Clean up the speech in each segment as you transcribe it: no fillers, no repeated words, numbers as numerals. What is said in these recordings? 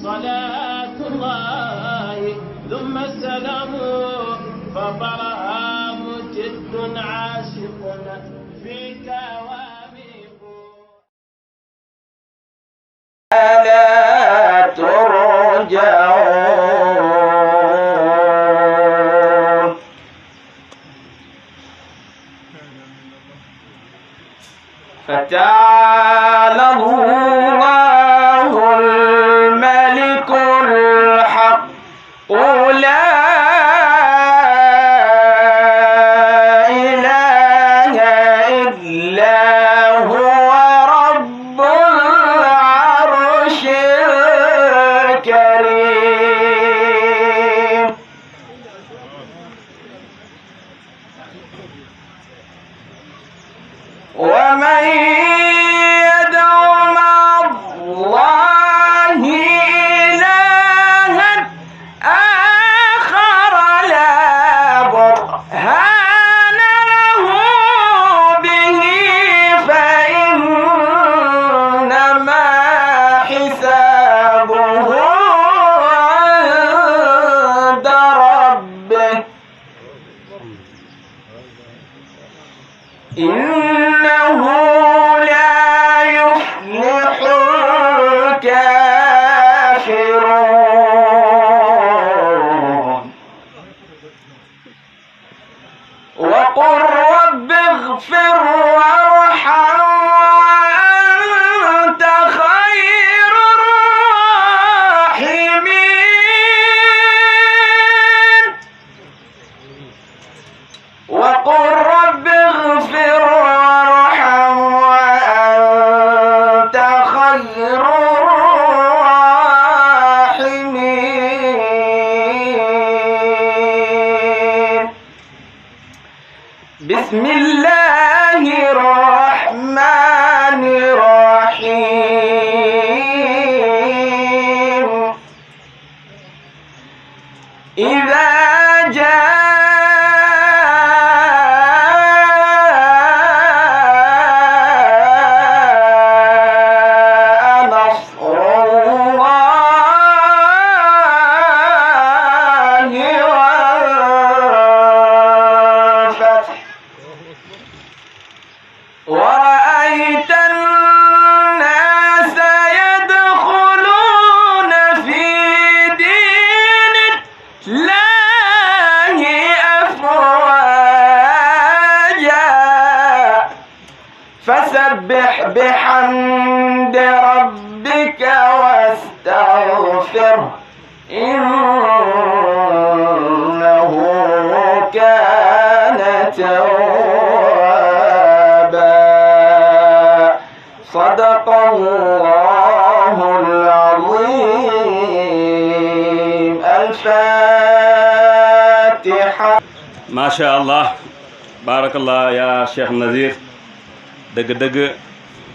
صلاة الله ثم السلام فبرهام جد عاشق فيك واميق لا ترجعون فتعالى الله الملك الحق لا إله إلا هو رب العرش الكريم ومن يدع مع الله إلها آخر لا برهان له به فإنما حسابه عند ربه إنه لا يفلح الكافرون وقل رب اغفر وارحم وأنت خير الراحمين وقل رب اغفر وارحم وأنت خير الراحمين بسم الله الرحمن الرحيم إذا جاء نصر الله والفتح ورأيت الناس يدخلون في دين الله أفواجا فسبح بحمد ربك واستغفره إنه كان توابا صدق الله العظيم الفاتحة ما شاء الله بارك الله يا شيخ نذير dëgg-dëgg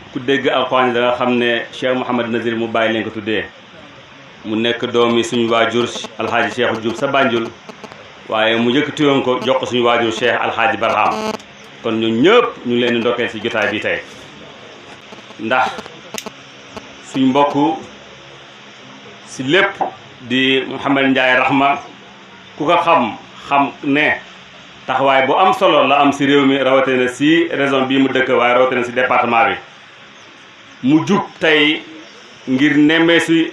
ku dégg alxuraan da nga xam ne Cheikh Mouhamad Nazir mu bàyyi leen ko tuddee mu nekk doomi suñu waajur alxaaji Cheikh Diouf sa Banjul waaye mu yëkkati woon ko jox ko suñu waajur Cheikh alxaaji Barham kon ñun ñëpp ñu leen di ndokkeel ci jotaay bi tey ndax suñ mbokk si lépp di Mouhamed Ndiaye Rahma ku ko xam ne taxawaay bu am solo la am si réew mi rawatina si région bii mu dëkk waaye rawatina si département bi mu jug tey ngir nemmee si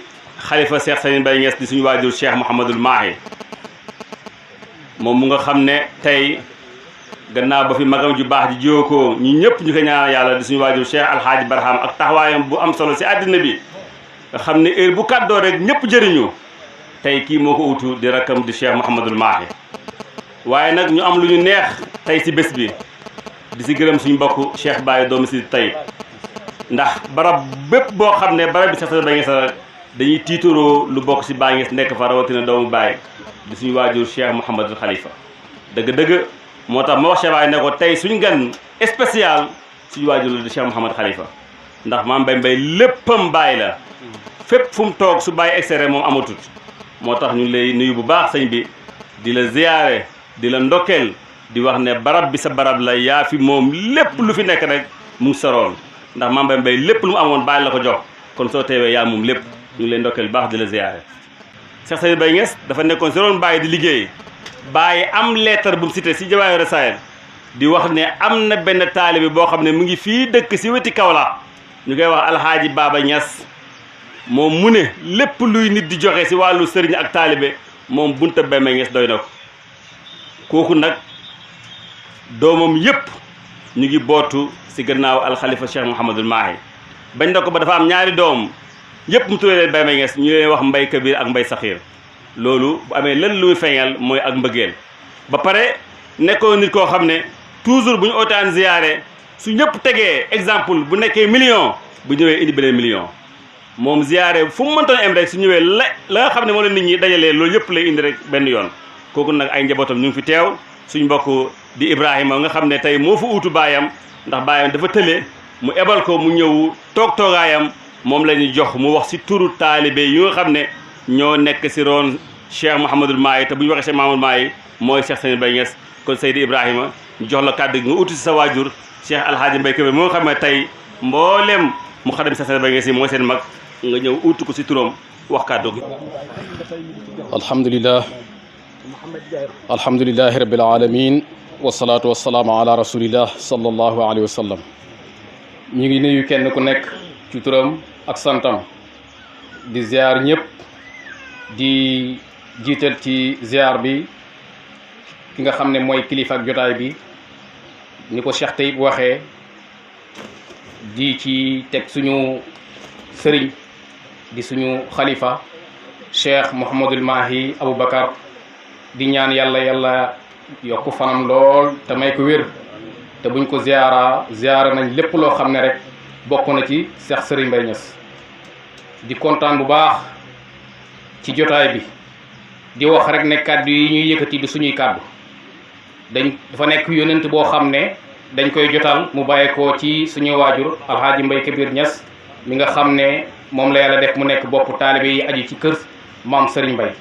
xalifa Cheikh Serigne Mbaye Niass di suñu waajur Cheikh Mouhamadul Mahi moom mu nga xam ne tey gannaaw ba fi magam ju baax ji jiwoo ko ñi ñëpp ñu ko ñaanal yàlla di suñu waajur Cheikh Alhaaji Barham ak taxawaayam bu am solo si àddina bi nga xam ne heure bu kàddoo rek ñëpp jëriñu tey kii moo ko utu di rakkam di Cheikh Mouhamadul Mahi waaye nag ñu am lu ñu neex tey si bés bi di si gërëm suñu mbokk Cheikh Baye doomu si tey ndax barab bépp boo xam ne barab bi Cheikh Serigne Mbaye Niass la dañuy tiitaroo lu bokk si Baye Niass nekk fa rawatina doomu Baye di suñu waajur Cheikh Mouhamadul Khalifa dëgg-dëgg moo tax ma wax Cheikh Baye ne ko tey suñu gan spécial suñu waajur la di Cheikh Mouhamad Khalifa ndax maam Mbaye léppam Baye la fépp fu mu toog su Baye externe moom amatut moo tax ñu lay nuyu bu baax sëñ bi di la ziyaare di la ndokkeel di wax ne barab bi sa barab la yaa fi moom lépp lu fi nekk rek mu ngi soroon ndax maam Mbaye lépp lu mu amoon Baye la ko jox kon soo teewee yaa moom lépp ñu ngi leen ndokkeel baax di la ziyaare Cheikh Seydi Baye Niass dafa nekkoon si roon Baye di liggéey Baye am lettre bu mu cité si Jawaahir Rasaa'il di wax ne am na benn taalibe boo xam ne mu ngi fii dëkk si weti Kaolack ñu koy wax Alhaaji Baba Niass moom mu ne lépp luy nit di joxe si wàllu sëriñ ak taalibe moom bunta Baye Niass doy na ko kooku nag doomam yépp ñu ngi bootu si gannaaw alxalifa Cheikh Mouhamadul Mahi bañ na ko ba dafa am ñaari doom yépp mu tuddee leen Baye Niass ñu leen wax Mbay Kabir ak Mbay Saxiir loolu bu amee lenn luy feeñal mooy ak mbëggeel ba pare nekkoon nit koo xam ne toujours bu ñu ootaan ziyaare su ñëpp tegee exemple bu nekkee million bu ñëwee indi beneen million moom ziyaare fu mu mëntoon em rek su ñëwee la nga xam ne moo la nit ñi dajalee loolu yëpp lay indi rek benn yoon kooku nag ay njabootam ñu ngi fi teew suñ mbokk di Ibrahima nga xam ne tey moo fa uutu baayam ndax baayam dafa tële mu ebal ko mu ñëw toogaayam moom la ñuy jox mu wax si turu taalibe yi nga xam ne ñoo nekk si roon Cheikh Mouhamadul Mahi te bu ñu waxee Cheikh Mouhamadul Mahi mooy Cheikh Seydi Baye Niass kon Seydi Ibrahima ñu jox la kàddu gi nga uti si sa waajur Cheikh Alhaaji Mbay Kébé moo nga xam ne tey mboolem mu xadam Cheikh Seydi Baye Niass yi mooy seen mag nga ñëw uti ko si turam wax kàddu gi. alhamdulilahi rabbil alamin wasalaatu wasalaamu ala rasulillah sallallahu alayhi wa sallam ñu ngi nuyu kenn ku nekk ci turam ak santam di ziar ñëpp di jiital ci ziar bi ki nga xam ne mooy kilifa ak jotaay bi ni ko Cheikh Taïb waxee di ci teg suñu sëriñ di suñu xalifa Cheikh Mouhamadul Mahi Aboubacar di ñaan yàlla yokku fanam lool te may ko wér te buñ ko ziara nañ lépp loo xam ne rek bokk na ci Cheikh Serigne Baye Niass di kontaan bu baax ci jotaay bi di wax rek ne kàddu yi ñuy yëkkati du suñuy kàddu dafa nekk yónent boo xam ne dañ koy jotal mu bàyyeekoo ci suñu waajur Alhaaji Mbay Kabir Niass mi nga xam ne moom la yàlla def mu nekk bopp taalibe yi aju ci kër maam Serigne Mbaye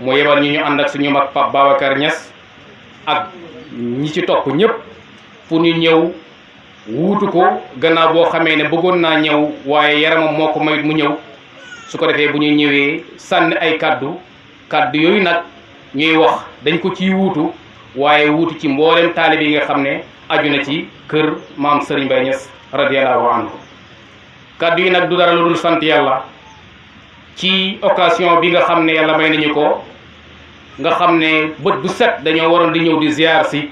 mu yebal ñu ànd ak suñu mag Pape Babacar Niass ak ñi ci topp ñëpp pour ñu ñëw wuutu ko gannaaw boo xamee ne bëggoon naa ñëw waaye yaramam moo ko mayut mu ñëw su ko defee bu ñuy ñëwee sànni ay kàddu yooyu nag ñuy wax dañ ko ciy wuutu waaye wuutu ci mboolem taalibe yi nga xam ne aju na ci kër maam Serigne Baye Niass radiyallahu anhu kàddu yi nag du dara lu dul sant yàlla ci occasion bi nga xam ne yàlla may nañu ko nga xam ne bët bu set dañoo waroon di ñëw di ziar si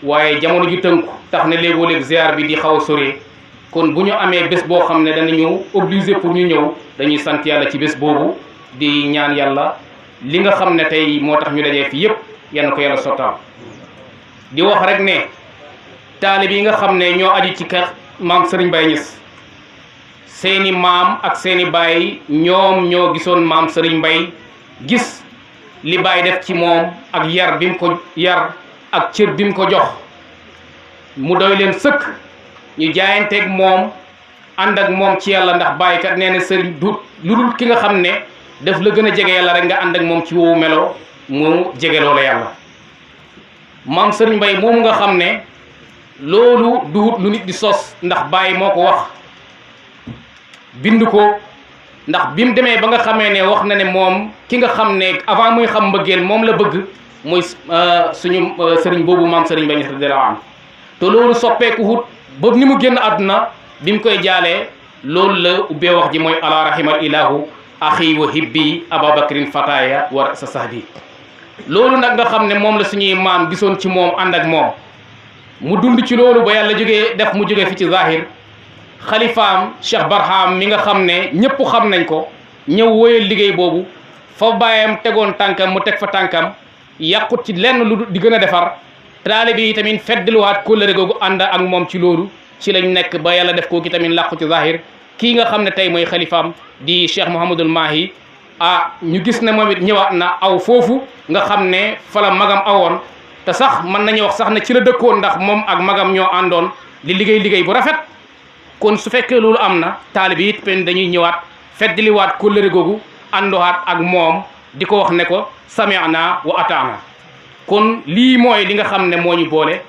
waaye jamono ju tënku tax ne léegoo-léeg ziar bi di xaw a sore kon bu ñu amee bés boo xam ne danañu obligé pour ñu ñëw dañuy sant yàlla ci bés boobu di ñaan yàlla li nga xam ne tey moo tax ñu dajee fi yépp yan ko yàlla sottal di wax rek ne taalib yi nga xam ne ñoo aju ci kër maam Serigne Baye Niass seeni maam ak seeni baay ñoom ñoo gisoon maam Serigne Mbaye gis li Baye def ci moom ak yar bi mu ko yar ak cër bi mu ko jox mu doy leen sëkk ñu jaayanteeg moom ànd ak moom ci yàlla ndax Baye kat nee na Serigne du lu dul ki nga xam ne daf la gën a jege yàlla rek nga ànd ak moom ci woowu melo mu jege loola yàlla maam Serigne Mbaye moomu nga xam ne loolu duhut lu nit di sos ndax Baye moo ko wax bind ko ndax bi mu demee ba nga xamee ne wax na ne moom ki nga xam ne avant muy xam mbëggeel moom la bëgg muy suñu sëriñ boobu maam Serigne Baye Niass radiyallahu anhu te loolu soppeeku hut ba ni mu génn àdduna bi mu koy jaalee loolu la ubbee wax ji mooy ala rahimal ilahu axi wa hibbi ababacrin fataya wa sa sahbi loolu nag nga xam ne moom la suñuy maam gisoon ci moom ànd ak moom mu dund ci loolu ba yàlla jógee def mu jógee fi ci zahir xalifaam Cheikh Barham mi nga xam ne ñëpp xam nañ ko ñëw wóyal liggéey boobu fa bàyyam tegoon tànkam mu teg fa tànkam yàqut ci lenn lu di gën a defar taalibe yi tamit feddaluwaat kóllëre googu ànd ak moom ci loolu ci lañ nekk ba yàlla def ko ki tamit làqu ci zahir kii nga xam ne tey mooy xalifaam di Cheikh Mouhamadul Mahi ñu gis ne moom it ñëwaat na aw foofu nga xam ne fa la magam awoon te sax mën nañu wax sax ne ci la dëkkoon ndax moom ak magam ñoo àndoon di liggéey bu rafet kon su fekkee loolu am na taalibe yi it dañuy ñëwaat feddaliwaat kóllëre googu àndowaat ak moom di ko wax ne ko sami'na wa ata'na kon lii mooy li nga xam ne moo ñu boole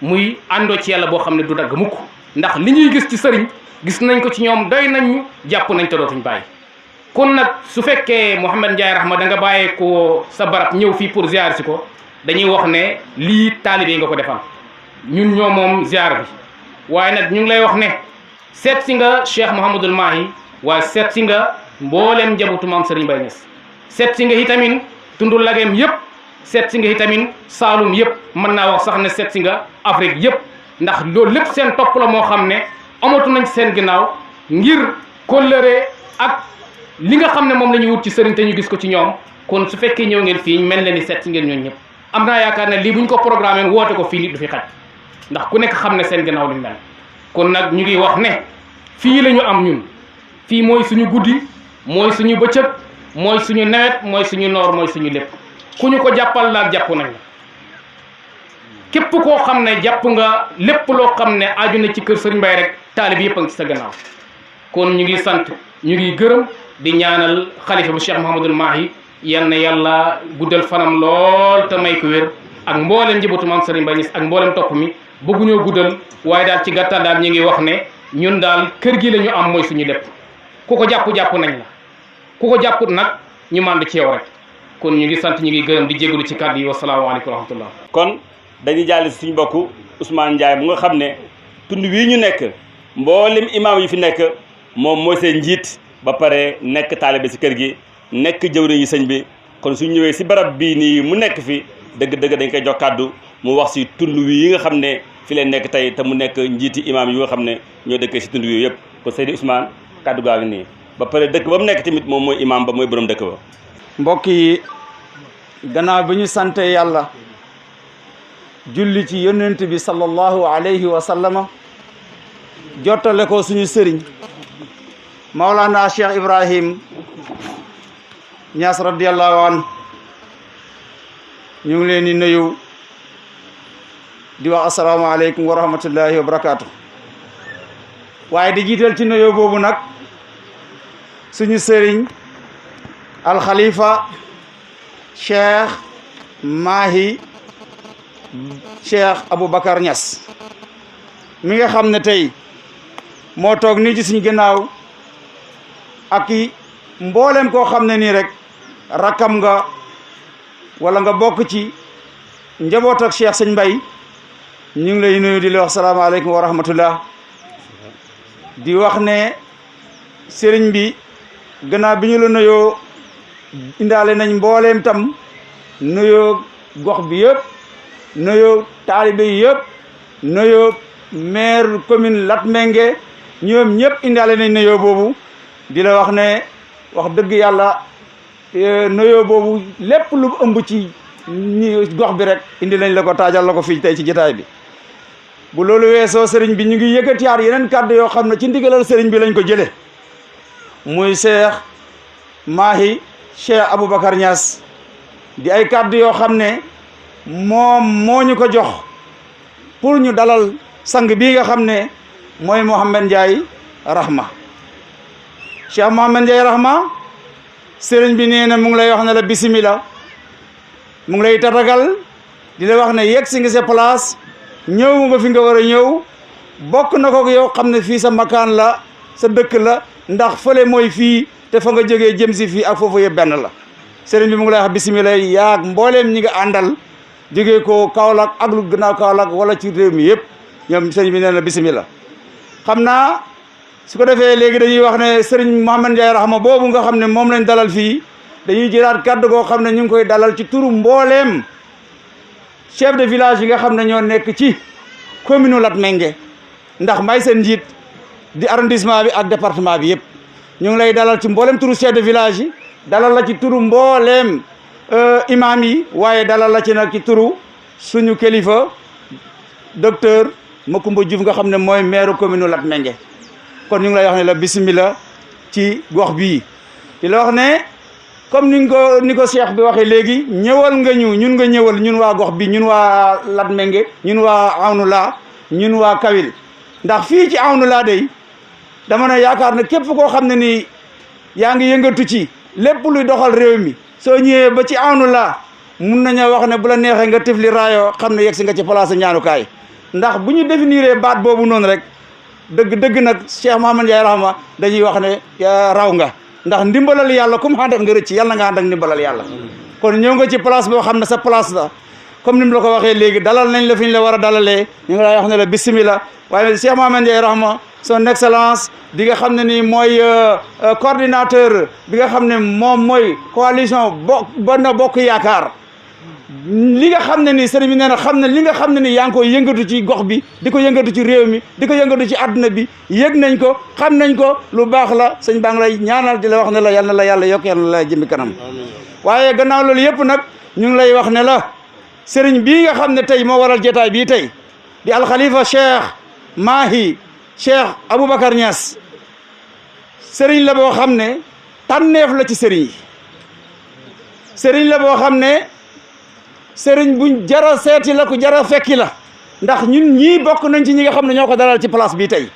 muy àndoo ci yàlla boo xam ne du dagg mukk ndax li ñuy gis ci sëriñ gis nañ ko ci ñoom doy nañ ñu jàpp nañ te dootuñ bàyyi kon nag su fekkee Mouhamed Ndiaye Rahma da nga bàyyee ko sa barab ñëw fii pour ziar si ko dañuy wax ne lii taalibe nga ko defal ñun ñoo moom ziar bi waaye nag ñu ngi lay wax ne seet si nga Cheikh Mouhamadul Mahi waaye seet si nga mbooleem njabootu maam Serigne Baye Niass seet si nga itamit tundu lageem yëpp seet si nga itamit Saalum yëpp mën naa wax sax ne seet si nga Afrique yëpp ndax loolu lépp seen topp la moo xam ne amatu nañ seen ginnaaw ngir kóllëre ak li nga xam ne moom la ñuy wut ci sëriñ te ñu gis ko ci ñoom kon su fekkee ñëw ngeen fii mel na ni seet si ngeen ñoon ñëpp am naa yaakaar ne lii bu ñu ko programmé woote ko fii nit du fi xaj ndax ku nekk xam ne seen ginnaaw li mel kon nag ñu ngi wax ne fii la ñu am ñun fii mooy suñu guddi mooy suñu bëccëg mooy suñu nawet mooy suñu noor mooy suñu lépp ku ñu ko jàppal laal jàpp nañ la képp koo xam ne jàpp nga lépp loo xam ne aju na ci kër Sëriñ Mbaye rek taalib yëpp a ngi ci sa gannaaw kon ñu ngi sant ñu ngi gërëm di ñaanal xalifa bu Cheikh Mouhamadul Mahi yal na yàlla guddal fanam lool te may ko wér ak mboolem njabootu maam Serigne Baye Niass ak mboolem topp mi bëgguñoo guddal waaye daal ci gàttal daal ñu ngi wax ne ñun daal kër gi la ñu am mooy suñu lépp ku ko jàpp nañ la ku ko jàpput nag ñu mànd ci yow rek kon ñu ngi sant ñu ngi gërëm di jégalu ci kàddu yi wasalaamaaleykum wa rahmatullah. kon dañuy jàll si suñu mbokk Ousmane Ndiaye mu nga xam ne tund wii ñu nekk mboolem imaam yi fi nekk moom mooy seen njiit ba pare nekk taalibe si kër gi nekk jëwriñ yi sëñ bi kon suñ ñëwee si barab bii nii mu nekk fi dëgg-dëgg dañ koy jox kàddu mu wax si tund wi yi nga xam ne fi leen nekk tey te mu nekk njiiti imaam yi nga xam ne ñoo dëkkee si tund wi yëpp kon Seydi Ousmane kàddu gaa ngi nii ba pare dëkk ba mu nekk tamit moom mooy imaam ba mooy borom dëkk ba. mbokk yi gannaaw bi ñu sante yàlla julli ci yonent bi sallallahu alayhi wa sallama jottale ko suñu sëriñ Maulana Cheikh Ibrahim Niass radiyallahu an ñu ngi leen di nuyu di wax asalaamaaleykum wa rahmatullahi wa barakaatu waaye di jiital ci nuyu boobu nag suñu sëriñ alxalifa Cheikh Mahi Cheikh Aboubacar Niass mi nga xam ne tey moo toog nii ci suñu ginnaaw ak i mboolem koo xam ne nii rek rakkam nga wala nga bokk ci njaboot ak Cheikh Sëñ Mbaye ñu ngi lay nuyu di la wax salaamaaleykum wa rahmatullah di wax ne sëriñ bi gannaaw bi ñu la nuyoo indaale nañ mbooleem tam nuyoo gox bi yëpp nuyoo taalibe yi yëpp nuyoo maire commune Latmingué ñoom ñëpp indaale nañ nuyoo boobu di la wax ne wax dëgg yàlla nuyoo boobu lépp lu ëmb ci gox bi rek indi nañ la ko taajal la ko fii tey ci jotaay bi bu loolu weesoo sëriñ bi ñu ngi yëkkatiwaat yeneen kàddu yoo xam ne ci ndigalal sëriñ bi lañ ko jële muy Cheikh Mahi Cheikh Aboubacar Niass di ay kàddu yoo xam ne moom moo ñu ko jox pour ñu dalal sang bii nga xam ne mooy Mouhamed Ndiaye Rahma Cheikh Mouhamed Ndiaye Rahma sëriñ bi nee na mu ngi lay wax ne la bisimila mu ngi lay tatagal di la wax ne yegg si nga sa place ñëw nga fi nga war a ñëw bokk na ko yow xam ne fii sa makaan la sa dëkk la ndax fële mooy fii te fa nga jógee jëm si fii ak foofu yëpp benn la sëriñ bi mu ngi lay wax bisimila yaag mbooleem ñi nga àndal jógee ko Kaolack ak lu gannaaw Kaolack wala ci réew mi yëpp ñoom sëriñ bi nee na bisimila xam naa su ko defee léegi dañuy wax ne sëriñ Mouhamed Ndiaye Rahma boobu nga xam ne moom lañ dalal fii dañuy jëlaat kàddu goo xam ne ñu ngi koy dalal ci turu mbooleem chef de village yi nga xam ne ñoo nekk ci commune Latmingué ndax may seen njiit di arrondissement bi ak département bi yëpp ñu ngi lay dalal ci mbooleem turu chef de village yi dalal la ci turu mbooleem imam yi waaye dalal la ci nag ci turu suñu kilifa docteur Macoumba Diouf nga xam ne mooy maire commune Latmingué kon ñu ngi lay wax ne la bismillah ci gox bii di la wax ne comme ni ko cheikh bi waxee léegi ñëwal nga ñun nga ñëwal ñun waa gox bi ñun waa Latmingué ñun waa Awnula ñun waa Kawil ndax fii ci Awnula day dama ne yaakaar ne képp koo xam ne nii yaa ngi yëngatu ci lépp luy doxal réew mi soo ñëwee ba ci Awnula mun nañoo wax ne bu la neexee nga tifli raayoo xam ne yegg si nga ci place ñaanukaay ndax bu ñu définiree baat boobu noonu rek dëgg nag Cheikh Mouhamed Ndiaye Rahma dañuy wax ne raw nga ndax ndimbalal yàlla comme ànd nga rëcc yàlla nga ànd ak ndimbalal yàlla kon ñëw nga ci place boo xam ne sa place la comme ni mu la ko waxee léegi dalal nañ la fi ñu la war a dalalee ñu ngi lay wax ne la bismillah waaye Cheikh Mouhamed Ndiaye Rahma son excellence bi nga xam ne nii mooy coordinateur bi nga xam ne moom mooy coalition Benno Bokk Yaakaar li nga xam ne nii sëriñ bi nee na xam ne li nga xam ne nii yaa ngi koy yëngatu ci gox bi di ko yëngatu ci réew mi di ko yëngatu ci àdduna bi yëg nañ ko xam nañ ko lu baax la sëñ baa ngi lay ñaanal di la wax ne la yal na la yàlla yokk yal na la jëmmi kanam waaye gannaaw loolu yëpp nag ñu ngi lay wax ne la sëriñ bii nga xam ne tey moo waral jotaay bii tey di alxalifa Cheikh Mahi Cheikh Aboubacar Niass sëriñ la boo xam ne tànneef la ci sëriñ yi sëriñ la boo xam ne sëriñ buñ jara seeti la ku jara fekki la ndax ñun ñii bokk nañ ci ñi nga xam ne ñoo ko dalal ci place bi tey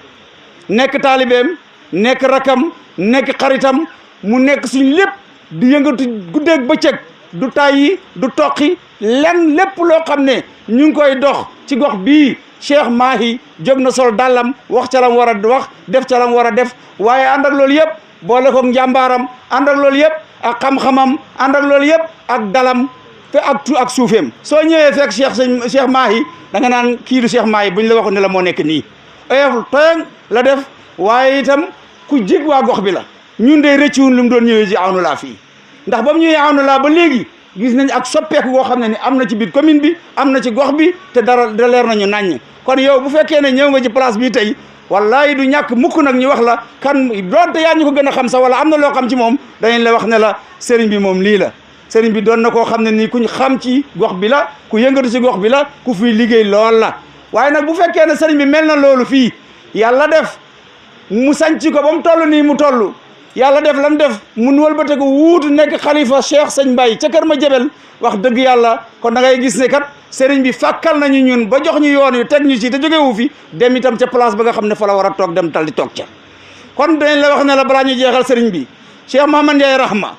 nekk taalibeem nekk rakam nekk xaritam mu nekk suñ lépp di yëngatu guddeeg bëccëg du tàyyi du toqi lenn lépp loo xam ne ñu ngi koy dox ci gox bii Cheikh Mahi jóg na sol dàllam wax ca lam war a wax def ca lam war a def waaye ànd ak loolu yëpp boole ko njàmbaaram ànd ak loolu yëpp ak xam-xamam ànd ak loolu yëpp ak dalam te ak suufeem soo ñëwee fekk Cheikh Mahi da nga naan kii du Cheikh Mahi buñ la waxoon ne la moo nekk nii oyof toyang la def waaye itam ku jig waa gox bi la ñun de rëcciwun lu mu doon ñëwee ci awnu laa fii ndax ba mu ñëwee awnu laa ba léegi gis nañ ak soppeeku boo xam ne ni am na ci biir commune bi am na ci gox bi te dara da leer nañu naññ kon yow bu fekkee ne ñëw nga ci place bi tey wallahi du ñàkk mukk nag ñu wax la kan doonte yaa ñu ko gën a xam sax wala am na loo xam ci moom dañu la wax ne la sëriñ bi moom lii la sëriñ bi doon na koo xam ne nii kuñ xam ci gox bi la ku yëngatu ci gox bi la ku fiy liggéey lool la waaye nag bu fekkee ne sëriñ bi mel na loolu fii yàlla def mu sanc ko ba mu toll nii mu toll yàlla def lam def mun wëlbate ko wuutu nekk xalifa Cheikh Sëñ Mbaye ca kër ma jëbel wax dëgg yàlla kon da ngay gis ne kat sëriñ bi fàkkal nañu ñun ba jox ñu yoon yu teg ñu ci te jógewu fi dem itam ca place ba nga xam ne fa la war a toog dem tal di toog ca kon dañ la wax ne la balaa ñu jeexal sëriñ bi Cheikh Mouhamed Ndiaye Rahma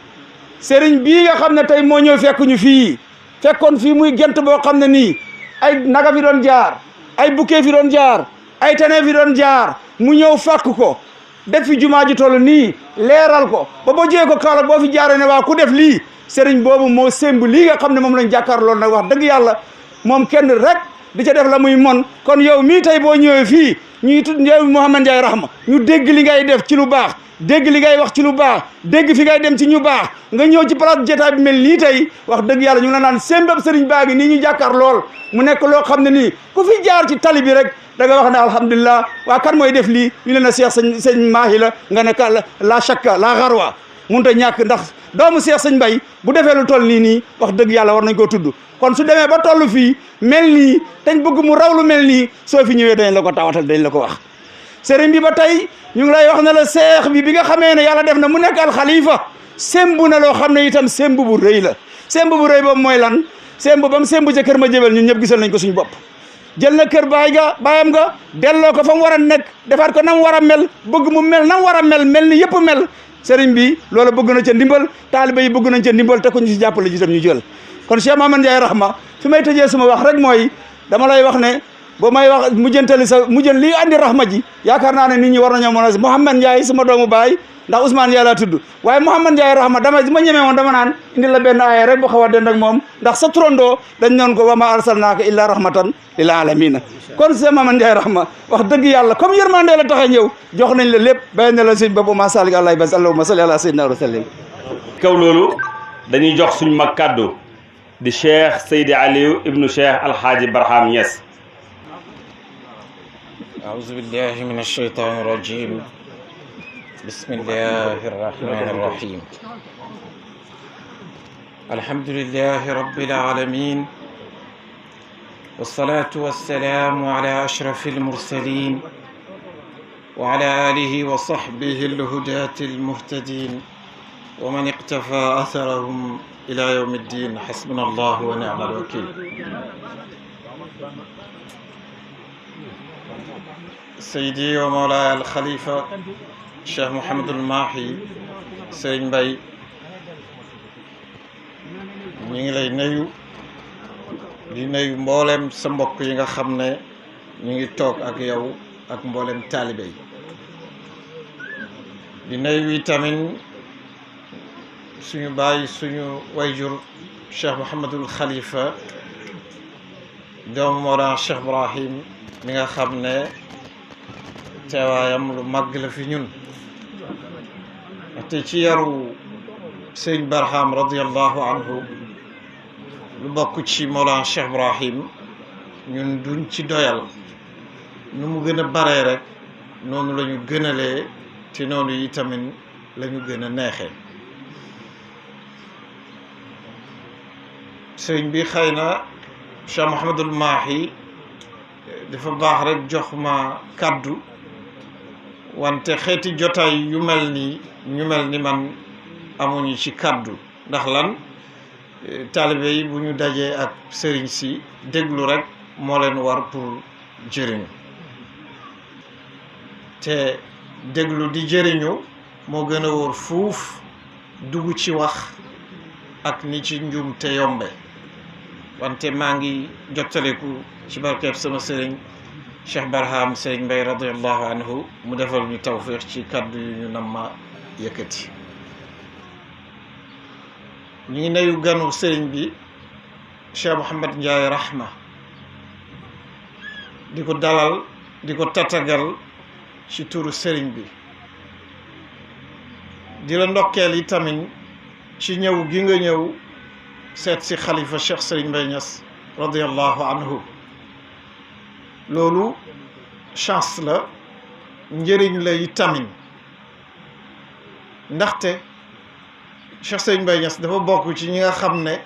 sëriñ bii nga xam ne tey moo ñëw fekk ñu fii fekkoon fii muy gent boo xam ne nii ay naga fi doon jaar ay bukkee fi doon jaar ay tene fi doon jaar mu ñëw fàkk ko def fi jumaa ji toll nii leeral ko ba boo jiyee ko Kaolack boo fi jaaree ne waa ku def lii sëriñ boobu moo sémb lii nga xam ne moom lañ jàkkaarloo nag wax dëgg yàlla moom kenn rek di ca def la muy mon kon yow mii tey boo ñëwee fii ñuy tudd yow Mouhamed Ndiaye Rahma ñu dégg li ngay def ci lu baax dégg li ngay wax ci lu baax dégg fi ngay dem ci ñu baax nga ñëw ci place jotaay bi mel nii tey wax dëgg yàlla ñu la naan sémbab sëriñ baa ngi nii ñu jàkkaar lool mu nekk loo xam ne nii ku fi jaar ci tali bi rek da nga wax ne alhamdulilah waa kan mooy def lii ñu leen a Cheikh sëñ Mahi la nga ne la chakka la xarwa mënut a ñàkk ndax doomu Cheikh Sëñ Mbaye bu defee lu toll nii wax dëgg yàlla war nañ koo tudd kon su demee ba toll fii mel nii dañ bëgg mu raw lu mel nii soo fi ñëwee dañ la ko tawatal dañ la ko wax sëriñ bi ba tey ñu ngi lay wax ne la seex bi nga xamee ne yàlla def na mu nekk al xalifa sembu na loo xam ne itam sembu bu rëy la sembu bu rëy boobu mooy lan sembu ba mu sembu ca kër ma jëbel ñun ñëpp gisal nañ ko suñu bopp jël na kër baayam nga delloo ko fa mu war a nekk defaat ko na mu war a mel bëgg mu mel na mu war a mel ni yëpp mel sëriñ bi loolu bëgg na ca ndimbal taaliba yi bëgg nañ ca ndimbal te ko ñu si jàppale ji itam ñu jël kon Cheikh Mouhamed Ndiaye Rahma fi may tëjee suma wax rek mooy dama lay wax ne boo may wax mujjën lii andi rahma ji yaakaar naa ne nit ñi war nañoo mën a Mouhamed Ndiaye sama doomu baay ndax Ousmane Ndiaye laa tudd waaye Mouhamed Ndiaye Rahma dama ma ñemee woon dama naan indi la benn aaya rek bu xaw a dend ak moom ndax sa turandoo dañ noon ko wa ma arsalnaaka illa rahmatan lil alamina kon Cheikh Mouhamed Ndiaye Rahma wax dëgg yàlla comme yërmande la tax a ñëw jox nañ la lépp bay na la sëñ ba ma salik àllahi bas allahumma salli ala sayyidina wa sallim kaw loolu dañuy jox suñ mag kàddu di Cheikh Seydi Aliou ibnu Cheikh Alhaaji Barham Niass. أعوذ بالله من الشيطان الرجيم بسم الله الرحمن الرحيم الحمد لله رب العالمين والصلاة والسلام على أشرف المرسلين وعلى آله وصحبه الهداة المهتدين ومن اقتفى أثرهم إلى يوم الدين حسبنا الله ونعم الوكيل سيدي ومولاي الخليفة الشيخ محمد الماحي Sëriñ Mbaye ñu ngi lay nuyu di nuyu mboolem sa mbokk yi nga xam ne ñu ngi toog ak yow ak mboolem taalibe yi di nuyu tamit suñu baay suñu wayjur Cheikh Mouhamadul Khalifa doomu Mawlana Cheikh Ibrahim mi nga xam ne teewaayam lu màgg la fi ñun te ci yaru Sëriñ Barham radiallahu anhu lu bokk ci Mawlana Cheikh Ibrahim ñun duñ ci doyal nu mu gën a baree rek noonu la ñu gënalee te noonu yi tamit la ñu gën a neexee sëriñ bi xëy na Cheikh Mouhamadul Mahi dafa baax rek jox ma kàddu wante xeeti jotaay yu mel ni ñu mel ni man amuñu ci kàddu ndax lan taalibe yi bu ñu dajee ak sëriñ si déglu rek moo leen war pour jëriñu te déglu di jëriñu moo gën a wóor fuuf dugg ci wax ak ni ci njuum te yombe wante maa ngi jottaleku ci barkeeb sama sëriñ Cheikh Barham Sëriñ Mbay radiallahu anhu mu defal ñu tawfiq ci kaddu yu ñu namma yëkkati ñu ngi nuyu ganu sëriñ bi Cheikh Mouhamad Ndiaye Rahma di ko dalal di ko tatagal ci turu sëriñ bi di la ndokkeel yi tamit ci ñëw gi nga ñëw seet si xalifa Cheikh Sëriñ Mbay Ñas radiallahu anhu loolu chance la njëriñ la yi tamit ndaxte Cheikh Sëriñ Mbay Ñas dafa bokk ci ñi nga xam ne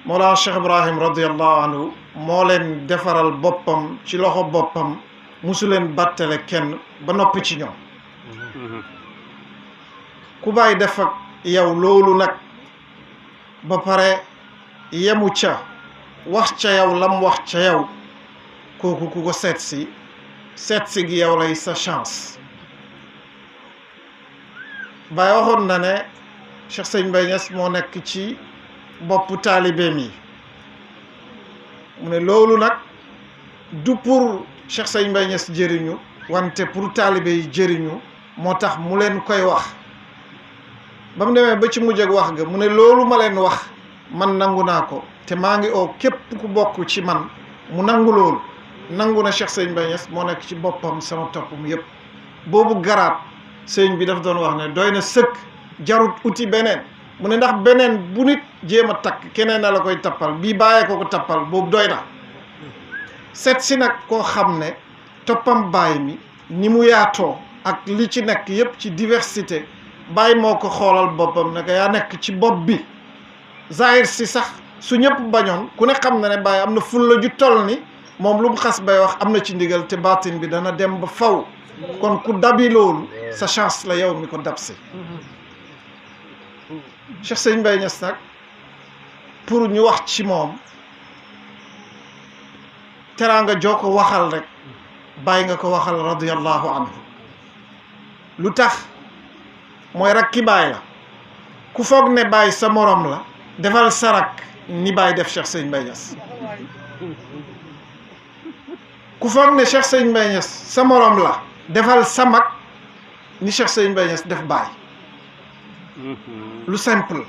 Mawlana Cheikh Ibrahim radiallahu anhu moo leen defaral boppam ci loxo boppam musu leen bàttale kenn ba noppi ci ñoom ku bàyyi def ak yow loolu nag ba pare yemu ca wax ca yow lam wax ca yow kooku ku ko seet si gi yow lay sa chance Baay waxoon na ne Cheikh Sëriñ Mbay Ñas moo nekk ci boppu taalibeem yi mu ne loolu nag du pour Cheikh Sëriñ Mbay Ñas jëriñu wante pour taalibe yi jëriñu moo tax mu leen koy wax ba mu demee ba ci mujj ak wax ga mu ne loolu ma leen wax man nangu naa ko te maa ngi oo képp ku bokk ci man mu nangu loolu nangu na Cheikh Sëriñ Mbay Ñas moo nekk ci boppam sama toppam yépp boobu garaat sëriñ bi daf doon wax ne doy na sëkk jarut uti beneen mu ne ndax beneen bu nit jéem a takk keneen na la koy tappal bii bàyyee ko tappal boobu doy na seet si nag koo xam ne toppam baay mi ni mu yaatoo ak li ci nekk yépp ci diversité baay moo ko xoolal boppam ne ko yaa nekk ci bopp bi zahir si sax su ñëpp bañoon ku ne xam na ne baay am na fulla ju toll ni moom lu mu xas bay wax am na ci ndigal te baatin bi dana dem ba faw kon ku dabi loolu sa chance la yow mi ko dab si Cheikh Sëriñ Mbay Ñas nag pour ñu wax ci moom teraanga joo ko waxal rek bàyyi nga ko waxal radiyallahu anhu lu tax mooy rakki baay la ku foog ne baay sa morom la defal sarak ni baay def Cheikh Sëriñ Mbay Ñas ku foog ne Cheikh Sëriñ Mbay Ñas sa morom la defal sa mag ni Cheikh Sëriñ Mbay Ñas def baay lu simple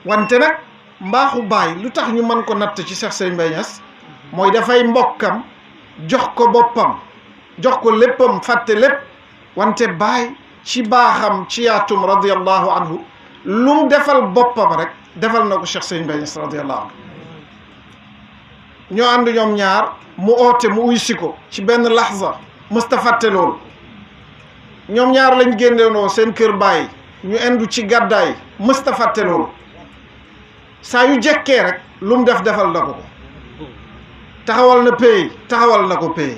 wante nag mbaaxu baay lu tax ñu mën ko natt ci Cheikh Sëriñ Mbay Ñas mooy dafay mbokkam jox ko boppam jox ko léppam fàtte lépp wante baay ci baaxam ci yaatum radiyallahu anhu lu mu defal boppam rek defal na ko Cheikh Sëriñ Mbay Ñas radiyallahu anhu ñoo ànd ñoom ñaar mu oote mu uysi ko ci benn laxza mësta fàtte loolu ñoom ñaar lañ génneendoo seen kër baay ñu indu ci gàddaay mësta fàtte loolu saa yu jekkee rek lu mu def defal na ko taxawal na pay taxawal na ko pay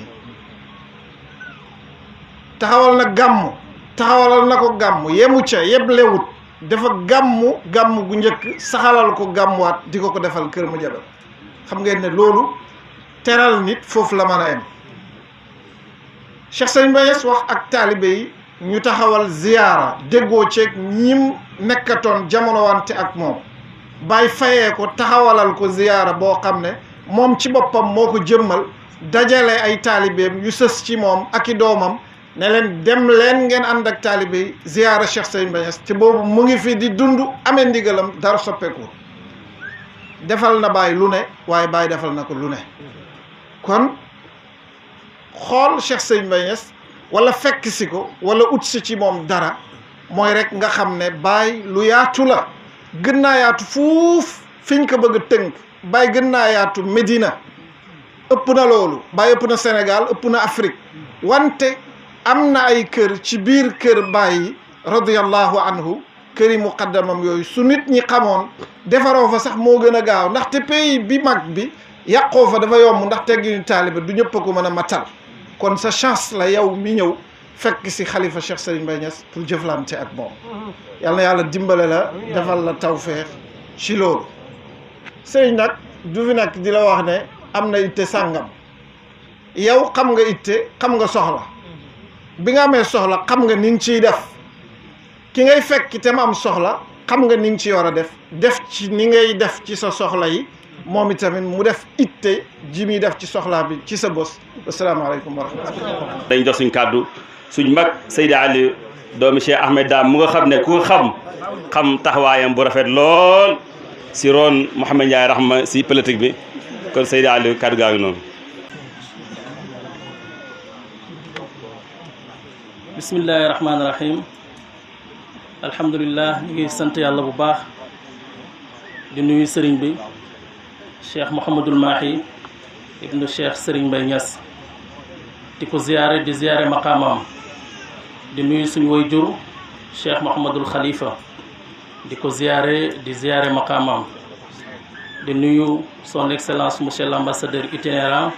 taxawal na gàmm taxawalal na ko gàmm yemu ca yeblewut dafa gàmm gu njëkk saxalal ko gàmmuwaat di ko defal kër mu jabal xam ngeen ne loolu teral nit foofu la mën a em Cheikh Sëriñ Mbay Ñas wax ak taalibe yi ñu taxawal ziyaara déggoo ceeg ñim nekkatoon jamono wante ak moom bàyyi fayee ko taxawalal ko ziyaara boo xam ne moom ci boppam moo ko jëmmal dajale ay taalibeem yu sës ci moom ak i doomam ne leen dem leen ngeen ànd ak taalibe yi ziyaara Cheikh Serigne Mbaye Niass te boobu mu ngi fi di dund amee ndigalam dara soppeeku defal na Baye lu ne waaye Baye defal na ko lu ne kon xool Cheikh Serigne Mbaye Niass wala fekk si ko wala ut si ci moom dara mooy rek nga xam ne Baye lu yaatu la gën naa yaatu fuuf fiñ ko bëgg a tënk Baye gën naa yaatu Médina ëpp na loolu Baye ëpp na Sénégal ëpp na Afrique wante am na ay kër ci biir kër Baye radiyallahu anhu kër yi muqaddamam yooyu su nit ñi xamoon defaroo fa sax moo gën a gaaw ndaxte pays bi mag bi yàqoo fa dafa yomb ndax tegginu taaliba du ñëpp a ko mën a matal kon sa chance la yow mi ñëw fekk si xalifa Cheikh Serigne Mbaye Niass pour jëflante ak moom yal na yàlla dimbale la defal la tawfeex ci loolu sëriñ nag du fi nag di la wax ne am na itte sàngam yow xam nga itte xam nga soxla bi nga amee soxla xam nga ni nga ciy def ki ngay fekk itam am soxla xam nga ni nga ci war a def ci ni ngay def ci sa soxla yi moom itamit mu def itte ji muy def ci soxlaa bi ci sa bos asalaamaaleykum wa rahmatullah dañ jox suñ kàddu suñ mag Seydi Ali doomi Cheikh Ahmed Dame mu nga xam ne ku xam taxawaayam bu rafet lool si roon Mouhamed Ndiaye Rahma si politique bi kon Seydi Ali kàddu gaa ngi noonu. bismillahi rahmaani rahim alhamdulilah ñu ngi sant yàlla bu baax di nuyu sëriñ bi Cheikh Mouhamadul Mahi ibnu Cheikh Serigne Mbaye Niass di ko ziyaare di ziyaare maqaamam di nuyu suñu waajur Cheikh Mouhamadul Khalifa di ko ziyaare di ziyaare maqaamam di nuyu son excellence monsieur l'ambassadeur itinérant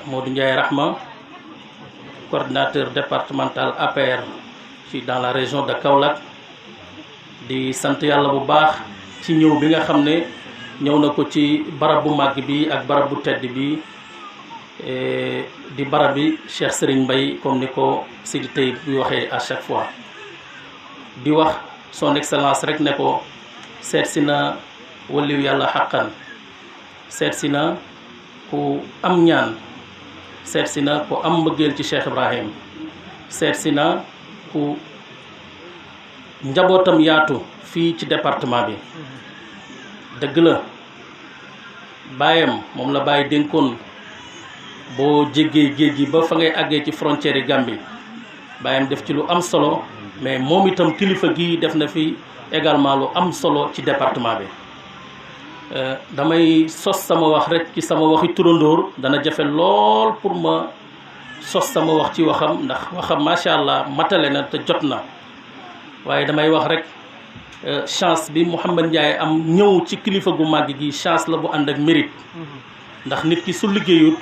Modou Ndiaye Rahma coordinateur départemental APR ci dans la région de Kaolack di sant yàlla bu baax ci ñëw bi nga xam ne ñëw na ko ci barab bu màgg bi ak barab bu tedd bi di barab bi Cheikh Serigne Mbaye comme ni ko Sidi Taïb bi waxee à chaque fois di wax son excellence rek ne ko seet si na waliyu yàlla xaqan seet si na ku am ñaan seet si na ku am mbëggeel ci Cheikh Ibrahim seet si na ku njabootam yaatu fii ci département bi dëgg la baayam moom la bàyyi dénkoon boo jéggee géej gi ba fa ngay àggee ci frontière yi Gambie baayam def ci lu am solo mais moom itam kilifa gi def na fi également lu am solo ci département bi damay sos sama wax rek ci sama waxi turandóor dana jafe lool pour ma sos sama wax ci waxam ndax waxam macha allah matale na te jot na waaye damay wax rek chance bi Mouhamed Ndiaye am ñëw ci kilifa gu màgg gi chance la bu ànd ak mérite ndax nit ki su liggéeyut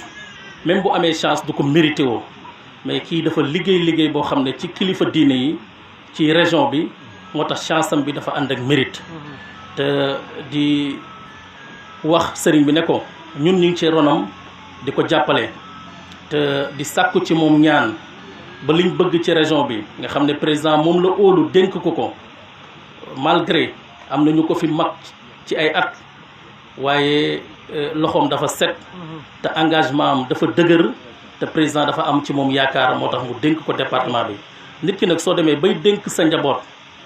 même bu amee chance du ko mérité woo mais kii dafa liggéey boo xam ne ci kilifa diine yi ci région bi moo tax chance am bi dafa ànd ak mérite te di wax sëriñ bi ne ko ñun ñu ngi ci ronam di ko jàppale te di sàkku ci moom ñaan ba liñ bëgg ci région bi nga xam ne président moom la óolu dénk ko malgré am na ñu ko fi mag ci ay at waaye loxoom dafa set te engagement am dafa dëgër te président dafa am ci moom yaakaar moo tax mu dénk ko département bi nit ki nag soo demee bay dénk sa njaboot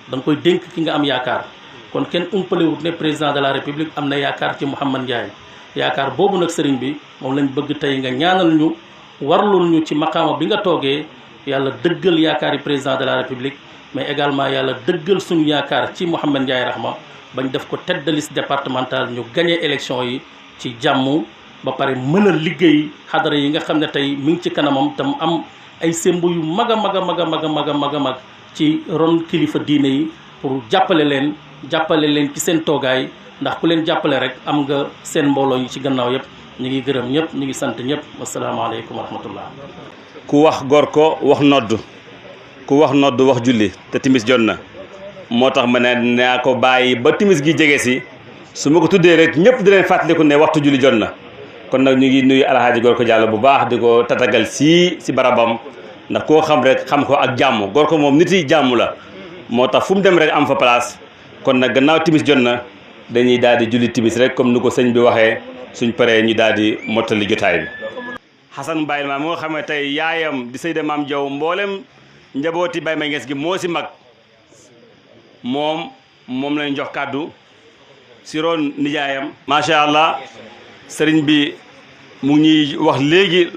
da nga koy dénk ki nga am yaakaar kon kenn umpalewut ne président de la république am na yaakaar ci Mouhamed Ndiaye yaakaar boobu nag sëriñ bi moom lañ bëgg tey nga ñaanal ñu warlul ñu ci maqaama bi nga toogee yàlla dëggal yaakaar yi président de la république mais également yàlla dëggal suñu yaakaar ci Mouhamed Ndiaye Rahma bañ def ko tête de liste départementale ñu gagné élection yi ci jàmm ba pare mën a liggéey xadara yi nga xam ne tey mi ngi ci kanamam tam am ay semb yu mag a mag ci ron kilifa diine yi pour jàppale leen ci seen toogaay ndax ku leen jàppale rek am nga seen mbooloo yi ci gannaaw yëpp ñu ngi gërëm ñëpp ñu ngi sant ñëpp wasalaamaaleykum wa rahmatullah ku wax gor ko wax nodd ku wax nodd wax julli te timis jot na moo tax ma ne naa ko bàyyi ba timis gi jege si su ma ko tuddee rek ñëpp di leen fàttaliku ne waxtu julli jot na kon nag ñu ngi nuyu alhaaji Gorko Diallo bu baax di ko tatagal si barabam ndax koo xam rek xam ko ak jàmm Gorko moom nit yi jàmm la moo tax fu mu dem rek am fa place kon nag gannaaw timis jot na dañuy daal di julli timis rek comme ni ko sëñ bi waxee suñ paree ñu daal di mottali jotaay bi Xasan Baye ma moo xam ne tey yaayam di Seyda Maam Jaw mboolem njabooti Baye Mbaye Niass gi moo si mag moom lañ jox kàddu si roon nijaayam. macha allah sëriñ bi mu ngi ñuy wax léegi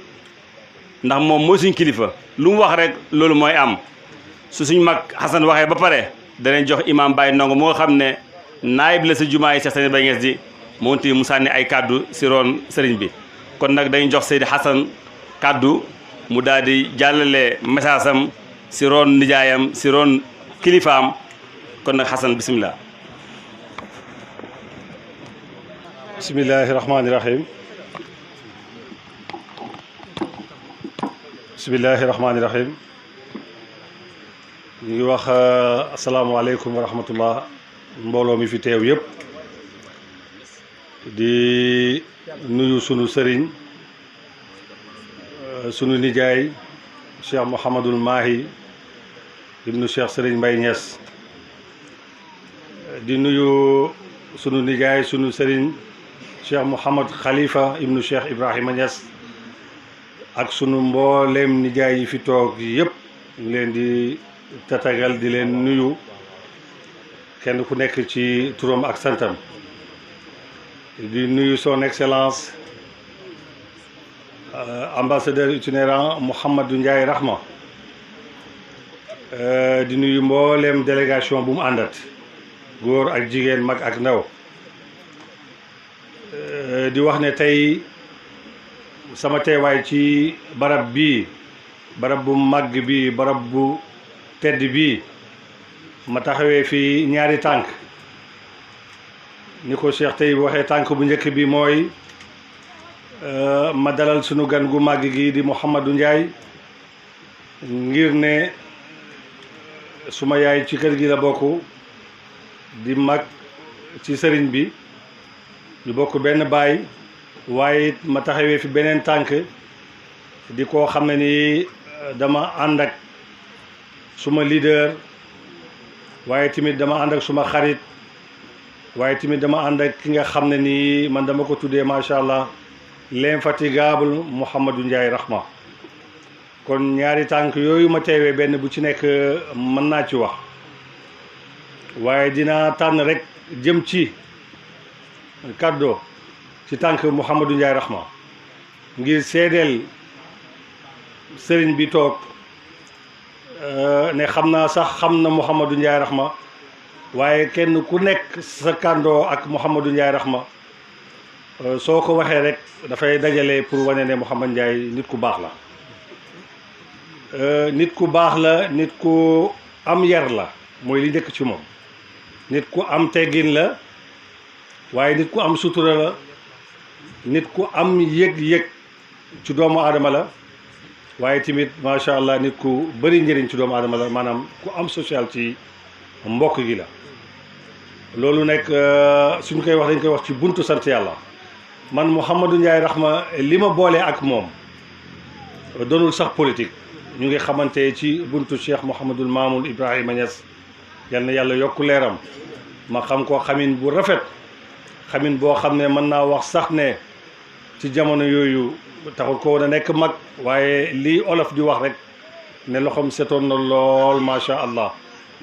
ndax moom mooy suñ kilifa lu mu wax rek loolu mooy am su suñ mag Xasan waxee ba pare danañ jox imam Baye Ndongo moo xam ne naayib la si jumaa yi Cheikh Seyda Baye Niass di moom tamit mu sànni ay kàddu si roon sëriñ bi. kon nag dañuy jox Seydi Xasan kàddu mu daal di jàllale message am si roon nijaayam si roon kilifaam kon nag Xasan bisimilah. bismillahi rahmaani rahim bismillahi rahmaani rahim ñu ngi wax asalaamualeykum wa rahmatullah mbooloo mi fi teew yëpp di nuyu sunu sëriñ sunu nijaay Cheikh Mouhamadul Mahi ibnu Cheikh Sëriñ Mbaye Niass di nuyu sunu nijaay sunu sëriñ Cheikh Mouhamad Khalifa ibnu Cheikh Ibrahima Niass ak sunu mbooleem nijaay yi fi toog yëpp ñu leen di tatagal di leen nuyu kenn ku nekk ci turam ak santam di nuyu son excellence ambassadeur itinérant Mouhamadou Ndiaye Rahma di nuyu mbooleem délégation bu mu àndat góor ak jigéen mag ak ndaw di wax ne tey sama teewaay ci barab bii barab bu màgg bi barab bu tedd bii ma taxawee fi ñaari tànk ni ko Cheikh tey waxee tànk bu njëkk bi mooy ma dalal sunu gan gu màgg gi di Mouhamadou Ndiaye ngir ne suma yaay ci kër gi la bokk di mag ci sëriñ bi ñu bokk benn baay waaye it ma taxawee fi beneen tànk di koo xam ne ni dama ànd ak suma leader waaye tamit dama ànd ak suma xarit waaye tamit dama ànd ak ki nga xam ne nii man dama ko tuddee macha allah l'infatigable Mouhamadou Ndiaye Rahma kon ñaari tànk yooyu ma teewee benn bu ci nekk mën naa ci wax waaye dinaa tànn rek jëm ci kàddoo ci tànk Mouhamadou Ndiaye Rahma ngir seedeel sëriñ bi toog ne xam naa sax xam na Mouhamadou Ndiaye Rahma waaye kenn ku nekk sa kàndoo ak Mouhamadou Ndiaye Rahma soo ko waxee rek dafay dajale pour wane ne Mouhamadou Ndiaye nit ku baax la nit ku baax la nit ku am yar la mooy li njëkk ci moom nit ku am teggin la waaye nit ku am sutura la nit ku am yëg-yëg ci doomu aadama la waaye tamit macha allah nit ku bëri njëriñ ci doomu aadama la maanaam ku am social ci mbokk gi la loolu nekk suñ koy wax dañ koy wax ci buntu sant yàlla man Mouhamadou Ndiaye Rahma li ma boolee ak moom doonul sax politique ñu ngi xamante ci buntu Cheikh Mouhamadul Mamoun Ibrahima Niass yal na yàlla yokku leeram ma xam ko xamin bu rafet xamin boo xam ne mën naa wax sax ne ci jamono yooyu taxul ko woon a nekk mag waaye lii olof di wax rek ne loxoom setoon na lool macha allah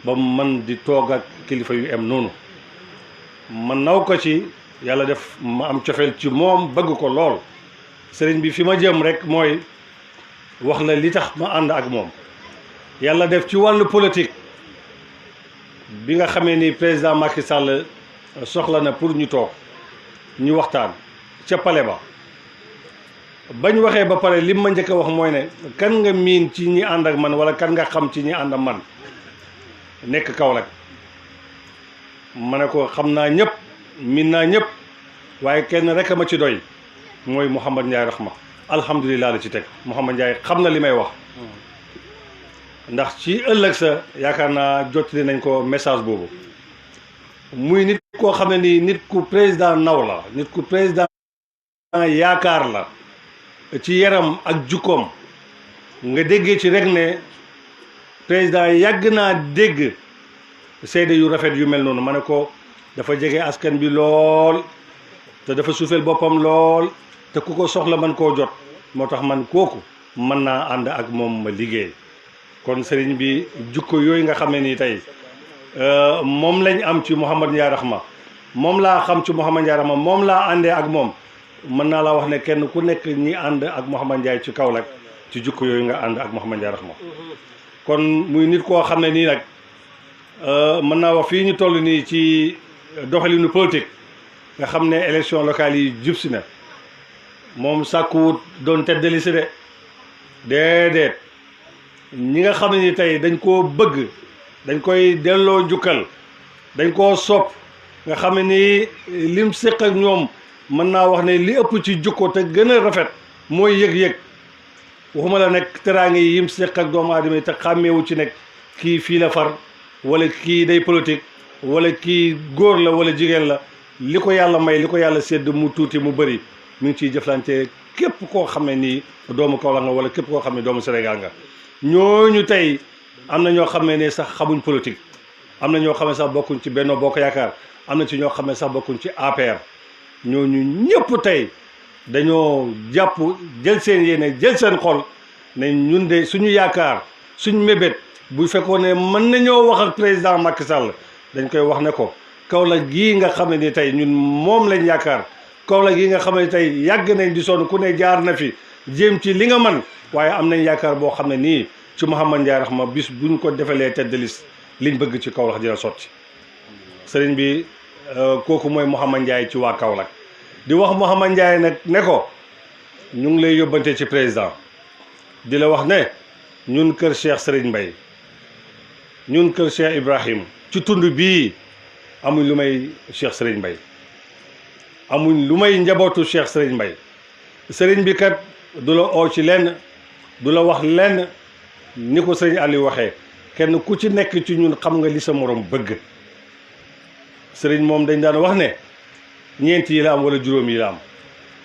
ba mu mën di toog ak kilifa yu em noonu ma naw ko ci yàlla def ma am cofeel ci moom bëgg ko lool sëriñ bi fi ma jëm rek mooy wax la li tax ma ànd ak moom yàlla def ci wàllu politique bi nga xamee ni président Macky Sall soxla na pour ñu toog ñu waxtaan ca pale ba bañ waxee ba pare lim ma njëkk a wax mooy ne kan nga miin ci ñi ànd ak man wala kan nga xam ci ñi ànd ak man nekk Kaolack ma ne ko xam naa ñëpp miin naa ñëpp waaye kenn rek a ma ci doy mooy Mouhamadou Ndiaye Rahma alhamdulilah la ci teg Mouhamadou Ndiaye xam na li may wax ndax ci ëllëg sa yaakaar naa jottali nañ ko message boobu muy nit koo xam ne nii nit ku président naw la nit ku président yaakaar la ci yaram ak jukkoom nga déggee ci rek ne président yàgg naa dégg seede yu rafet yu mel noonu ma ne ko dafa jege askan bi lool te dafa suufeel boppam lool te ku ko soxla mën koo jot moo tax man kooku mën naa ànd ak moom ma liggéey kon sëriñ bi jukko yooyu nga xam ne nii tey moom lañ am ci Mouhamed Ndiaye Rahma moom laa xam ci Mouhamed Ndiaye Rahma moom laa àndee ak moom mën naa la wax ne kenn ku nekk ñi ànd ak Mouhamed Ndiaye ci Kaolack ci jukko yooyu nga ànd ak Mouhamed Ndiaye Rahma kon muy nit koo xam ne nii nag mën naa wax fii ñu toll nii ci doxalinu politique nga xam ne élection locale yi jub si na moom sàkkuwut doon tête de liste de déedéet ñi nga xam ne ni tey dañ koo bëgg dañ koy delloo njukkal dañ koo sopp nga xam ne ni lim séq ak ñoom mën naa wax ne li ëpp ci jukko te gën a rafet mooy yëg-yëg waxuma la nekk teraange yi yim séq ak doomu aadama yi te xàmmeewu ci nekk kii fii la far wala kii day politique wala kii góor la wala jigéen la li ko yàlla may li ko yàlla sédd mu tuuti mu bëri mu ngi ciy jëflante képp koo xam ne nii doomu Kaolack nga wala képp koo xam ne doomu Sénégal nga ñooñu tey am na ñoo xam ne sax xamuñ politique am na ñoo xam ne sax bokkuñ ci Benno Bokk Yaakaar am na ci ñoo xam ne sax bokkuñ ci APR ñooñu ñëpp tey dañoo jàpp jël seen yéene jël seen xol ne ñun de suñu yaakaar suñ mébét bu fekkoon ne mën nañoo wax ak président Macky Sall dañ koy wax ne ko Kaolack gii nga xam ne ni tey ñun moom lañ yaakaar Kaolack gii nga xam ne tey yàgg nañ di sonn ku ne jaar na fi jéem ci li nga man waaye am nañ yaakaar boo xam ne nii ci Mouhamed Ndiaye Rahma bis buñ ko defalee tête de liste liñ bëgg ci Kaolack dina sotti sëriñ bi kooku mooy Mouhamed Ndiaye ci waa Kaolack di wax Mouhamed Ndiaye nag ne ko ñu ngi lay yóbbante ci président di la wax ne ñun kër Cheikh Serigne Mbaye ñun kër Cheikh Ibrahim ci tund bii amuñ lu may Cheikh Serigne Mbaye amuñ lu may njabootu Cheikh Serigne Mbaye Serigne bi kat du la oo ci lenn du la wax lenn ni ko Serigne Aliou waxee kenn ku ci nekk ci ñun xam nga li sa morom bëgg Serigne moom dañ daan wax ne ñeent yi la am wala juróom yi la am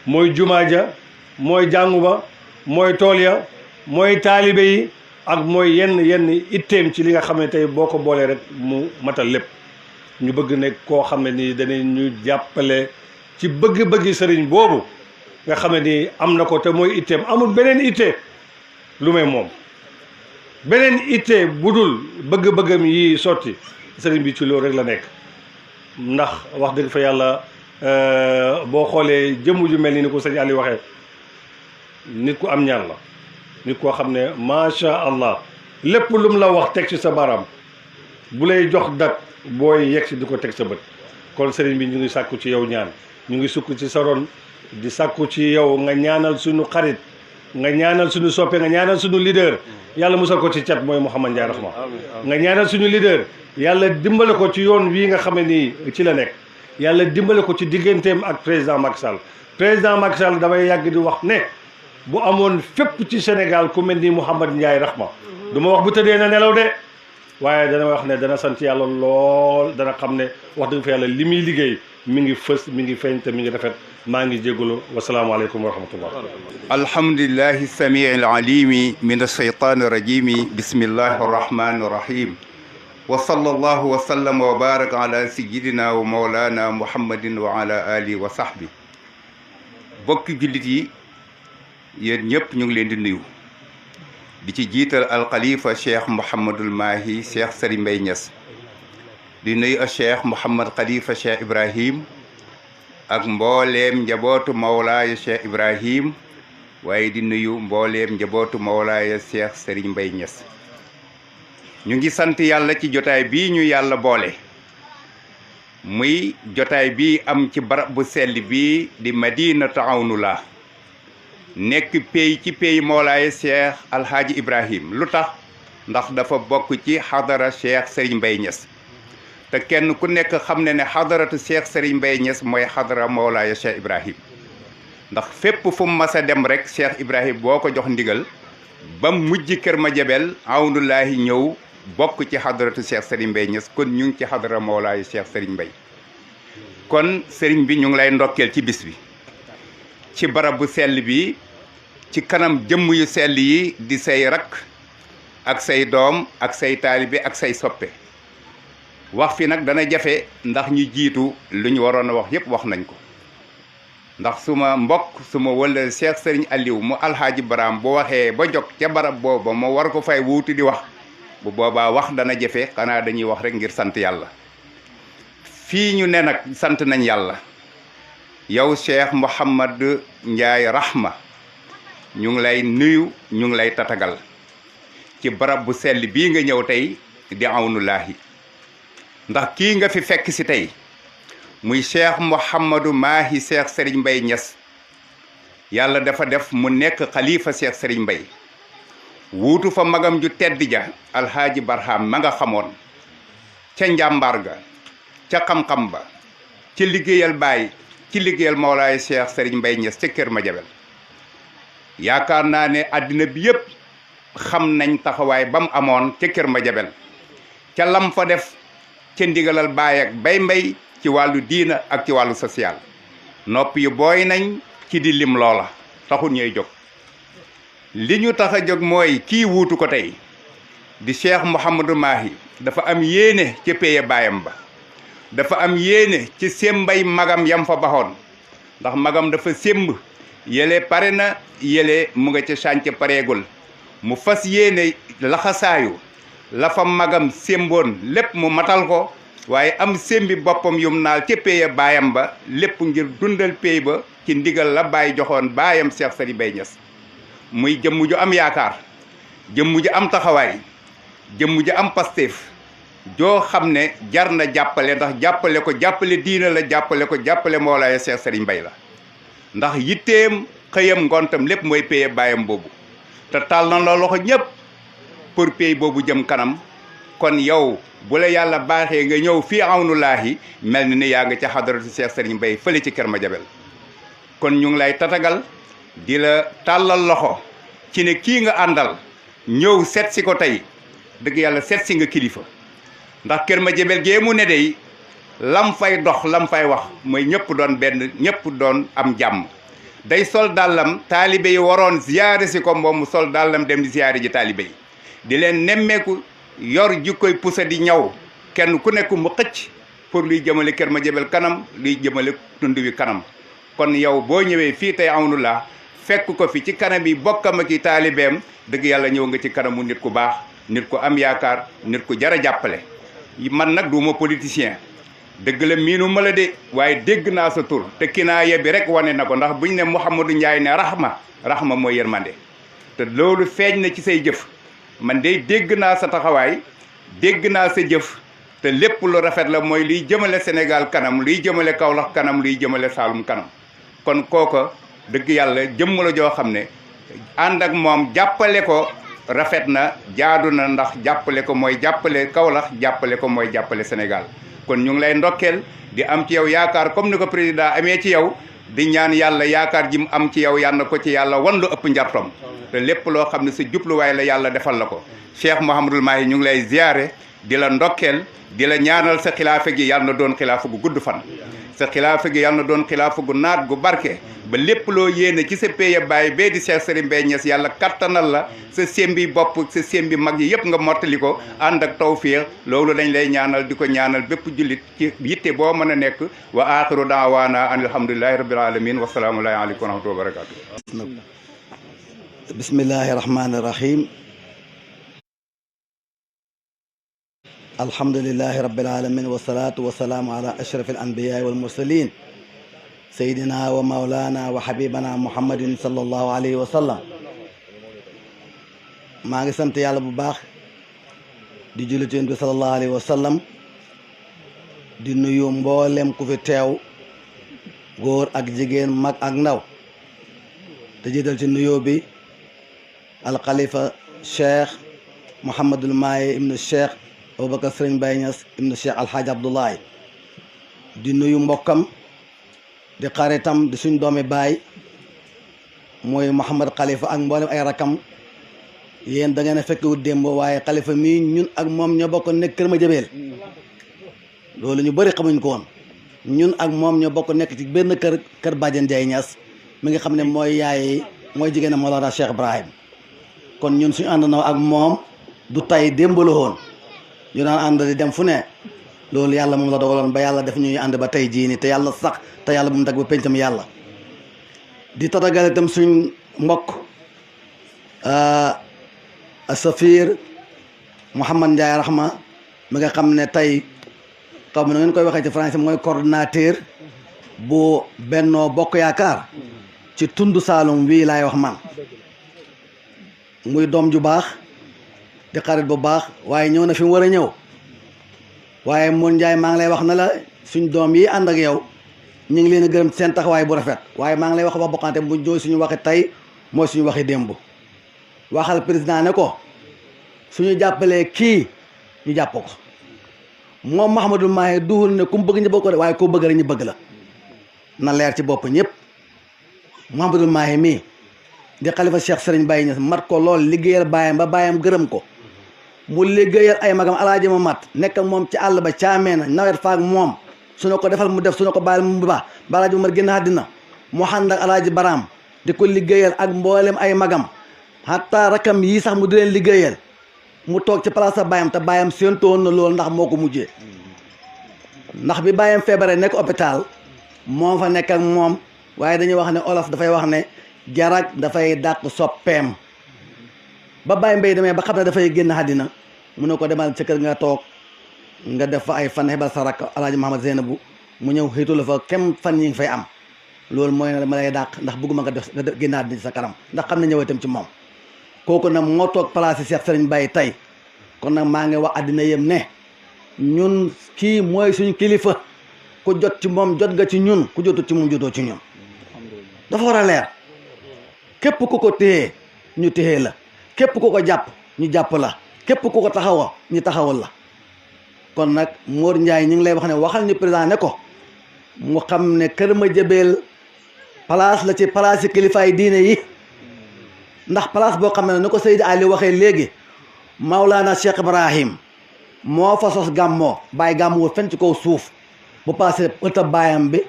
mooy jumaa ja mooy jàngu ba mooy tool ya mooy taalibe yi ak mooy yenn itteem ci li nga xam ne tey boo ko boolee rek mu matal lépp ñu bëgg ne koo xam ne nii danañ ñu jàppale ci bëgg-bëggi sëriñ boobu nga xam ne nii am na ko te mooy itteem amul beneen itte lu may moom beneen itte bu dul bëgg-bëggam yi sotti sëriñ bi ci loolu rek la nekk ndax wax dëgg fa yàlla boo xoolee jëmm ju mel ni ko sëñ Aliou waxee nit ku am ñaan la nit koo xam ne macha allah lépp lum la wax teg ci sa baram bu lay jox dat booy yegg si di ko teg sa bët kon sëriñ bi ñu ngi sàkku ci yow ñaan ñu ngi sukk ci sa ron di sàkku ci yow nga ñaanal suñu xarit nga ñaanal suñu soppe nga ñaanal suñu leader yàlla musal ko ci cat mooy Mouhamed Ndiaye Rahma nga ñaanal suñu leader yàlla dimbale ko ci yoon wii nga xam ne nii ci la nekk yàlla dimbale ko ci digganteem ak président Macky Sall président Macky Sall damay yàgg di wax ne bu amoon fépp ci Sénégal ku mel ni Mouhamed Ndiaye Rahma du ma wax bu tëddee na nelaw de waaye dana wax ne dana sant yàlla lool dana xam ne wax dëgg fa yàlla li muy liggéey mi ngi fës mi ngi feeñ te mi ngi rafet maa ngi jégalu wasalaamaaleykum wa rahmatullah alhamdulillahi samii alalimi min alsheytani irajimi bismillahi arrahmani irrahim wa sallallahu wa sallam wa baraka ala sayidina wa maulana muhammadin wa ala alihi wa sahbi bokki jullit yi yéen ñëpp ñu ngi leen di nuyu di ci jiital alxalifa cheikh Mouhamadul Mahi cheikh Serigne Mbaye Niass di nuyu a cheikh Mouhamad xalifa cheikh Ibrahim ak mbooleem njabootu mawlaaya cheikh Ibrahim waaye di nuyu mbooleem njabootu mawlaaya cheikh Serigne Mbaye Niass ñu ngi sant yàlla ci jotaay bii ñu yàlla boole muy jotaay bii am ci barab bu sell bii di Madinatu Awnullah nekk pey ci pey Mawlaaya Cheikh Alhaaji Ibrahim lu tax ndax dafa bokk ci xadara Cheikh Serigne Mbaye Niass te kenn ku nekk xam ne ne xadaratu Cheikh Serigne Mbaye Niass mooy xadara Mawlaaya Cheikh Ibrahim ndax fépp fu mu mas a dem rek Cheikh Ibrahim boo ko jox ndigal ba mujj Kër Madiabel Awnullaahi ñëw bokk ci xadaratu Cheikh Serigne Mbaye Niass kon ñu ngi ci xadara Mawlaaya Cheikh Serigne Mbaye kon Serigne bi ñu ngi lay ndokkeel ci bis bi ci barab bu sell bi ci kanam jëmm yu sell yi di say rakk ak say doom ak say taalibe ak say soppe wax fi nag dana jafe ndax ñu jiitu lu ñu waroon a wax yépp wax nañ ko ndax suma mbokk suma wala Cheikh Serigne Aliou mu alhaaji Baraam bu waxee ba jog ca barab booba ma war ko fay wuutu di wax bu boobaa wax dana jafe xanaa dañuy wax rek ngir sant yàlla fii ñu ne nag sant nañ yàlla yow Cheikh Mouhamad Ndiaye Rahma ñu ngi lay nuyu ñu ngi lay tatagal ci barab bu sell bii nga ñëw tey di Awnulaahi ndax kii nga fi fekk si tey muy Cheikh Mouhamadou Mahi Cheikh Serigne Mbaye Niass yàlla dafa def mu nekk xalifa Cheikh Serigne Mbaye wuutu fa magam ju tedd ja alhaaji Barham ma nga xamoon ca njàmbaar ga ca xam-xam ba ci liggéeyal baay ci liggéeyal Mawlaay Cheikh Serigne Mbaye Niass ca Kër Madiabel yaakaar naa ne àddina bi yëpp xam nañ taxawaay ba mu amoon ca Kër Madiabel ca lam fa def ca ndigalal baay ak bay mbay ci wàllu diina ak ci wàllu social nopp yu booy nañ ci di lim loola taxul ñuy jóg li ñu tax a jóg mooy kii wuutu ko tey di Cheikh Mouhamadou Mahi dafa am yéene ca péye baayam ba dafa am yéene ci sémbay magam yam fa baxoon ndax magam dafa sémb yële pare na yële mu nga ca sànc pareegul mu fas yéene laxasaayu la fa magam sémboon lépp mu matal ko waaye am sémbi boppam yum naal ca péye baayam ba lépp ngir dundal péy ba ci ndigal la baay joxoon baayam Cheikh Serigne Mbaye Niass muy jëmm ju am yaakaar jëmm ju am taxawaay jëmm ju am pasteef joo xam ne jar na jàppale ndax jàppale ko jàppale diina la jàppale ko jàppale Mawlaaya Cheikh Serigne Mbaye la ndax yitteem xëyam ngontam lépp mooy péye baayam boobu te taal na la loxo ñëpp pour péy boobu jëm kanam kon yow bu la yàlla baaxee nga ñëw fii Awnulaahi mel ni yaa nga ca xadaratu Cheikh Serigne Mbaye fële ci Kër Madiabel kon ñu ngi lay tatagal di la tàllal loxo ci ne kii nga àndal ñëw seet si ko tey dëgg yàlla seet si nga kilifa ndax Kër Madiabel gee mu ne dey lam fay dox lam fay wax mooy ñëpp doon benn ñëpp doon am jàmm day sol dàllam taalibe yi waroon ziyaare si ko moom mu sol dàllam dem di ziyaare ji taalibe yi di leen nemmeeku yor jikkoy pusa di ñaw kenn ku nekk mu xëcc pour luy jëmale Kër Madiabel kanam luy jëmale tund wi kanam kon yow boo ñëwee fii tey Awnullah fekk ko fi ci kanam yi bokkam ak i taalibeem dëgg yàlla ñëw nga ci kanamu nit ku baax nit ku am yaakaar nit ku jar a jàppale man nag duuma politicien dëgg la miinu ma la de waaye dégg naa sa tur te kinaaya bi rek wane na ko ndax buñ ne Mouhamadou Ndiaye ne rahma mooy yërmande te loolu feeñ na ci say jëf man de dégg naa sa taxawaay dégg naa sa jëf te lépp lu rafet la mooy luy jëmale Sénégal kanam luy jëmale Kaolack kanam luy jëmale Saalum kanam kon kooka dëgg yàlla jëmm la joo xam ne ànd ak moom jàppale ko rafet na jaadu na ndax jàppale ko mooy jàppale Kaolack jàppale ko mooy jàppale Sénégal kon ñu ngi lay ndokkeel di am ci yow yaakaar comme ni ko président amee ci yow di ñaan yàlla yaakaar ji mu am ci yow yàlla na ko ci yàlla wan lu ëpp njartom te lépp loo xam ne sa jubluwaay la yàlla defal la ko Cheikh Mouhamadul Mahi ñu ngi lay ziyaare di la ndokkeel di la ñaanal sa xilaafa gi yàlla na doon xilaafa gu gudd fan sa xilaafa gi yàlla na doon xilaafa gu naat gu barke ba lépp loo yéene ci sa péye baay bee di Cheikh Serigne Mbaye Niass yàlla kattanal la sa sémbi bopp sa sémbi mag yi yëpp nga mottali ko ànd ak tawfiix loolu dañ lay ñaanal di ko ñaanal bépp jullit ci yitte boo mën a nekk wa axiru daawaana an alhamdulillahi rabbil alamin wasalaamu aleykum wa rahmatullahi wa barakatuh bismillahi rahmani rahim alhamdulillahi rabbil alamin wasalaatu wasalaamu ala ashraf al anbiya wal mursalin sayyidina wa maulana wa habibana muhammadin sallallahu alayhi wa sallam maa ngi sant yàlla bu baax di julli ci Yonent bi sallallahu alayhi wa sallam di nuyu mboolem ku fi teew góor ak jigéen mag ak ndaw te jiital ci nuyoo bi alxalifa cheikh Mouhamadul Mahi ibnu cheikh Aboubacar Serigne Mbaye Niass ibnu cheikh alhaaji Abdoulaye di nuyu mbokkam di xaritam di suñ doomi baay mooy Mouhamad Khalifa ak mboolem ay rakam yéen da ngeen a fekkewut démb waaye Khalifa mii ñun ak moom ñoo bokk nekk Kër Madiabel loolu ñu bëri xamuñ ko woon ñun ak moom ñoo bokk nekk ci benn kër Badiane Ndiaye Niass mi nga xam ne mooy yaay mooy jigéen Mawlana Cheikh Ibrahim kon ñun suñu àndandoo ak moom du tay démb la woon ñu daan ànd di dem fu ne loolu yàlla moom la dogaloon ba yàlla def ñuy ànd ba tey jii nii te yàlla sax te yàlla bu mu dag ba pencam yàlla di tatagal itam suñ mbokk Safir Mouhamad Ndiaye Rahma mi nga xam ne tey xaw ma na ngeen koy waxee ci français mooy coordonnateur bu Benno Bokk Yaakaar ci tund Saalum wii laay wax man muy doom ju baax di xarit bu baax waaye ñëw na fi mu war a ñëw waaye Moon Ndiaye maa ngi lay wax na la suñ doom yi ànd ak yow ñu ngi leen a gërëm seen taxawaay bu rafet waaye maa ngi lay wax bokkante bu jooy suñu waxi tey mooy suñu waxi démb waxal président ne ko suñu jàppalee kii ñu jàpp ko moom Mouhamadou Mahi duhul ne ku mu bëgg ñu bëgg ko de waaye koo bëgg rek ñu bëgg la na leer ci bopp ñëpp Mouhamadou Mahi mii di xalifa Cheikh Serigne Baye Niass mat ko lool liggéeyal baayam ba baayam gërëm ko mu liggéeyal ay magam alaaji ma mat nekk moom ci àll ba caamee na nawet faak moom suñu ko defal mu def suñu ko bàyyil mu baax ba alaaji Umar génn àddina mu ànd ak alaaji Baraam di ko liggéeyal ak mboolem ay magam hatta rakam yii sax mu di leen liggéeyal mu toog ci place sa baayam te baayam séentoon na loolu ndax moo ko mujjee ndax bi baayam feebaree nekk hôpital moom fa nekk ak moom waaye dañuy wax ne olof dafay wax ne jarag dafay dàq soppeem ba Baye Mbaye demee ba xam ne dafay génn àddina mu ne ko demal ca kër nga toog nga def fa ay fan xebal sa rakk alaaji Mahamad Zeynabu mu ñëw xiitu la fa kem fan yi nga fay am loolu mooy ne ma lay dàq ndax bëgguma nga def nga génn àddina sa kanam ndax xam ne ñëw itam ci moom kooku nag moo toog place yi Cheikh Serigne Baye tey kon nag maa ngi wax àddina yëm ne ñun kii mooy suñu kilifa ku jot ci moom jot nga ci ñun ku jotut ci moom jotoo ci ñun dafa war a leer képp ku ko téye ñu téye la képp ku ko jàpp ñu jàpp la képp ku ko taxawa ñu taxawal la kon nag Mor Ndiaye ñu ngi lay wax ne waxal ñu président ne ko mu xam ne Kër Madiabel place la ci place yi kilifaay diine yi ndax place boo xam ne ni ko Seydi Ali waxee léegi Maulana Cheikh Ibrahim moo fa sos gàmmoo bàyyi gàmmoo fen ci kaw suuf bu passé ëttab baayam bi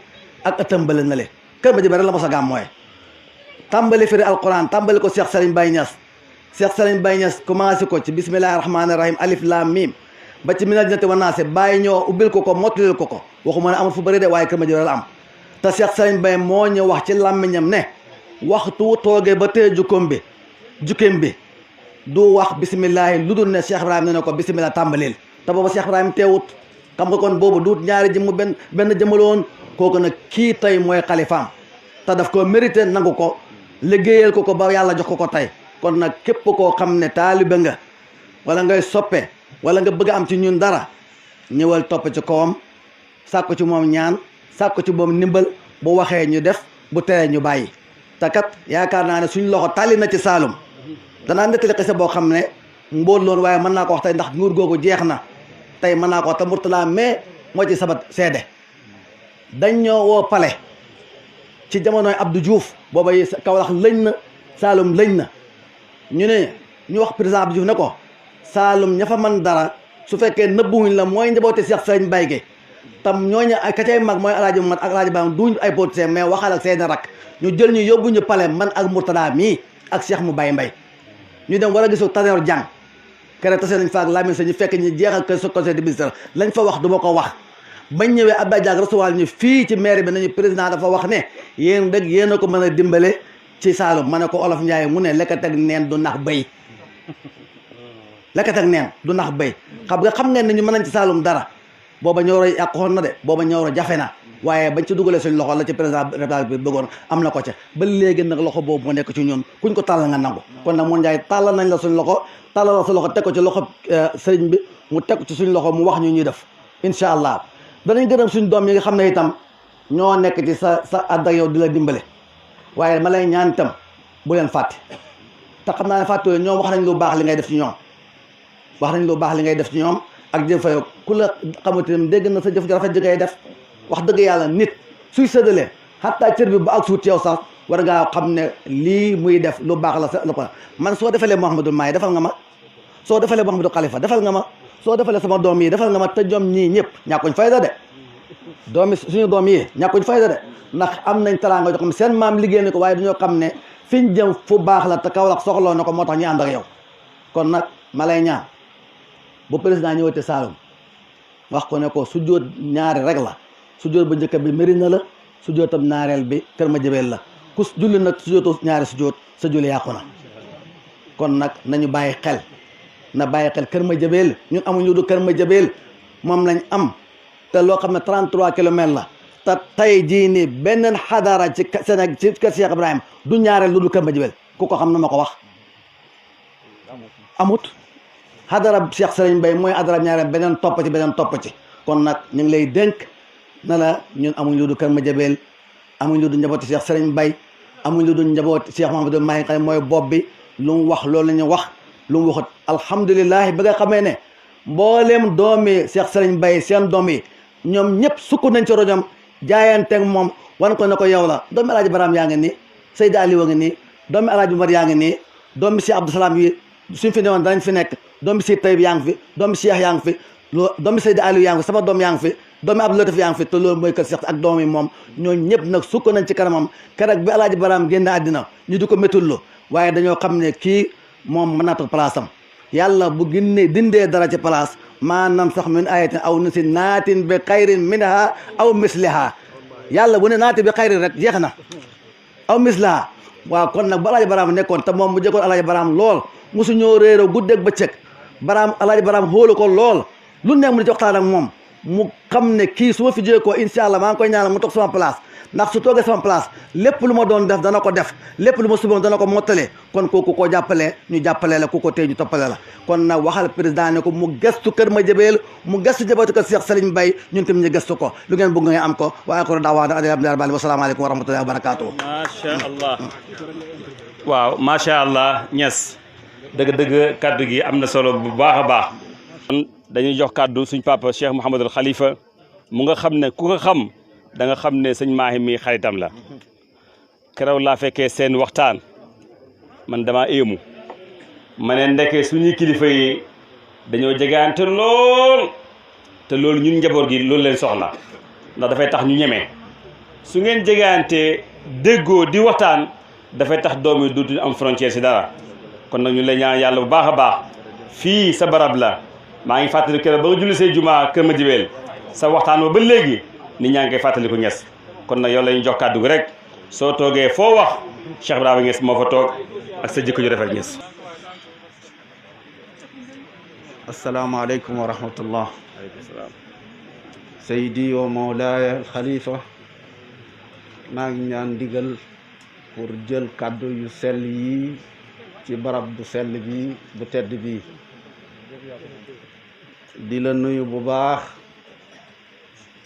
ak ëttam bële na le Kër Madiabel rek la mos a gàmmooye tàmbali firi alquran tàmbali ko Cheikh Serigne Baye Niass Cheikh Serigne Baye Niass commencé ko ci bismillahi rahmaani rahim alif lam mim ba ci minal jinnati wan naas bàyyi ñoo ubbil ko mottalil ko waxuma ne amul fu bëri de waaye Kër Madiabel la am te Cheikh Serigne Baye moo ñu wax ci làmmiñam ne waxtu toogee ba tey jukkoom bi du wax bisimillahi lu dul ne Cheikh Ibrahima ne ko bisimilah tàmbalil te booba Cheikh Ibrahima teewut xam nga kon boobu duut ñaari jëmm benn jëmmaloon kooku nag kii tey mooy xalifaam te daf ko mérité nangu ko liggéeyal ko ba yàlla jox ko tey kon nag képp koo xam ne taalibe nga wala ngay soppe wala nga bëgg am ci ñun dara ñëwal topp ci kawam sàkku ci moom ñaan sàkku ci moom ndimbal bu waxee ñu def bu teree ñu bàyyi te kat yaakaar naa ne suñ loxo tàlli na ci Saalum danaa nettali xise boo xam ne mbóot loon waaye mën naa ko wax tey ndax nguur googu jeex na tey mën naa ko wax te Mourtala mais moo ci sabat seede dañ ñoo woo pale ci jamonoy Abdou Diouf booba yi Kaolack lëñ na Saalum lëñ na ñu wax président Abdou Diouf ne ko Saalum ña fa man dara su fekkee nëbbuwuñ la mooy njaboote Cheikh Serigne Baye gi tam ñooñu ka cay mag mooy alaaji mat ak alaaji baam duñ ay politicien mais waxal ak seeni rak ñu jël ñu yóbbu ñu pale man ak Mourtada mii ak Cheikh mu Baye Mbaye ñu dem war a gisu Tanor Dieng kere tase nañ fa ak Lamine sa ñu fekk ñu jeexal ko sa conseil de ministre lañ fa wax du ma ko wax bañ ñëwee Abdoulaye Diack recevoir ñu fii ci maire bi nañu président dafa wax ne yéen dëgg yéen a ko mën a dimbale ci Saalum ma ne ko Olof Ndiaye mu ne lekkat ak neen du nax béy lekkat ak neen du nax béy xam ngeen ne ñu mën nañ ci Saalum dara booba ñooro yàqoon na de booba ñooro jafe na waaye bañ ci dugalee suñ loxo la ci président république bi bëggoon am na ko ca ba léegi nag loxo boobu moo nekk ci ñun kuñ ko tàllal nga nangu kon nag Moon Ndiaye tàllal nañ la suñ loxo tàllal la sa loxo teg ko ci loxo sëriñ bi mu teg ko ci suñ loxo mu wax ñu ñuy def incha allah danañ gërëm suñ doom yi nga xam ne itam ñoo nekk ci sa àdd ak yow di la dimbale waaye ma lay ñaan itam bu leen fàtte te xam naa ne fàtte yooyu ñoom wax nañ lu baax li ngay def ci ñoom wax nañ lu baax li ngay def ci ñoom ak jëf fa yow ku la xamante ne dégg na sa jëf rafet ji ngay def wax dëgg yàlla nit suy séddalee xattaa cër bi ba ak suut yow sax war ngaa xam ne lii muy def lu baax la sa ko man soo defalee Mouhamadou Mahi defal nga ma soo defalee Mouhamadou Khalifa defal nga ma soo defalee sama doom yi defal nga ma te ñoom ñii ñëpp ñàkkuñ fayda de suñu doom yi ñàkkuñ fayda de ndax am nañ teraanga joo xam ne seen maam liggéey na ko waaye dañoo xam ne fiñ jëm fu baax la te Kaolack soxloo na ko moo tax ñu ànd ak yow kon nag ma lay ñaan bu président ñëwate Saalum wax ko ne ko sujjóot ñaari rek la sujjóot bu njëkk bi Médina la sujjóotam ñaareel bi Kër Madiabel la ku julli nag sujjóotoo ñaari sujjóot sa julli yàqu na kon nag nañu bàyyi xel na bàyyi xel Kër Madiabel ñun amuñu du Kër Madiabel moom lañ am te loo xam ne 33 kilomètres la te tey jii nii benn xadara ci Sénégal ci kër Cheikh Ibrahim du ñaareel lu dul Kër Madiabel ku ko xam na ma ko wax amut xadara Cheikh Serigne Mbaye mooy xadara ñaareel beneen topp ci kon nag ñu ngi lay dénk na la ñun amuñ lu dul Kër Madiabel amuñ lu dul njabooti Cheikh Serigne Mbaye amuñ lu dul njabooti Cheikh Mouhamadou Mahi xam mooy bopp bi lu mu wax loolu la ñu wax lu mu waxut alhamdulilah ba nga xamee ne mboolem doomi Cheikh Serigne Mbaye seen doom yi ñoom ñëpp sukk nañ ci rojom jaayanteeg moom wan ko ne ko yow la doomi alaaji Baram yaa ngi nii Seydi Ali wa ngi nii doomi alaaji Umar yaa ngi nii doomi Cheikh Abdou Salam yi suñ fi newoon danañ fi nekk doomi Cheikh Tayyib yaa ngi fi doomi Cheikh yaa ngi fi doomi Seydi Ali yaa ngi fi sama doom yaa ngi fi doomi Abdou Latif yaa ngi fi te loolu mooy kër Cheikh ak doom yi moom ñooñu ñëpp nag sukk nañ ci kanamam keroog bi alaaji Baram génn àddina ñu di ko métullu waaye dañoo xam ne kii moom mën naa toog place am yàlla bu ginnee dindee dara ci place maa nansax min ayatin aw nasi naatin bi xayrin minha aw misliha yàlla bu ne naati bi xayrin rek jeex na aw misliha waaw kon nag bu alaaji Baram nekkoon te moom bu jëkkoon alaaji Baram lool mosu ñoo réeroo guddeeg bëccëg alaaji Baram xoolu ko lool lu nekk mu di ci waxtaan ak moom mu xam ne kii su ma fi jëlee ko incha allah maa ngi koy ñaanal mu toog sama place ndax su toogee sama place lépp lu ma doon def dana ko def lépp lu ma suboon dana ko mottale kon kooku koo jàppalee ñu jàppalee la ku ko tey ñu toppale la kon nag waxal président ne ko mu gëstu Kër Madiabel mu gëstu jabootu kër Cheikh Serigne Mbaye ñun tam ñu gëstu ko lu ngeen bëgg nga am ko waaye ko daawaana alhamdulillahi rabbil alamin wa salaamu aleykum wa rahmatullahi wa barakatuh macha allah waaw macha allah Niass dëgg-dëgg kaddu gi am na solo bu baax a baax dañuy jox kaddu suñ papa Cheikh Mouhamadul Khalifa mu nga xam ne ku ko xam da nga xam ne sëñ Mahi mi xaritam la keroog laa fekkee seen waxtaan man dama éemu ma ne ndeke suñuy kilifa yi dañoo jegaante lool te loolu ñun njaboot gi loolu leen soxla ndax dafay tax ñu ñemee su ngeen jegaante déggoo di waxtaan dafay tax doom yi dootuñu am frontière si dara kon nag ñu lay ñaan yàlla bu baax a baax fii sa barab la maa ngi fàttali keroog ba nga julli say jumaa Kër Madiabel sa waxtaan ba léegi nit ñaa ngi koy fàttali ko Niass kon nag yow la ñu jox kàddu gi rek soo toogee foo wax Cheikh Ibrahima Niass moo fa toog ak sa jikko ju rafet Niass. asalaamaaleykum wa rahmatullah. Seydi wa Mawlaaya Khalifa maa ngi ñaan ndigal pour jël kàddu yu sell yi ci barab bu sell bi bu tedd bi di la nuyu bu baax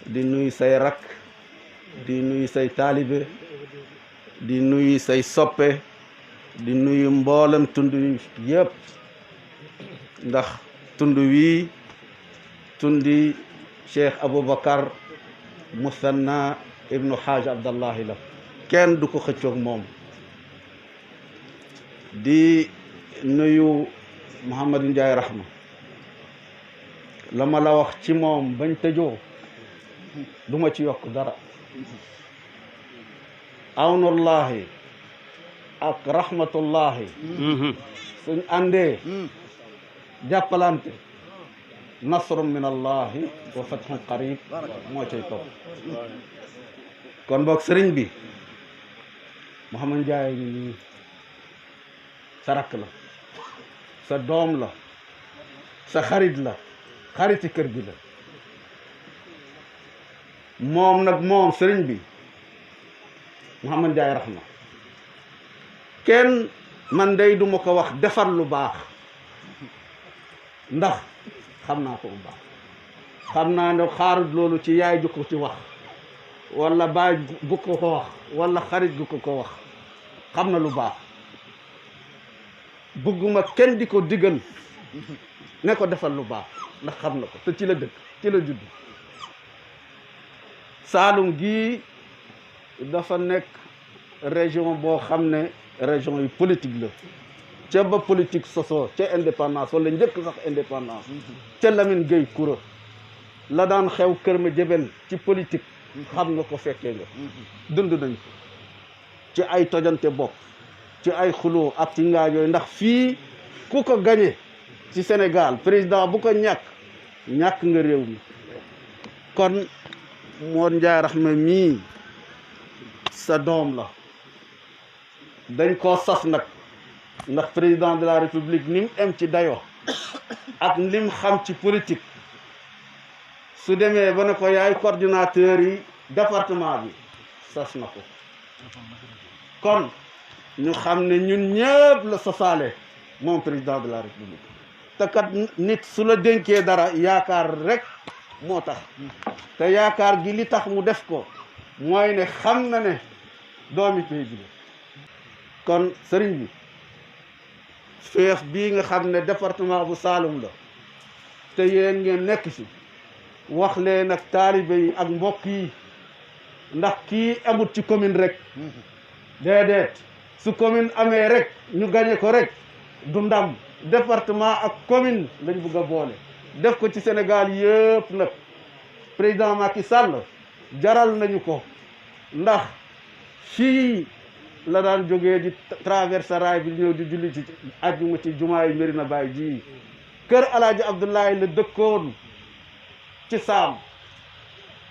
di nuyu say rakk di nuyu say taalibe di nuyu say soppe di nuyu mboolem tund yëpp ndax tund wi tundi Cheikh Aboubacar Musanna ibnu Haaj Abdallahi la kenn du ko xëccoog moom di nuyu Mouhamadou Ndiaye Rahma la ma la wax ci moom bañ tëjoo du ma ci yokk dara awnullahi ak rahmatullahi suñ àndee jàppalante nasrun min allahi wa fathun qarib moo cay topp kon boog sëriñ bi Mouhamadou Ndiaye ni sa rakk la sa doom la sa xarit la xariti kër gi la moom nag moom sëriñ bi Mouhamadou Ndiaye Rahma kenn man day du ma ko wax defar lu baax ndax xam naa ko bu baax xam naa ne xaarut loolu ci yaay ju ko ci wax wala baay gu ko ko wax wala xarit gu ko ko wax xam na lu baax bugguma kenn di ko digal ne ko defal lu baax ndax xam na ko te ci la dëkk ci la judd Saalum gii dafa nekk région boo xam ne région yu politique la ca ba politique sosoo ca indépendance wala njëkk sax indépendance ca Lamine Gueye Koura la daan xew Kër Madiabel ci politique xam nga ko fekkee nga dund nañ ko ci ay tojante bopp ci ay xuloo ak ci ngaaj yooyu ndax fii ku ko gañe ci Sénégal président bu ko ñàkk nga réew mi kon Mor Ndiaye Rahma mii sa doom la dañ koo sas nag ndax président de la république ni mu em ci dayo ak lim xam ci politique su demee ba ne ko yaay coordinateur yi département bi sas na ko kon ñu xam ne ñun ñëpp la sasaale moom président de la république te kat nit su la dénkee dara yaakaar rek moo tax te yaakaar gi li tax mu def ko mooy ne xam na ne doomi pays bi kon sëriñ bi feef bii nga xam ne département bu Saloum la te yéen ngeen nekk ci wax leen ak taalibe yi ak mbokk yi ndax kii amut ci commune rek déedéet su commune amee rek ñu gañe ko rek du ndam département ak commune lañ bëgg a boole def ko ci Sénégal yëpp nag président Macky Sall jaral nañu ko ndax fii la daan jógee di traverse raay bi ñëw di julli ci àjjuma ci jumaa yi Medina Baye ji kër Alaaji Abdoulaye la dëkkoon ci saam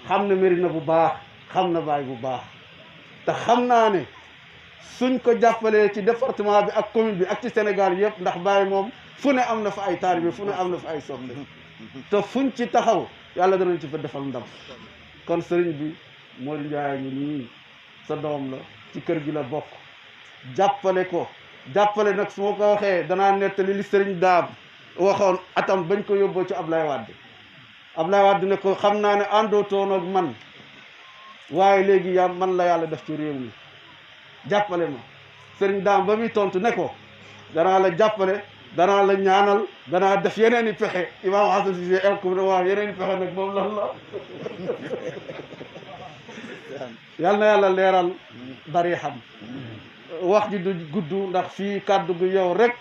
xam na Medina bu baax xam na Baye bu baax te xam naa ne suñ ko jàppalee ci département bi ak commune bi ak ci Sénégal yëpp ndax Baye moom fu ne am na fa ay taalibe fu ne am na fa ay soppe te fuñ ci taxaw yàlla danañ ci fa defal ndam kon sëriñ bi Modou Ndiaye ñu nii sa doom la ci kër gi la bokk jàppale ko jàppale nag su ma ko waxee danaa nettali li sëriñ Daam waxoon atam bañ ko yóbboo ci Ablaye Wade ne ko xam naa ne àndootoon ak man waaye léegi yaa man la yàlla def ci réew mi jàppale ma sëriñ Daam ba muy tontu ne ko danaa la jàppale danaa la ñaanal danaa def yeneen i pexe Imam Hassan Cissé el ko ne waaw yeneen i pexe nag moom lan la yal na yàlla leeral bari xam wax ji du gudd ndax fii kàddu gu yow rek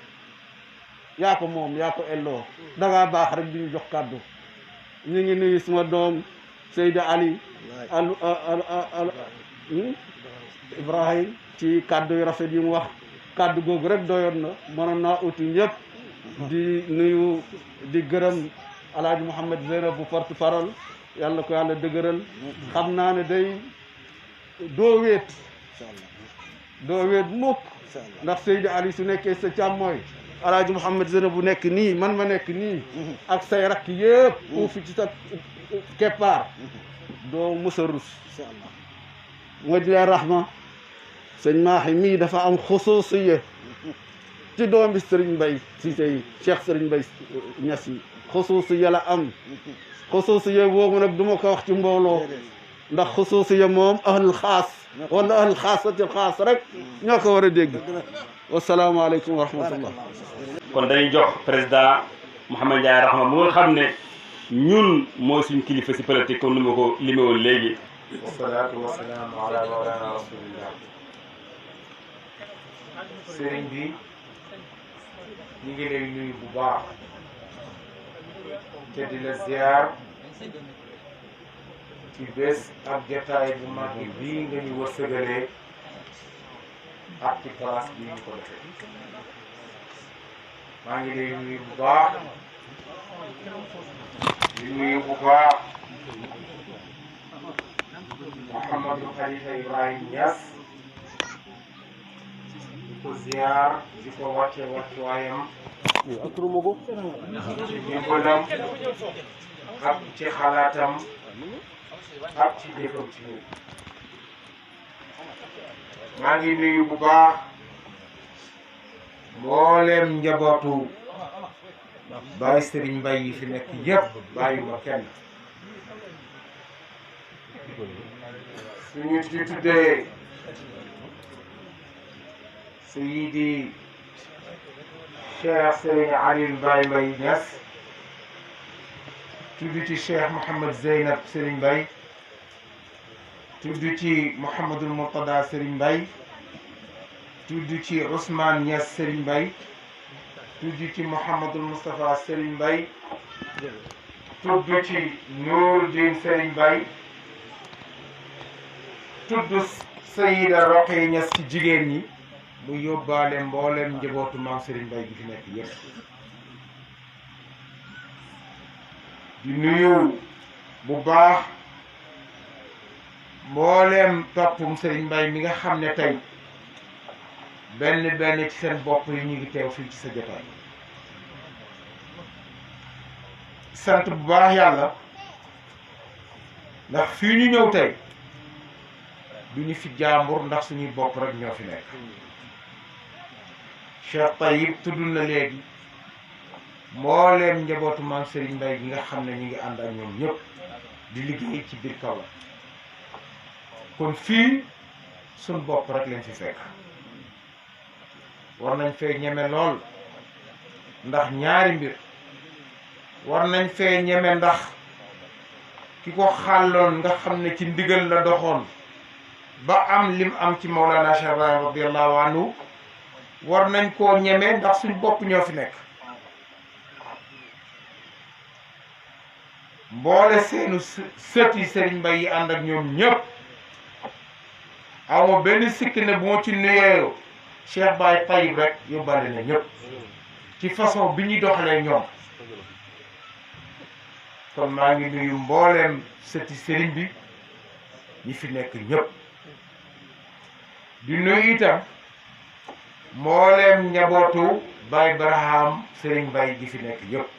yaa ko moom yaa ko elloo dangaa baax rek di ñu jox kàddu ñu ngi nuyu suma doom Seyda Ali Ibrahim ci kàddu yu rafet yi mu wax kàddu googu rek doyoon na mënoon naa uti ñëpp di nuyu di gërëm Alaaji Mouhamed Zeynab bu porte parole yàlla ko yàlla dëgëral xam naa ne day doo wéet mukk ndax Seydi Ali su nekkee sa càmmooy Alaaji Mouhamed Zeynab bu nekk nii man ma nekk nii ak say rakk yëpp uufi ci sa keppaar doo mës a rus moo di leen rahma sëñ Maaxi mii dafa am xusuusiye ci doomi Sëriñ Mbay si tey Cheikh Sëriñ Mbay Ñas yi xusuusiye la am xusuusiye boobu nag du ma ko wax ci mbooloo ndax xusuusiye moom ahlul xaas wala ahlul xaasatil xaas rek ñoo ko war a dégg wasalaamaaleykum wa rahmatullah kon dañuy jox président Mouhamed Ndiaye Rahma mu nga xam ne ñun mooy suñ kilifa si politique comme ni ma ko limee woon léegi wasalaatu wasalaamu ala mawlana rasulillah sëriñ bi ñu ngi lay nuyu bu baax te di la ziar ci bés ak jotaay bu mag bii nga ñu wërsëgalee ak ci place bii ñu ko defee maa ngi lay nuyu bu baax di nuyu bu baax Mouhamadou Khalifa Ibrahim Niass di ko ziar di ko wàcce wàccuwaayam ci dimbalam ak ci xalaatam ak ci jëfam ci ñun maa ngi nuyu bu baax mboolem njabootu Baye Serigne Mbaye yi fi nekk yëpp bàyyuma kenn suñu ci tuddee Seydi Cheikh Serigne Aliou Baye Mbaye Niass tudd ci Cheikh Mouhamed Zeynab Serigne Mbaye tudd ci Mouhamadul Murtada Serigne Mbaye tudd ci Ousmane Niass Serigne Mbaye tudd ci Mouhamadul Moustapha Serigne Mbaye tudd ci Nouruddin Serigne Mbaye tudd Sayida Roqee Niass ci jigéen ñi mu yóbbaale mboolem njabootu maam Serigne Mbaye gi fi nekk yëpp di nuyu bu baax mboolem toppum Serigne Mbaye mi nga xam ne tey benn ci seen bopp yi ñu ngi teew fii ci sa jotaay sant bu baax yàlla ndax fii ñu ñëw tey du ñu fi jàmbur ndax suñuy bopp rek ñoo fi nekk Cheikh Tayyib tudd na léegi mbooleem njabootu maam Serigne Mbaye gi nga xam ne ñu ngi ànd ak ñoom ñëpp di liggéey ci biir Kaolack kon fii suñ bopp rek lañ fi fekk war nañ fee ñeme lool ndax ñaari mbir war nañ fee ñeme ndax ki ko xàlloon nga xam ne ci ndigal la doxoon ba am lim am ci Mawlana Cheikh Ibrahim radiyallahu anhu war nañ koo ñeme ndax suñ bopp ñoo fi nekk mboole seenu sët yi Serigne Mbaye yi ànd ak ñoom ñëpp awma benn sikki ne bu ma ci nuyoo Cheikh Baye Tayyib rek yóbbaale na ñëpp ci façon bi ñuy doxalee ñoom kon maa ngi nuyu mbooleem sëti Serigne bi ñi fi nekk ñëpp di nuyu itam mbooleem njabootu Baye Barham Serigne Mbaye gi fi nekk yëpp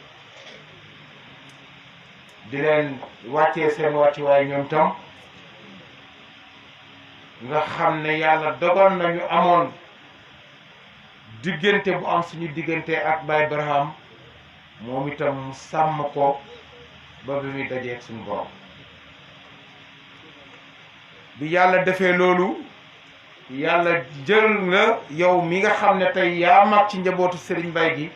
di leen wàccee seen wàcci waaye ñoom tam nga xam ne yàlla dogal nañu amoon diggante bu am suñu diggante ak Baye Barham moom itam mu sàmm ko ba bi muy dajeeg suñu borom bi yàlla defee loolu yàlla jël nga yow mi nga xam ne tey yaa mag ci njabootu Serigne Mbaye gi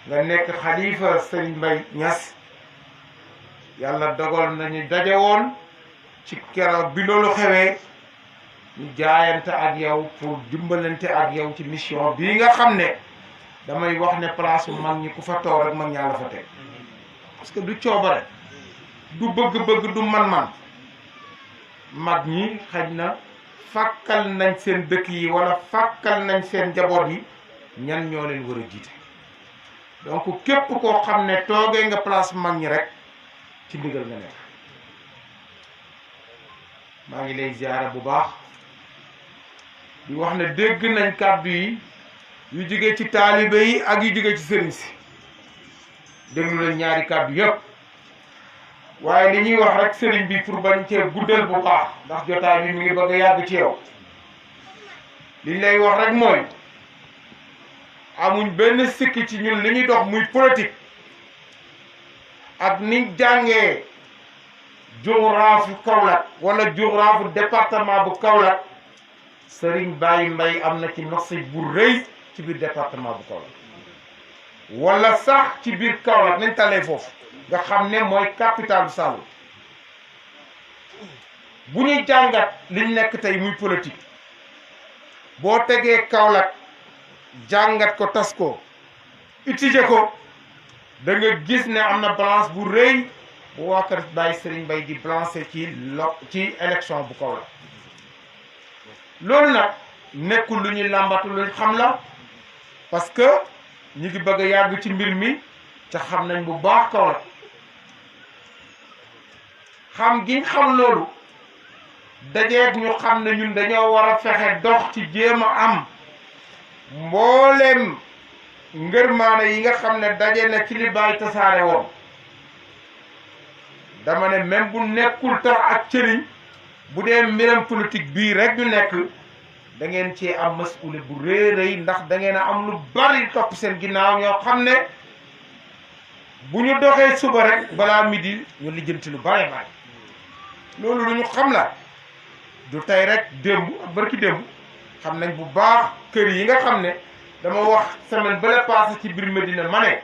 nga nekk xalifa Serigne Mbaye Niass yàlla dogal nañu daje woon ci keroog bi loolu xewee ñu jaayante ak yow pour dimbalante ak yow ci mission bii nga xam ne damay wax ne place bu mag ñi ku fa toog rek mag ñaa la fa teg parce que du coobare du bëgg-bëgg du man-man mag ñi xaj na fàkkal nañ seen dëkk yi wala fàkkal nañ seen njaboot yi ñan ñoo leen war a jiite donc képp koo xam ne toogee nga place bu mag ñi rek ci ndigal nga nekk maa ngi lay ziara bu baax di wax ne dégg nañ kàddu yi yu jóge ci taalibe yi ak yu jóge ci sëriñ si déglu nañ ñaari kàddu yépp waaye li ñuy wax rek sëriñ bi pour bañ cee guddal bu baax ndax jotaay bi mi ngi bëgg a yàgg ci yow liñ lay wax rek mooy amuñ benn sikk ci ñun li ñuy dox muy politique ak ni jàngee géographie Kaolack wala géographie département bu Kaolack Serigne Baye Mbaye am na ci nasib bu rëy ci biir département bu Kaolack wala sax ci biir Kaolack nañ talee foofu nga xam ne mooy capitale bu Saloum bu ñuy jàngat liñ nekk tey muy politique boo tegee Kaolack jàngat ko tas ko utiliser ko da nga gis ne am na balance bu rëy bu waa kër Baye Serigne Mbaye di balancer ci élection bu Kaolack loolu nag nekkul lu ñuy làmbatu luñ xam la parce que ñu ngi bëgg a yàgg ci mbir mi te xam nañ bu baax Kaolack xam giñ xam loolu dajeeg ñu xam ne ñun dañoo war a fexe dox ci jéem a am mbooleem ngërmaane yi nga xam ne daje na ci li Baay tasaare woon dama ne même bu nekkul tax ak cëriñ bu dee mbiram politique bii rek ñu nekk da ngeen cee am mas'uule bu rëy rëy ndax da ngeen a am lu bari topp seen ginnaaw ñoo xam ne bu ñu doxee suba rek balaa midi ñu lijjanti lu bari bari loolu lu ñu xam la du tey rek démb ak barki démb xam nañ bu baax kër yi nga xam ne dama wax semaine ba la passé ci biir Medina ma ne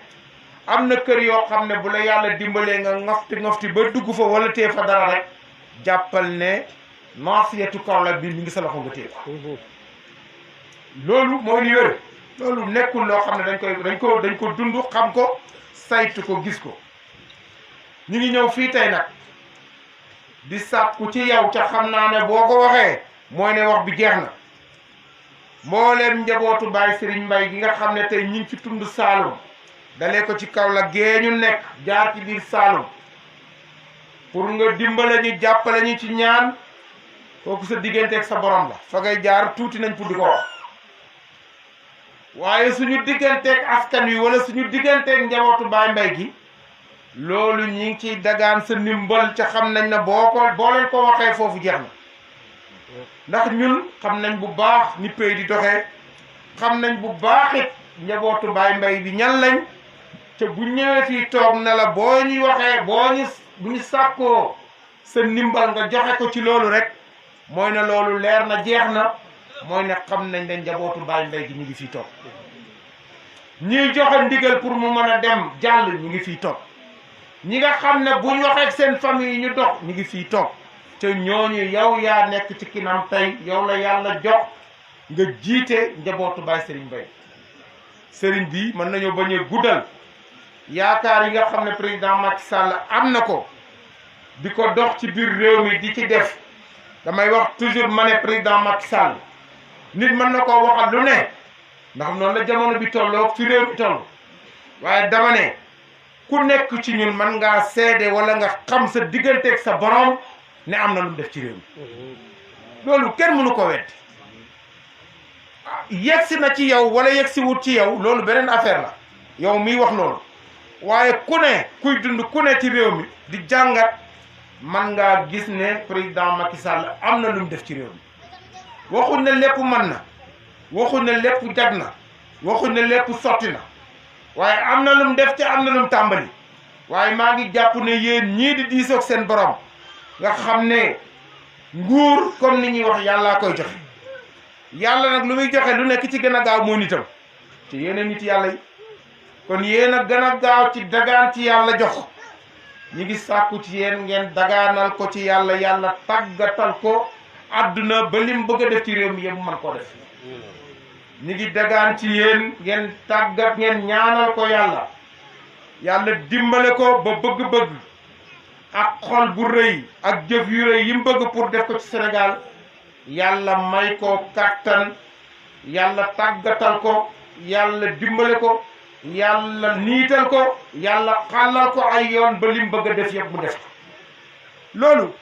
am na kër yoo xam ne bu la yàlla dimbalee nga ngofti ba dugg fa wala tee fa dara rek jàppal ne naasiyatu Kaolack bi mi ngi sa loxo nga tee loolu mooy li wér loolu nekkul loo xam ne dañ ko dund xam ko saytu ko gis ko ñu ngi ñëw fii tey nag di sàkku ci yow ca xam naa ne boo ko waxee mooy ne wax bi jeex na mbooleem njabootu Baye Serigne Mbaye gi nga xam ne tey ñu ngi ci tund Saloum dalee ko ci Kaolack gee ñu nekk jaar ci biir Saloum pour nga dimbale ñu jàppale ñu ci ñaan kooku sa diggante ak sa borom la fa ngay jaar tuuti nañ pour di ko wax waaye suñu digganteeg askan wi wala suñu digganteeg njabootu Baye Mbaye gi loolu ñi ngi ciy dagaan sa ndimbal ca xam nañ ne boo leen ko waxee foofu jeex na ndax ñun xam nañ bu baax ni pays di doxee xam nañ bu baax it njabootu Baye Mbaye bi ñan lañ te bu ñëwee fii toog na la boo ñuy waxee bu ñu sàkkoo sa ndimbal nga joxe ko ci loolu rek mooy ne loolu leer na jeex na mooy ne xam nañ ne njabootu Baye Mbaye gi ñu ngi fii toog ñiy joxe ndigal pour mu mën a dem jàll ñu ngi fii toog ñi nga xam ne buñ waxee ak seen famille yi ñu dox ñu ngi fii toog te ñooñu yow yaa nekk ci kinam tey yow la yàlla jox nga jiite njabootu Baye Serigne Mbaye Serigne bi mën nañoo bañ a guddal yaakaar yi nga xam ne président Macky Sall am na ko di ko dox ci biir réew mi di ci def damay wax toujours ma ne président Macky Sall nit mën na koo waxal lu ne ndax noonu la jamono bi tolloo fi réew mi toll waaye dama ne ku nekk ci ñun mën ngaa seede wala nga xam sa digganteeg sa borom ne am na lu mu def ci réew mi loolu kenn mënu ko weddi yegsi na ci yow wala yegsi wut ci yow loolu beneen affaire la yow miy wax loolu waaye ku ne kuy dund ku ne ci réew mi di jàngat man ngaa gis ne président Macky Sall am na lu mu def ci réew mi waxuñ ne lépp mën na waxuñ ne lépp jag na waxuñ ne lépp sotti na waaye am na lu mu def ci am na lu mu tàmbali waaye maa ngi jàpp ne yéen ñii di diisoog seen borom nga xam ne nguur comme ni ñuy wax yàllaa koy joxe yàlla nag lu muy joxe lu nekk ci gën a gaaw moo nitam te yéen a nit yàlla yi kon yéen a gën a gaaw ci dagaan ci yàlla jox ñi ngi sàkku ci yéen ngeen dagaanal ko ci yàlla yàlla tàggatal ko àdduna ba lim bëgg a def ci réew mi yëpp man koo def ñi ngi dagaan ci yéen ngeen tàggat ngeen ñaanal ko yàlla yàlla dimbale ko ba bëgg-bëgg ak xol bu rëy ak jëf yu rëy yi mu bëgg pour def ko ci Sénégal yàlla may ko kàttan yàlla tàggatal ko yàlla dimbale ko yàlla niital ko yàlla xàllal ko ay yoon ba lim bëgg a def yëpp mu def ko loolu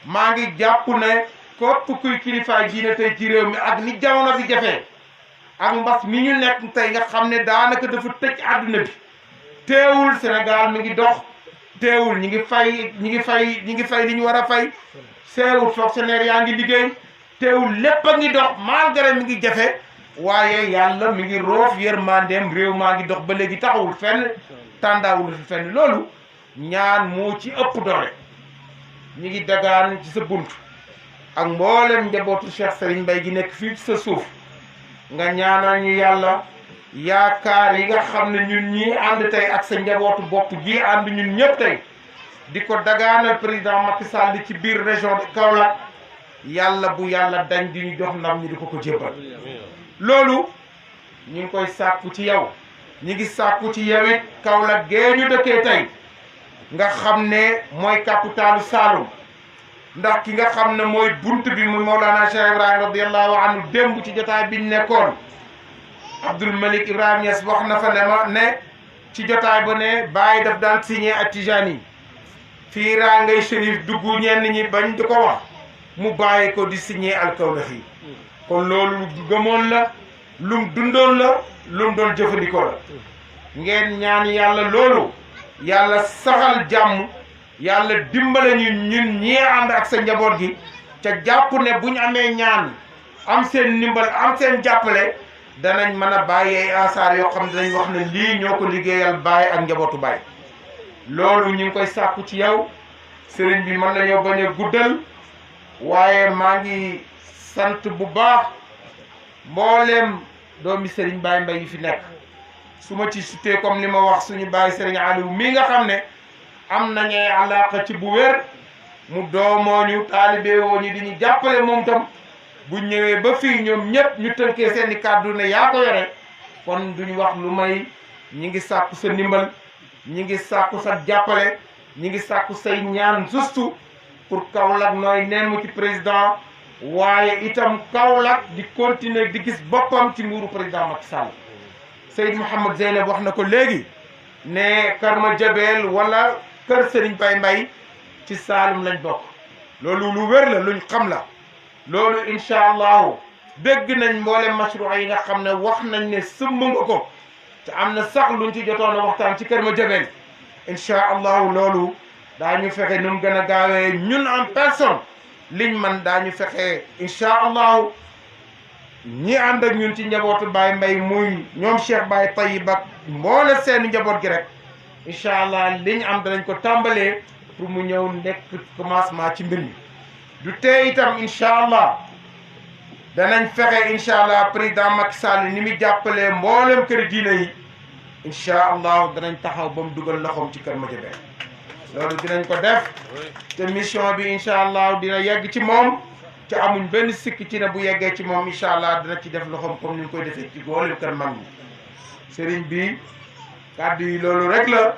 maa ngi jàpp ne képp kuy kilifaay diine tey ci réew mi ak ni jamono bi jafee ak mbas mi ñu nekk tey nga xam ne daanaka dafa tëj àdduna bi teewul Sénégal mi ngi dox teewul ñi ngi fay li ñu war a fay teewul fonctionnaire yaa ngi liggéey teewul lépp a ngi dox malgré mi ngi jafe waaye yàlla mi ngi roof yërmandeem réew maa ngi dox ba léegi taxawul fenn tàndaawul fi fenn loolu ñaan moo ci ëpp doole ñi ngi dagaan ci sa bunt ak mboolem njabootu Cheikh Serigne Mbaye gi nekk fii ci sa suuf nga ñaanal ñu yàlla yaakaar yi nga xam ne ñun ñii ànd tey ak sa njabootu bopp gi ànd ñun ñëpp tey di ko dagaanal président Macky Sall ci biir région de Kaolack yàlla bu yàlla dañ di ñu jox ndam ñu di ko jébbal loolu ñu ngi koy sàkku ci yow ñu ngi sàkku ci yow it Kaolack gee ñu dëkkee tey nga xam ne mooy capitalu Saloum ndax ki nga xam ne mooy bunt bi mu Mawlana Cheikh Ibrahima radiyallahu anhu démb ci jotaay biñ nekkoon Abdoul Malik Ibrahima Niass wax na fa ne ma ne ci jotaay ba ne Baye daf daan signé ak Tijani yi fii raa ngay Chérif dugg ñenn ñi bañ di ko wax mu bàyyi ko di signé al-Kawlax yi kon loolu gëmoon la lum dundoon la lum doon jëfandikoo la ngeen ñaan yàlla loolu yàlla saxal jàmm yàlla dimbale ñun ñii ànd ak sa njaboot gi ca jàpp ne bu ñu amee ñaan am seen ndimbal am seen jàppale danañ mën a bàyyi ay asaar yoo xam ne danañ wax ne lii ñoo ko liggéeyal Baye ak njabootu Baye loolu ñu ngi koy sàkku ci yow sëriñ bi mën nañoo bañ a guddal waaye maa ngi sant bu baax mbooleem doomi sëriñ Baye Mbaye yi fi nekk su ma ci sutee comme ni ma wax suñu Baye sëriñ Aliou mi nga xam ne am nañuy àllaaqa ci bu wér mu doomoo ñu taalibe woo ñu di ñu jàppale moom tam bu ñëwee ba fii ñoom ñëpp ñu tënkee seen i kàddu ne yaa ko yore kon duñ wax lu may ñi ngi sàkku sa ndimbal ñi ngi sàkku sa jàppale ñi ngi sàkku say ñaan juste pour Kaolack nooy nemm ci président waaye itam Kaolack di continuer di gis boppam ci nguuru président Macky Sall Seyd Mouhamed Zeynab wax na ko léegi ne Karma Jabel wala kër Serigne Baye Mbaye ci Saalum lañ bokk loolu lu wér la luñ xam la loolu incha allahu dégg nañ mboolem mashruuc yi nga xam ne wax nañ ne sëmb nga ko te am na sax luñ ci jotoon a waxtaan ci Kër Madiabel incha allahu loolu daañu fexe nu mu gën a gaawee ñun en personne liñ man daañu fexe incha allahu ñi ànd ak ñun ci njabootu Baye Mbaye muy ñoom Cheikh Baye Tayyib ak mboole seen njaboot gi rek incha allah liñ am danañ ko tàmbalee pour mu ñëw nekk commencement ci mbir mi du tee itam incha allah danañ fexe incha allah président Macky Sall ni muy jàppalee mboolem kër diine yi incha allah danañ taxaw ba mu dugal loxoom ci Kër Madiabel loolu dinañ ko def te mission bi incha allah dina yegg ci moom te amuñ benn sikk ci ne bu yeggee ci moom incha allah dina ci def loxoom comme ni ñu koy defee ci mboolem kër mag ñi sëriñ bi kàddu yi loolu rek la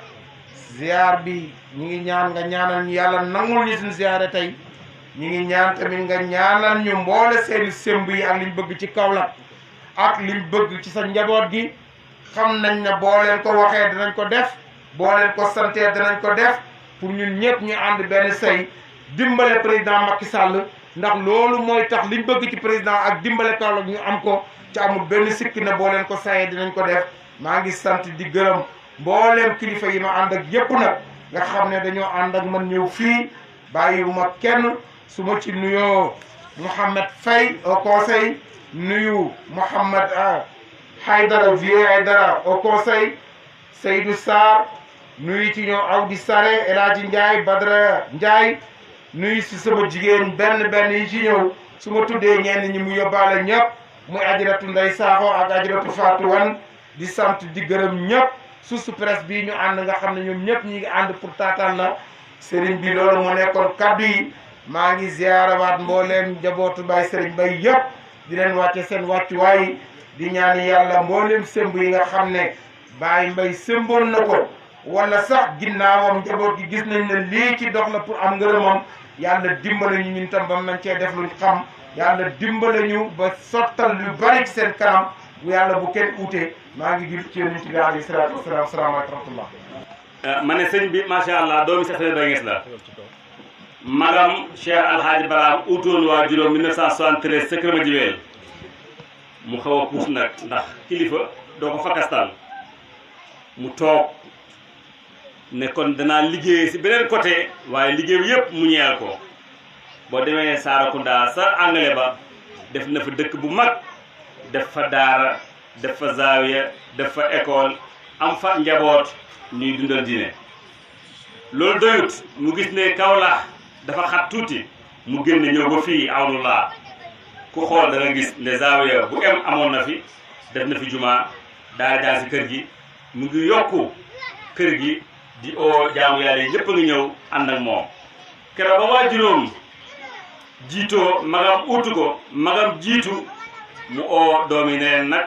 ziar bi ñi ngi ñaan nga ñaanal ñu yàlla nangul ñu suñu ziare tey ñi ngi ñaan tamit nga ñaanal ñu mboole seeni sëmb yi ak liñ bëgg ci Kaolack ak liñ bëgg ci sa njaboot gi xam nañ ne boo leen ko waxee dinañ ko def boo leen ko santee dinañ ko def pour ñun ñëpp ñu ànd benn say dimbale président Macky Sall ndax loolu mooy tax liñ bëgg ci président ak dimbale Kaolack ñu am ko ci amul benn sikki ne boo leen ko sayee dinañ ko def maa ngi sant di gërëm mbooleem kilifa yi ma ànd ak yëpp nag nga xam ne dañoo ànd ak man ñëw fii bàyyiwuma kenn su ma ci nuyoo Mouhamed Faye au conseil nuyu Mouhamed Haydara Vieux Haydara au conseil Seydou Sarr nuyu ci ñoom Awdi Sare El Hadji Ndiaye Badara Ndiaye nuyu si sama jigéen benn yi ci ñëw su ma tuddee ñenn ñi mu yóbbaale ñëpp muy Ajaratu Ndey Saaxo ak Ajaratu Fatou Wan di sant di gërëm ñëpp susu presse bii ñu ànd nga xam ne ñoom ñëpp ñi ngi ànd pour taataan la sëriñ bi loolu moo nekkoon kaddu yi maa ngi ziarawaat mbooleem njabootu Baay sëriñ Bay yëpp di leen wàcce seen wàccuwaay di ñaan yàlla mbooleem sëmb yi nga xam ne Baay Mbay sëmboon na ko wala sax ginnaawam njaboot gi gis nañ ne lii ci dox la pour am ngërëmam yàlla dimbale ñu ñun tam ba nañ cee def luñ xam yàlla dimbale ñu ba sottal lu bari ci seen kanam yàlla bu kenn uute maa ngi jul ci yonent bi alayhi salaatu wasalaam salaamaaleykum wa rahmatullah ma ne sëñ bi macha allah doomi Cheikh Seydi Baye Niass la magam Cheikh Alhaaji Baraam utoon waa juróom 1973 sa Kër Madiabel mu xaw a puus nag ndax kilifa doo ko fakastal mu toog ne kon danaa liggéey si beneen côté waaye liggéey bi yëpp mu ñeel ko boo demee Sarakunda sa angale ba def na fa dëkk bu mag def fa daara def fa zaawiya def fa école am fa njaboot ñuy dundal diine loolu doyut mu gis ne Kaolack dafa xat tuuti mu génn ñëw ba fii awnulaa ku xool da nga gis ne zaawiya bu em amoon na fi def na fi juma daara jaa si kër gi mu ngi yokku kër gi di oo jaamu yàlla yi ñëpp a ngi ñëw ànd ak moom keroog ba waa juróom jiitoo magam uutu ko magam jiitu mu oo doom yi ne nag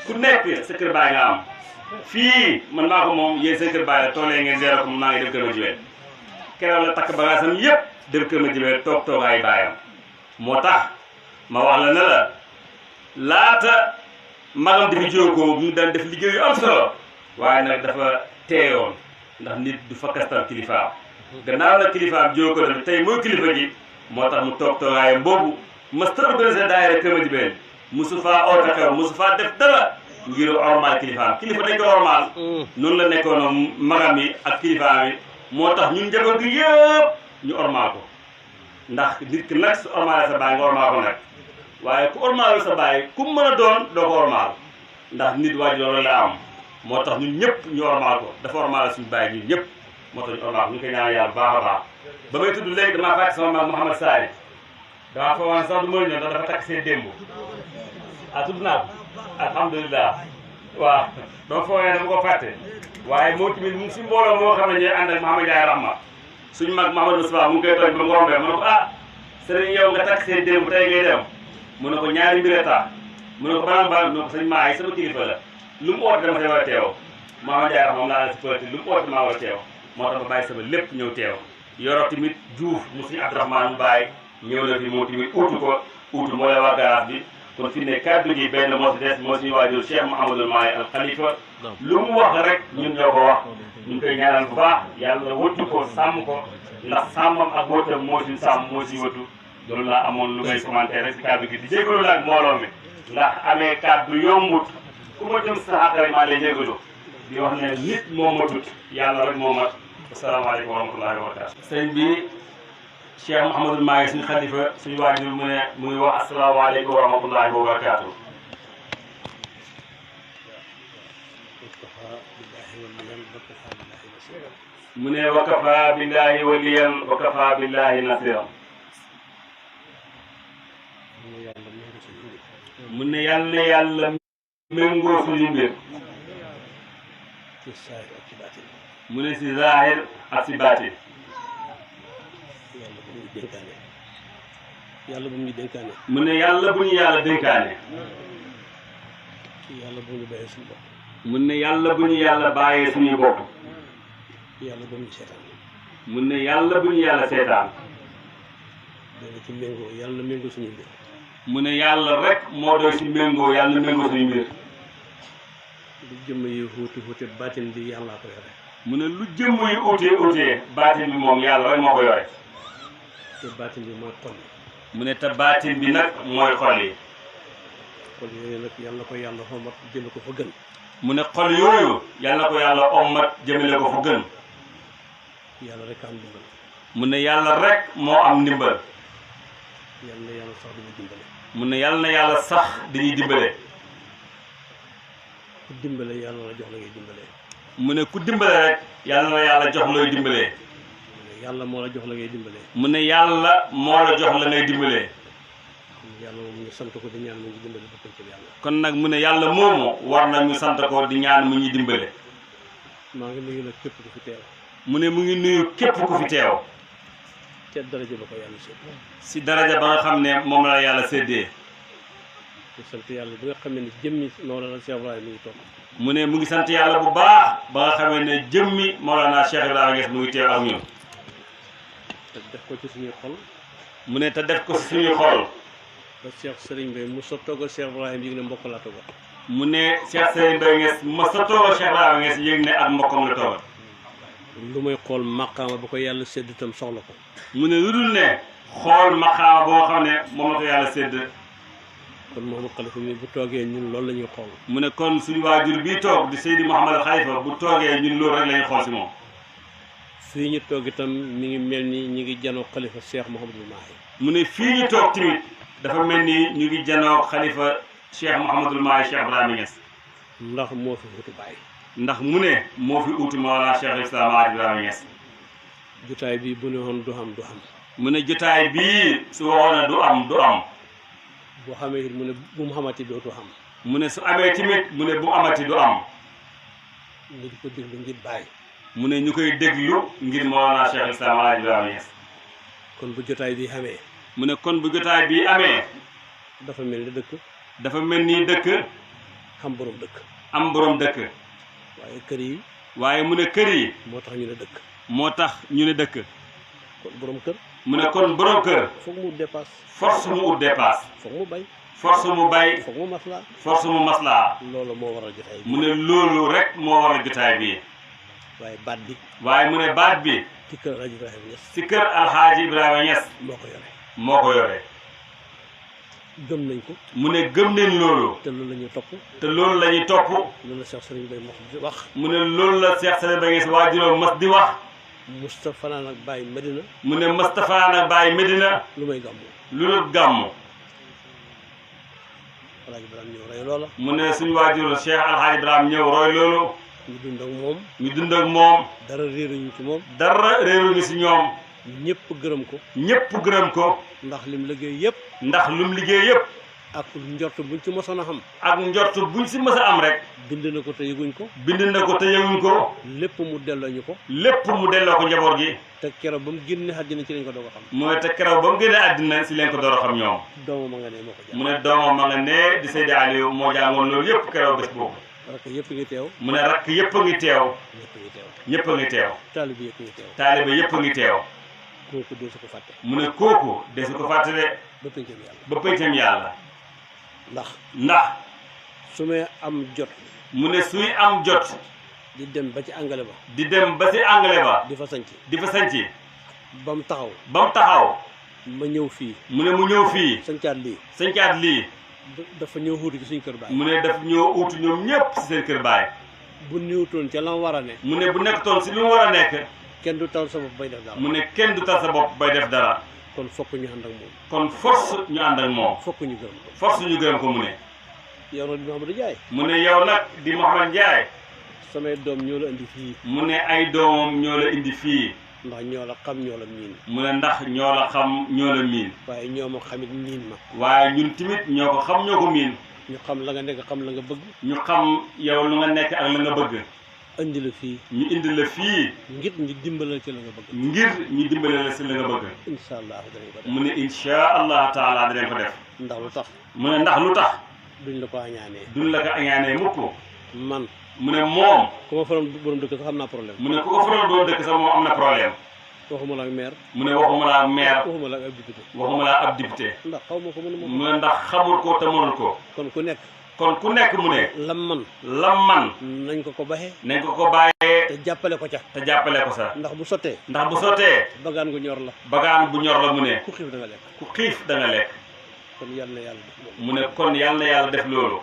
ku nekk sa kër baay nga am fii man maa ko moom yéen seen kër baay la toolee ngeen zéro ko maa ngi dem Kër Madiabel keroog la takk bagaasam yëpp dem Kër Madiabel toog toogaay baayam moo tax ma wax la ne la laata magam di fi jóo ko mu daan def liggéey yu am solo waaye nag dafa teeyoon ndax nit du fakkastal kilifaam gannaaw la kilifaam jóo ko def tey mooy kilifa gi moo tax mu toog toogaayam boobu mësta organisé daayira Kër Madiabel musu faa oote xew musu faa def dara ngir ormal kilifaam kilifa dañ ko ormal noonu la nekkoon magam yi ak kilifaam yi moo tax ñun njaboot gi yëpp ñu ormal ko ndax nit ki nag su ormalee sa baay nga ormal ko nag waaye ku ormalul sa baay ku mën a doon doo ko ormal ndax nit waaj loolu la am moo tax ñun ñëpp ñu ormal ko dafa ormal suñu baay ñun ñëpp moo tax ñu ormal ko ñu koy ñaan yàlla baax a baax ba may tudd léegi damaa fàtte sama mag Mouhamed Sari damaa fa woon sax du ma ñëw ndax dafa takk seen démb ah tudd naa ko alhamdulilah waaw dama foogee dama ko fàtte waaye moo tamit mu ngi si mbooloo moo xam ne ñooy ànd ak Mouhamed Ndiaye Rahma suñu mag Mouhamed Moustapha mu ngi koy tooñ ba mu rombee mu ne ko ah sëriñ yow nga takk seen démb tey ngay dem mu ne ko ñaari mbir tax mu ne ko banaan ba mu ne ko sëñ maa yi sama kilifa la lu mu oote dama say war a teew Mouhamed Ndiaye Rahma moom laa la si politique lu mu oote maa war a teew moo tax ma bàyyi sama lépp ñëw teew yoro tamit Diouf mu suñu Abdourahmane mu bàyyi ñëw na fi moom tamit uutu ko uutu moo la waa garage bi kon fi ne kàddu gi benn moo si des moo suñu waajur Cheikh Mouhamadul Maay al Khalifa lu mu wax rek ñun ñoo ko wax ñu ngi koy ñaanal bu baax yàlla wëttu ko sàmm ko ndax sàmmam ak wëttam moo suñu sàmm moo suñu wëttu loolu laa amoon lu ngay commenter rek si kàddu gi di jégalu nag mbooloo mi ndax amee kàddu yombut ku ma jëm sa xàq rek maa lay jégalu di wax ne nit moo matut yàlla rek moo mat asalaamaaleykum wa rahmatullahi wa barakatu sëñ bi Cheikh Mouhamadul Mahi suñu xalifa suñu waajur mu ne mu ngi wax asalaamaaleykum wa rahmatullahi wa barakatu mu ne wakafa billahi waliyan wakafa billahi nasiran mu ne yàlla na yàlla méngoo suñu mbir mu ne si zahir ak si baatin yàlla bu ñu dénkaane mu ne yàlla bu ñu yàlla dénkaane yàlla bu ñu bàyyee suñu bopp mu ne yàlla bu ñu yàlla bàyyee suñuy bopp yàlla bu ñu seetaan mu ne yàlla bu ñu yàlla seetaan dana ci méngoo yàlla na méngoo suñu mbir mu ne yàlla rek moo doy si méngoo yàlla na méngoo suñu mbir lu jëmm yi xuuti baatin bi yàllaa ko yore mu ne lu jëmm yi utee baatin bi moom yàlla rek moo ko yore te baatin bi mooy xol mu ne te baatin bi nag mooy xol yi xol yooyu nag yàlla ko yàlla xomat jëme ko fa gën mu ne xol yooyu yàlla ko yàlla ommat jëmale ko fa gën yàlla rek am ndimbal mu ne yàlla rek moo am ndimbal yàlla na yàlla sax dañuy dimbale mu ne yàlla na yàlla sax dañuy dimbale ku dimbale yàlla la jox la ngay dimbale mu ne ku dimbale rek yàlla na yàlla jox looy dimbalee yàlla moo la jox la ngay dimbalee mu ne yàlla moo la jox la ngay dimbalee yàlla moom ñu sant ko di ñaan mu ngi dimbale ba ci yàlla kon nag mu ne yàlla moomu war na ñu sant ko di ñaan mu ñuy dimbale maa ngi nuyu nag képp ku fi teew mu ne mu ngi nuyu képp ku fi teew ca daraja ba ko yàlla sédd si daraja ba nga xam ne moom la yàlla séddee di sant yàlla bi nga xam ne jëmmi Mawlana Cheikh Ibrahima mu ngi toog mu ne mu ngi sant yàlla bu baax ba nga xamee ne jëmmi Mawlana Cheikh Ibrahima Niass mu ngi teew ak ñun te def ko ci suñuy xol mu ne te def ko ci suñuy xol ba Cheikh Serigne Mbaye mu sa toogal Cheikh Ibrahima yëg ne mbokk laa toogal mu ne Cheikh Serigne Mbaye Niass ma sa toogal Cheikh Ibrahima Niass yëg ne ak mbokkam la toogal lu may xool maqaama ba ko yàlla sédd itam soxla ko mu ne lu dul ne xool maqaama boo xam ne moom la ko yàlla sédd kon Mouhamadou Khalifa mi bu toogee ñun loolu la ñuy xool mu ne kon suñu waajur bii toog di Seydi Mouhamadou Khalifa bu toogee ñun loolu rek la ñuy xool si moom fii ñu toog itam mi ngi mel ni ñu ngi janoo xalifa Cheikh Mouhamadul Mahi mu ne fii ñu toog tamit dafa mel ni ñu ngi janoo xalifa Cheikh Mouhamadul Mahi Cheikh Ibrahima Niass ndax moo fi wutu Baay ndax mu ne moo fi uti Mawlana Cheikh Islam Hadj Ibrahima Niass jotaay bii bu ne woon du xam mu ne jotaay bii su waxoon ne du am bu xamee it mu ne bu mu xamati dootu xam mu ne su amee tamit mu ne bu mu amati du am ñu di ko déglu ngir Baay mu ne ñu koy déglu ngir Mawlana Cheikh Islam Hadj Ibrahima Niass kon bu jotaay bi xamee mu ne kon bu jotaay bii amee dafa mel ni dëkk dafa mel ni dëkk xam borom dëkk am borom dëkk waaye kër yi waaye mu ne kër yi moo tax ñu ne dëkk moo tax ñu ne dëkk kon borom kër mu ne kon borom kër foog mu dépasse force mu ut dépasse foog mu bay force mu bay foog mu maslaa force mu maslaa loolu moo waral jotaay bi mu ne loolu rek moo waral jotaay bi waaye baat bi waaye mu ne baat bi ci kër Alhaji Ibrahima Niass si kër Alhaji Ibrahima Niass moo ko yore gëm nañ ko mu ne gëm nañ loolu te loolu la ñuy topp te loolu la ñuy topp loolu la Cheikh Serigne Mbaye di wax mu ne loolu la Cheikh Serigne Mbaye Niass waajuram mas di wax Moustapha naan ak Baye Medina mu ne Moustapha naan ak Baye Medina lu may gàmmu lu dul gàmmu Alhaji Ibrahima ñëw roy loola mu ne suñu waajur Cheikh Alhaji Ibrahima ñëw roy loolu ñu dund ak moom ñu dund ak moom dara réeruñu ci moom dara réeruñu si ñoom ñëpp gërëm ko ñëpp gërëm ko ndax lim liggéey yëpp ndax lim liggéey yëpp ak njort buñ ci mosoon a xam ak njort buñ si mës a am rek bind na ko te yëguñ ko bind na ko te yëguñ ko lépp mu delloo ñu ko lépp mu delloo ko njaboot gi te keroog ba mu génne àddina ci lañ ko doog a xam mu ne te keroog ba mu génne àddina si leen ko door a xam ñoom doomam ma nga ne moo ko mu ne doomam ma nga ne di Seydi Aliou moo jàngoon loolu yëpp keroog bés boobu rakk yëpp ngi teew mu ne rakk yëpp a ngi teew ñëpp a ngi teew taalibe yëpp ngi teew taalibe yëpp a ngi teew kooku deesu ko fàtte mu ne kooku deesu ko fàtte de ba pëncam yàlla ba pëncam yàlla ndax su may am jot mu ne suy am jot di dem ba ci angale ba di dem ba si angale ba di fa sanc di fa sanc ba mu taxaw ba mu taxaw ma ñëw fii. mu ne mu ñëw fii. sëñcaat lii. sëñcaat lii. dafa ñëw uutu ci suñu kër baay. mu ne daf ñëw uutu ñoom ñëpp si seen kër baay. bu ñëwutoon ca la mu war a ne. mu ne bu nekktoon si lu mu war a nekk. kenn du tal sa bopp bay def dara. mu ne kenn du tal sa bopp bay def dara. kon fokk ñu ànd ak moom. kon force ñu ànd ak moom. fokk ñu gërëm ko. force ñu gërëm ko mu ne. yow nag di Mouhamadou Ndiaye. mu ne yow nag di Mouhamadou Ndiaye. samay doom ñoo la indi fii. mu ne ay doomam ñoo la indi fii. ndax ñoo la xam ñoo la miin. mu ne ndax ñoo la xam ñoo la miin. waaye ñoo ma xamit miin ma. waaye ñun tamit ñoo ko xam ñoo ko miin. ñu xam la nga nekk xam la nga bëgg. ñu xam yow lu nga nekk ak la nga bëgg. indi la fii. ñu indi la fii. ngir ñu dimbalal ci la nga bëgg. ngir ñu dimbalal la si la nga bëgg. incha allah danañ ko def. mu ne incha allah taala danañ ko def. ndax lu tax. mu ne ndax lu tax. duñ la ko añaanee. duñ la ko añaanee mukk. man. mu ne moom. ku ma faral borom dëkk sax am naa problème. mu ne ku ko faral borom dëkk sax moom am na problème. waxuma la ak maire. mu ne waxuma la ak maire. waxuma la ak ab député. waxuma la ab député. ndax xaw ma ko mënuma ko. mu ne ndax xamul ko te mënul ko. kon ku nekk. kon ku nekk mu ne. lam man. nañ ko baxee. nañ ko bàyyee. te jàppale ko ca. te jàppale ko sax. ndax bu sottee. ndax bu sottee. bagaan gu ñor la. bagaan bu ñor la mu ne. ku xiif da nga lekk. ku xiif da nga lekk. kon yàlla na yàlla def loolu. mu ne kon yàlla na yàlla def loolu.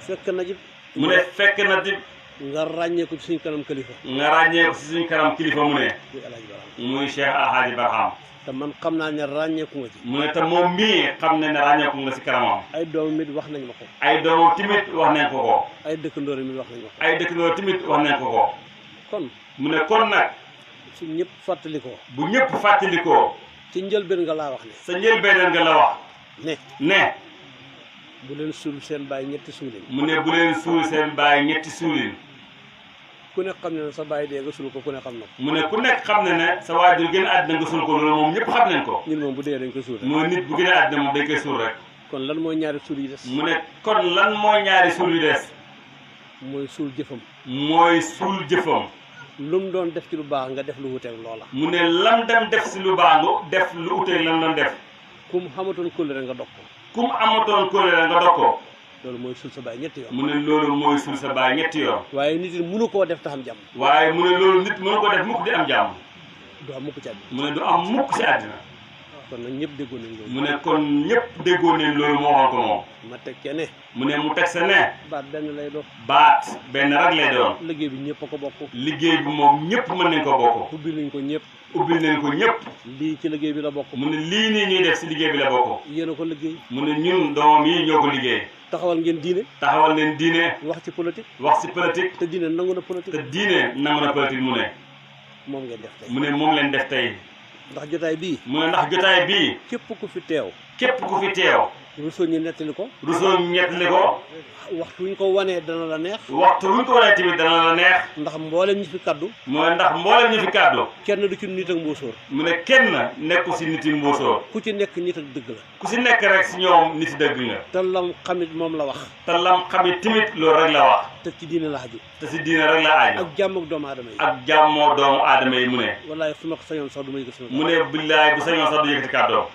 fekk na ji. mu ne fekk na ji. nga ràññee ko ci suñ kanam kilifa. nga ràññee ko ci suñ kanam kilifa mu ne. muy El Hadj Barham. muy Cheikh El Hadj Barham. te man xam naa ne ràññeeku nga ci. mu ne te moom mii xam ne ràññeeku nga ci kanamam. ay doomam it wax nañ ma ko. ay doomam tamit wax nañ ko ko. ay dëkkandoor mi wax nañ ma ko. ay dëkkandoor tamit wax nañ ko ko. kon. mu ne kon nag. su ñëpp fàttalikoo. bu ñëpp fàttalikoo. ci njëlbeen nga laa wax ne. sa njëlbeen nga la wax. ne. bu leen suul seen baay ñetti suulin. mu ne bu leen suul seen baay ñetti suulin. ku ne xam ne ne sa baay dee nga suul ko ku ne xam na ko. mu ne ku nekk xam ne ne sa waajur gën a àddina nga suul ko loolu moom ñëpp xam nañ ko. ñun moom bu dee dañ koy suul rek. mooy nit bu gën a àddina moom dañ koy suul rek. kon lan mooy ñaari suul yi des. mu ne kon lan mooy ñaari suul yi des. mooy suul jëfam. mooy suul jëfam. lu mu doon def ci lu baax nga def lu wuteeg loola. mu ne lam dem def si lu baax nga def lu wuteeg lam doon def. kum xamatoon kóllëre nga dog ko. kum amatoon kóllëre nga dog ko. loolu mooy suul sa baay ñetti yoon. mu ne loolu mooy suul sa baay ñetti yoon. waaye nit yi mënu koo def te am jàmm. waaye mu ne loolu nit mënu ko def mukk di am jàmm. du am mukk ci àddina. mu ne du am mukk si àddina. kon nag ñëpp déggoo nañ loolu. mu ne kon ñëpp déggoo nañ loolu moo waxoon ko moom. ma teg ca ne. mu ne mu teg sa ne. baat benn lay doon. baat benn rek lay doon. liggéey bi ñëpp a ko bokk. liggéey bi moom ñëpp mën nañ ko bokk. ubbil nañ ko ñëpp. ubbil nañ ko ñëpp. lii ci liggéey bi la bokk. mu ne lii nii ñuy def si liggéey bi la bokk. yéen a ko liggéey. mu ne ñun doomam yi ñoo ko liggéey. taxawal ngeen diine. taxawal leen diine. wax ci politique. wax ci politique. te diine nangu na politique. te diine nangu na politique mu ne. moom ngeen def tey. mu ne moom leen def tey. ndax jotaay bii. mu ne ndax jotaay bii. képp ku fi teew. képp ku fi teew. Rousseau ñu nettali ko. Rousseau ñu nettali ko. waxtu wuñ ko wanee dana la neex. waxtu wuñ ko wanee tamit dana la neex. ndax mboolem ñi fi kaddu. mooy ndax mboolem ñi fi kaddu. kenn du ci nit ak mbóosóor. mu ne kenn nekku si nit yi mbóosóor. ku ci nekk nit ak dëgg la. ku si nekk rek si ñoom nit dëgg nga. te lam xamit moom la wax. te lam xamit tamit loolu rek la wax. te ci diine la aju. te si diine rek la aju. ak jàmm ak doomu aadama yi. ak jàmmoo doomu aadama yi mu ne. wallaay su ma ko sañoon sax du ma yëg sama. mu ne billaay bu sañoon sax du yëkkati kàddoom.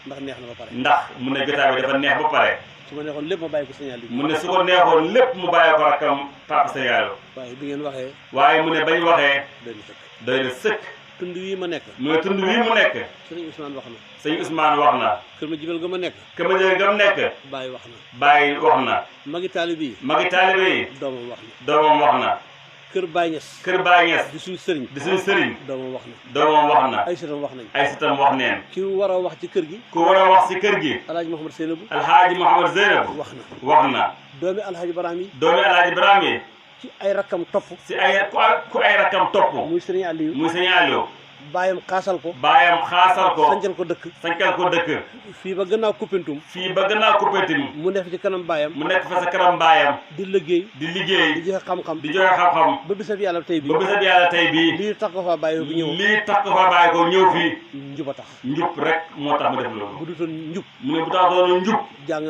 ndax neex na ba pare. ndax mu ne jotaay bi dafa neex ba pare. su ma neexoon lépp ma bàyyi ko signal bi. mu ne su ko neexoon lépp mu bàyyi ko rakkam Papa Signal. waaye bi ngeen waxee. waaye mu ne bañ waxee. doy na sëkk. doy na sëkk. tund wii ma nekk. mu ne tund wii mu nekk. sëñ Ousmane wax na. sëñ Ousmane wax na. kër ma jibal ga ma nekk. kër ma jibal ga ma nekk. Baye wax na. Baye wax na. magi taalibe yi. magi taalibe yi. doomam wax na. doomam wax na. kër Baye Niass. kër Baye Niass. di suñu sëriñ. di suñu sëriñ. doomam wax na. doomam wax na. ay sëtam wax nañ. ay sëtam wax neen. ki war a wax ci kër gi. ku war a wax si kër gi. Alhaji Mouhamed Seynabou. Alhaji Mouhamed Seynabou. wax na. wax na. doomi Alhaji Barham yi. doomi Alhaji Barham yi. ci ay rakkam topp. si ay ku ay rakkam topp. muy sëriñ Aliou. muy sëriñ Aliou. baayam xaasal ko. baayam xaasal ko. sancal ko dëkk. sancal ko dëkk. fii ba gannaaw Koupentoum. fii ba gannaaw Koupentoum. mu nekk ci kanam baayam. mu nekk fa sa kanam baayam. di liggéey. di liggéey. di joxe xam-xam. di joxe xam-xam. ba bisab yàlla tey bii. ba bisab yàlla tey bii. lii tax ko faa bàyyi ko ñëw. lii tax ko faa bàyyi ko ñëw fii. njub a tax. njub rek moo tax mu def loolu. bu dutoon njub. mu ne bu taxoon njub. jàng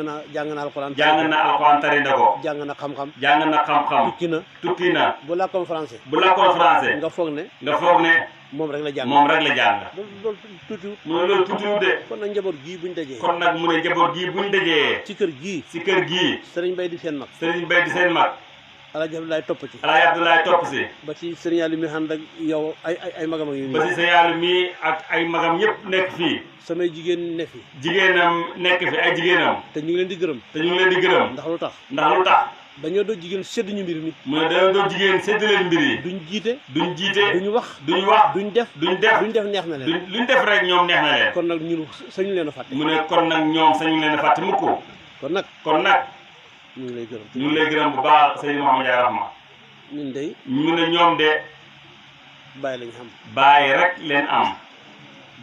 na alxuraan. jàng na alxuraan tari na ko. jàng na xam-xam. jàng na xam-xam. tukki na. tukki na. bu làkkoon français. bu làkkoon français. nga foog ne. nga foog ne. moom rek la jàng. moom rek la jàng. loolu tuutiwut. mu ne loolu tuutiwut de. kon nag njaboot gii buñ dajee. kon nag mu ne njaboot gii buñ dajee. ci kër gii. ci kër gii. sëriñ Bay di seen mag. sëriñ Bay di seen mag. Alaaji Abdoulaye topp ci. Alaaji Abdoulaye topp si. ba ci sëriñ Aliou mi ànd ak yow ay magam ak yu. ba ci sëriñ Aliou mi ak ay magam ñëpp nekk fii. samay jigéen ne fi. jigéenam nekk fi ay jigéenam. te ñu ngi leen di gërëm. te ñu ngi leen di gërëm. ndax lu tax. ndax lu tax. dañoo doon jigéen sédd ñu mbir mi. mu ne dañoo doon jigéen sédd leen mbir yi. duñ jiite. duñ jiite. duñ wax. duñ wax. duñ def. duñ def. duñ def neex na leen. luñ def rek ñoom neex na leen. kon nag ñun sañu leen a fàtte. mu ne kon nag ñoom sañu leen a fàtte mukk. kon nag. ñu ngi lay gërëm. ñu ngi lay gërëm bu baax sëñ Mouhamadou Ndiaye Rahma. ñun de. mu ne ñoom de. bàyyi lañ xam. bàyyi rek leen am.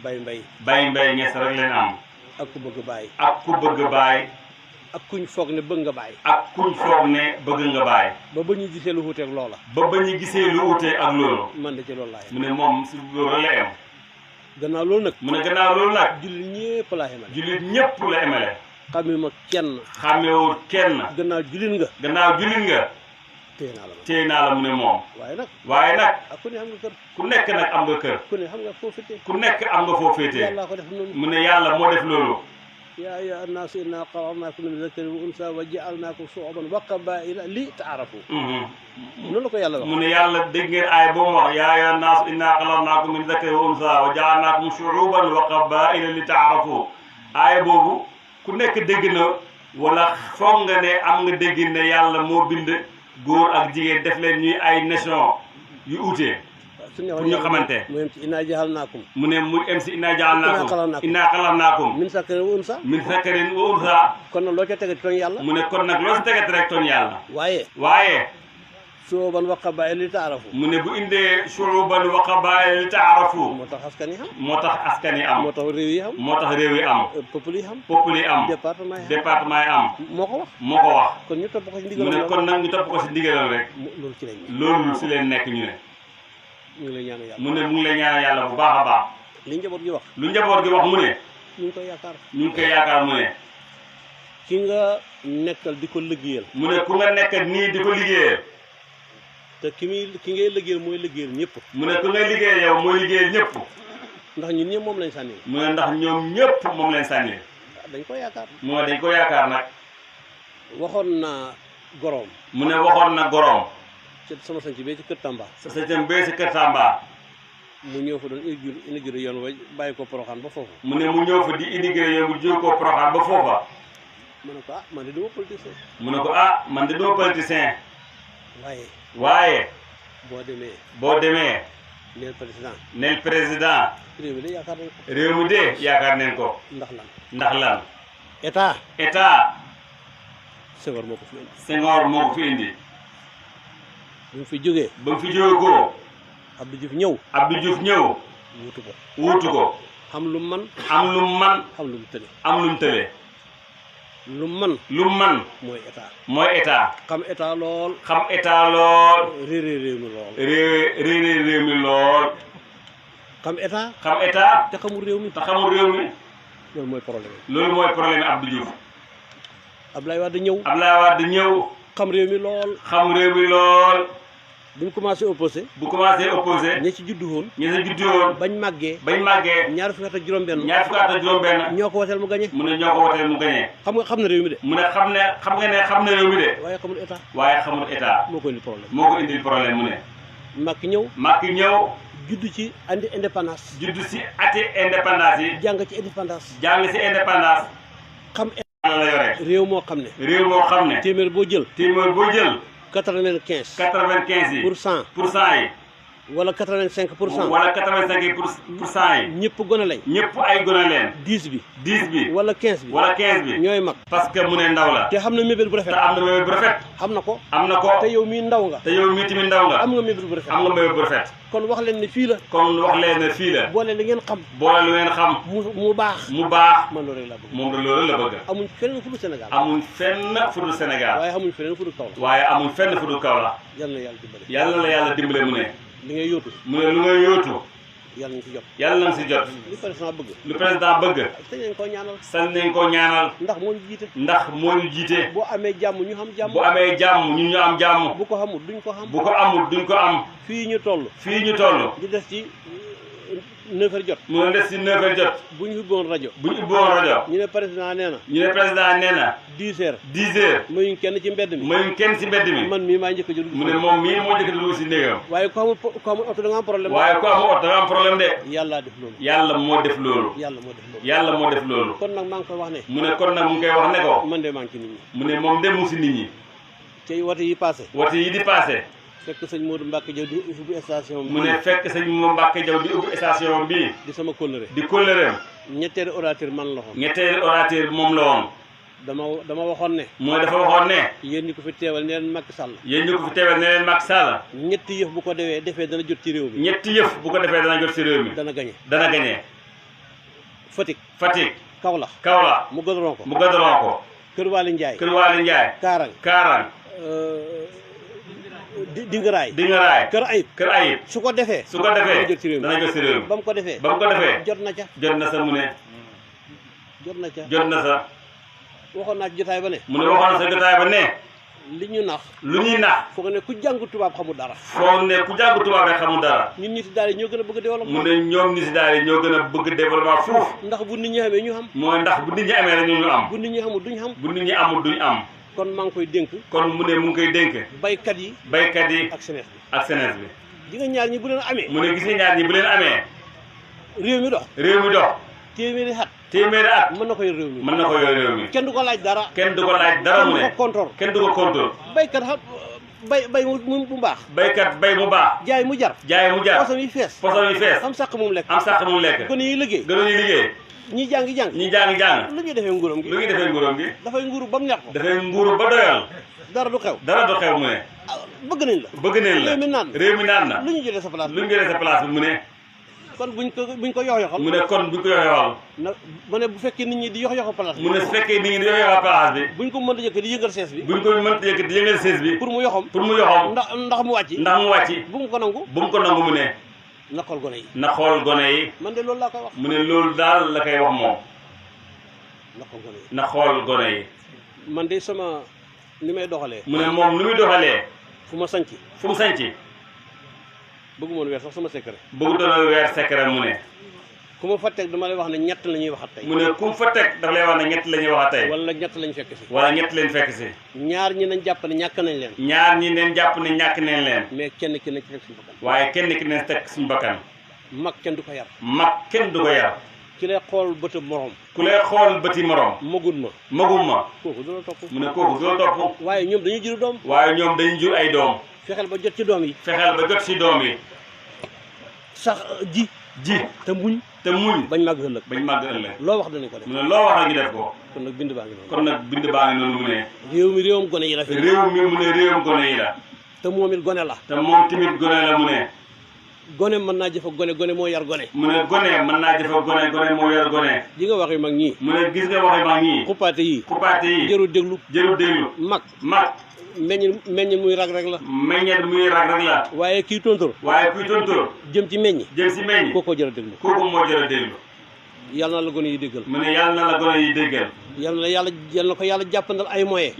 Baye Mbaye Niass rek leen am. ak ku bëgg bàyyi. ak ku bëgg bàyyi. ak kuñ foog ne bëgg nga bàyyi. ak kuñ foog ne bëgg nga bàyyi. ba ñu gisee lu wuuteeg loola. ba ñu gisee lu wuuteeg ak loolu. man de ci loolu laa mu ne moom si loolu la am. gannaaw loolu nag. mu ne gannaaw loolu nag. jullit ñëpp laa emale. jullit ñëpp la emale. xamewuma kenn. xamewul kenn. gannaaw jullit nga. gannaaw jullit nga. téye naa la mu ne moom. waaye nag. ak ku ne xam nga kër. ku nekk nag am nga kër. ku ne xam nga foo féetee. ku nekk am nga foo féetee. yàlla ko def noonu. mu ne yàlla moo def loolu. yaa ayyuha annaasu innaa xalaqnaakum min zakarin wa unsaa wa ja'alnaakum shu'uban wa qabaa'ila li ta'aarafu. noonu la ko yàlla wax. mu ne yàlla dégg ngeen aaya boobu mu wax yaa ayyuha annaasu innaa xalaqnaakum min zakarin wa unsaa wa ja'alnaakum shu'uban wa qabaa'ila li ta'aarafu. aaya boobu ku nekk dégg na wala foog nga ne am nga dégg ne yàlla moo bind góor ak jigéen def leen ñuy ay nation yu uute. pour ñu xamante. mu yem ci innaa ja'alnaakum. mu ne mu em si innaa ja'alnaakum. innaa xalaqnaakum. min zakarin wa unsaa. min zakarin wa unsaa. kon nag loo ca tegati tooñ yàlla. mu ne kon nag loo si tegati rek tooñ yàlla. waaye. shu'uban wa qabaa'ila li ta'aarafu. mu ne bu indee shu'uban wa qabaa'ila li ta'aarafu. moo tax askan yi xam. moo tax askan yi am. moo tax réew yi xam. moo tax réew yi am. peuple yi xam. peuple yi am. département yi am. moo ko wax. kon ñu topp ko si ndigalam. mu ne kon nag ñu topp ko si ndigalam rek. loolu ci lañ. loolu si leen nekk ñu ne. ñu ngi lay ñaanal yàlla. mu ne mu ngi lay ñaanal yàlla bu baax a baax. li njaboot gi wax. lu njaboot gi wax mu ne. ñu ngi koy yaakaar. ñu ngi koy yaakaar mu ne. ki nga nekkal di ko liggéeyal. mu ne ku nga nekkal nii di ko liggéeyal. te ki ngay liggéeyal mooy liggéeyal ñëpp. mu ne ku ngay liggéeyal yow mooy liggéeyal ñëpp. ndax ñun ñëpp moom lañ sànni. mu ne ndax ñoom ñëpp moom lañ sànni. dañ ko yaakaar. mu ne dañ ko yaakaar nag. waxoon na goroom. mu ne waxoon na goroom. ci sama sanc bee ci kër Tamba. sa sanc bee ci kër Tamba. mu ñëw fa doon inauguré yoon wa bàyyi ko Poroxaan ba foofu. mu ne mu ñëw fa di inauguré yoon bu jóge ko Poroxaan ba foofa. mu ne ko man de duma politicien. mu ne ko man de duma politicien. waaye. boo demee. neel président. neel président. réew mi de yaakaar nañ ko. réew mi de yaakaar nañ ko. ndax lan. état. Senghor moo ko fi indi. Senghor moo ko fi indi. ba mu fi jógee. ba mu fi jógee ko. Abdou Diouf ñëw. Abdou Diouf ñëw. wuutu ko. xam lu man. am lu man. xam lu mu tële. am lu mu tële. lu man. mooy état. mooy état. xam état lool. xam état lool. réeré réew mi lool. réeré réew mi lool. xam état. xam état. te xamul réew mi. loolu mooy problème. loolu mooy problème Abdou Diouf. Abdoulaye Wade ñëw. xam réew mi lool. xam réew mi lool. bu ñu commencé opposé. ñi ci juddu woon. bañ màggee. ñaar fukki at ak juróom-benn. ñoo ko woteel mu gañe. mu ne ñoo ko woteel mu gañe. xam na réew mi de. mu ne xam na réew mi de. waaye xamul état. moo ko indil problème mu ne. Macky ñëw. juddu ci andi indépendance. yi. jàng ci indépendance. xam état la yore. réew moo xam ne. téeméer boo jël. 95 yi. pour cent yi. wala 85 pour cent. wala 85 pour cent yi. ñëpp gone lañ. ñëpp ay gone leen. 10 bi. wala 15 bi. ñooy mag. parce que mu ne ndaw la. te xam na mébét bu rafet. xam na ko. te yow mii ndaw nga. am nga mébét bu rafet. kon wax leen ne fii la. boole li ngeen xam. mu baax. man loolu rek laa bëgg. moom loolu la bëgg. amuñ fenn fu dul Sénégal. waaye amuñ fenn fu dul Kaolack. yàlla na yàlla dimbale mu ne. li ngay yóotu. mu ne lu ngay yóotu. yàlla na nga si jot. lu président bëgg. sañ nañ koo ñaanal. ndax moo ñu jiite. boo amee jàmm ñu am jàmm. ñu am jàmm. bu ko amul duñ ko am. bu ko amul duñ ko am. fii ñu toll. di des ci 9h jot. mu ne des si 9h jot. bu ñu ubboon rajo. bu ñu ubboon rajo. ñu ne président nee na. ñu ne président nee na. 10h. 10h. mayuñ kenn ci mbedd mi. mayuñ kenn si mbedd mi. man mii maa njëkk a jóg. mu ne moom mii moo njëkk a dugg si néegam. waaye ku amul oto da nga am problème. waaye ku amul oto da nga am problème de. yàlla def loolu. yàlla moo def loolu. yàlla moo def loolu. yàlla moo def loolu. kon nag maa ngi koy wax ne. mu ne kon nag mu ngi koy wax ne ko. man de maa ngi ci nit ñi. mu ne moom de mu si nit ñi. ci wote yi passé. wote yi di passé. fekk sëñ Modou Mbacke Diaw di ubbi station bi. mu ne fekk sëñ Modou Mbacke Diaw di ubbi station bi. di sama kóllëre. di kóllëreem. ñetteelu orateur man la woon. ñetteelu orateur moom la woon. dama waxoon ne. mooy dafa waxoon ne. yéen ñi ko fi teewal ne leen Macky Sall. yéen ñi ko fi teewal ne leen Macky Sall. ñetti yëf bu ko defee dana jot ci réew mi. ñetti yëf bu ko defee dana jot ci réew mi. dana gañe. dana gañe. Fatick. Kaolack. mu godoron ko. Kër Waly Ndiaye. Kaarang. Dingaraay. Kër Ayib. su ko defee. dana jot ci réew mi. dana jot ci réew mi. ba mu ko defee. jot na ca. jot na sa mu ne. jot na sa. waxoon naa ci jotaay ba ne. mu ne waxoon na sa jotaay ba ne. li ñu nax. lu ñuy nax. foog ne ku jàng tubaab xamul dara. foog ne ku jàng tubaab rek xamul dara. ñun nit daal yi ñoo gën a bëgg développement. mu ne ñoom nit daal yi ñoo gën a bëgg développement fuuf. ndax bu nit ñi amee ñu xam. mooy ndax bu nit ñi amee rek ñu am. bu nit ñi xamul duñ xam. bu nit ñi amul duñ am. kon maa ngi koy dénk. kon mu ne mu ngi koy dénk. baykat yi. ak senes bi. di nga ñaar ñi bu leen amee. mu ne gis nga ñaar ñi bu leen amee. réew mi dox. téeméeri at. mën na ko yor réew mi. kenn du ko laaj dara. mu ne kenn du ko contrôle. baykat xam bay mu baax. baykat bay mu baax. jaay mu jar. poson yi fees. am sàq moom lekk. gën yi liggéey. ñi jàng. lu ñuy defee nguuram gi. dafay nguuru ba mu neex ko. dafay nguuru ba doyal. dara du xew. mu ne. bëgg nañ la. réew mi naan na. lu ñu jëlee sa place bi mu ne. kon buñ ko yox-yoxal. mu ne kon buñ ko yox-yoxal. mu ne bu fekkee nit ñi di yox-yoxal place bi. mu ne su fekkee nit ñi di yox-yoxal place bi. buñ ko mënta yëkkati di yëngal sees bi. pour mu yoxam. ndax mu wàcc. bu mu ko nangu. mu ne. na xool gone yi. man de loolu laa koy wax. mu ne loolu daal la koy wax moom. na xool gone yi. man de sama ni may doxalee. mu ne moom ni muy doxalee. fu mu sanc. bëggu moon weer sax sama secret. bëggu doon weer secret mu ne. ku ma fa teg dama lay wax ne ñett la ñuy waxat tey. mu ne ku mu fa teg dafa lay wax ne ñett la ñuy waxat tey. wala ñett lañ fekk si. ñaar ñi nañ jàpp ne ñàkk nañ leen. ñaar ñi nañ jàpp ne ñàkk nañ leen. mais kenn ki nañ ci teg suñu bakkan. waaye kenn ki nañ teg suñu bakkan. mag kenn du ko yar. ki lay xool bëti morom. magul ma. kooku du la topp. mu ne kooku du la topp. waaye ñoom dañuy jur doom. ay doom. fexeel ba jot ci doom yi. sax ji te muñ bañ màgg ëllëg. loo wax danañ ko def. mu ne loo wax rek ñu def ko. kon nag bind baa ngi noonu. mu ne. réew mi réewam gone yi la. mu ne réewam gone yi la. te moom it gone la. te moom tamit gone la mu ne. gone mën naa jëfa gone moo yar gone. mu ne gone mën naa jëfa gone moo yar gone. ji nga wax yu mag ñii. mu ne gis nga wax yu mag ñii. xuppaate yi. jarul déglu. mag. meññ muy rag rek la. waaye kii tontóor. jëm ci meññ. kooku jar a déglu. kooku moo jar a déglu. yàlla na la gone yi déggal. mu ne yàlla na la gone yi déggal. yàlla na ko yàlla jàppandal ay moyens.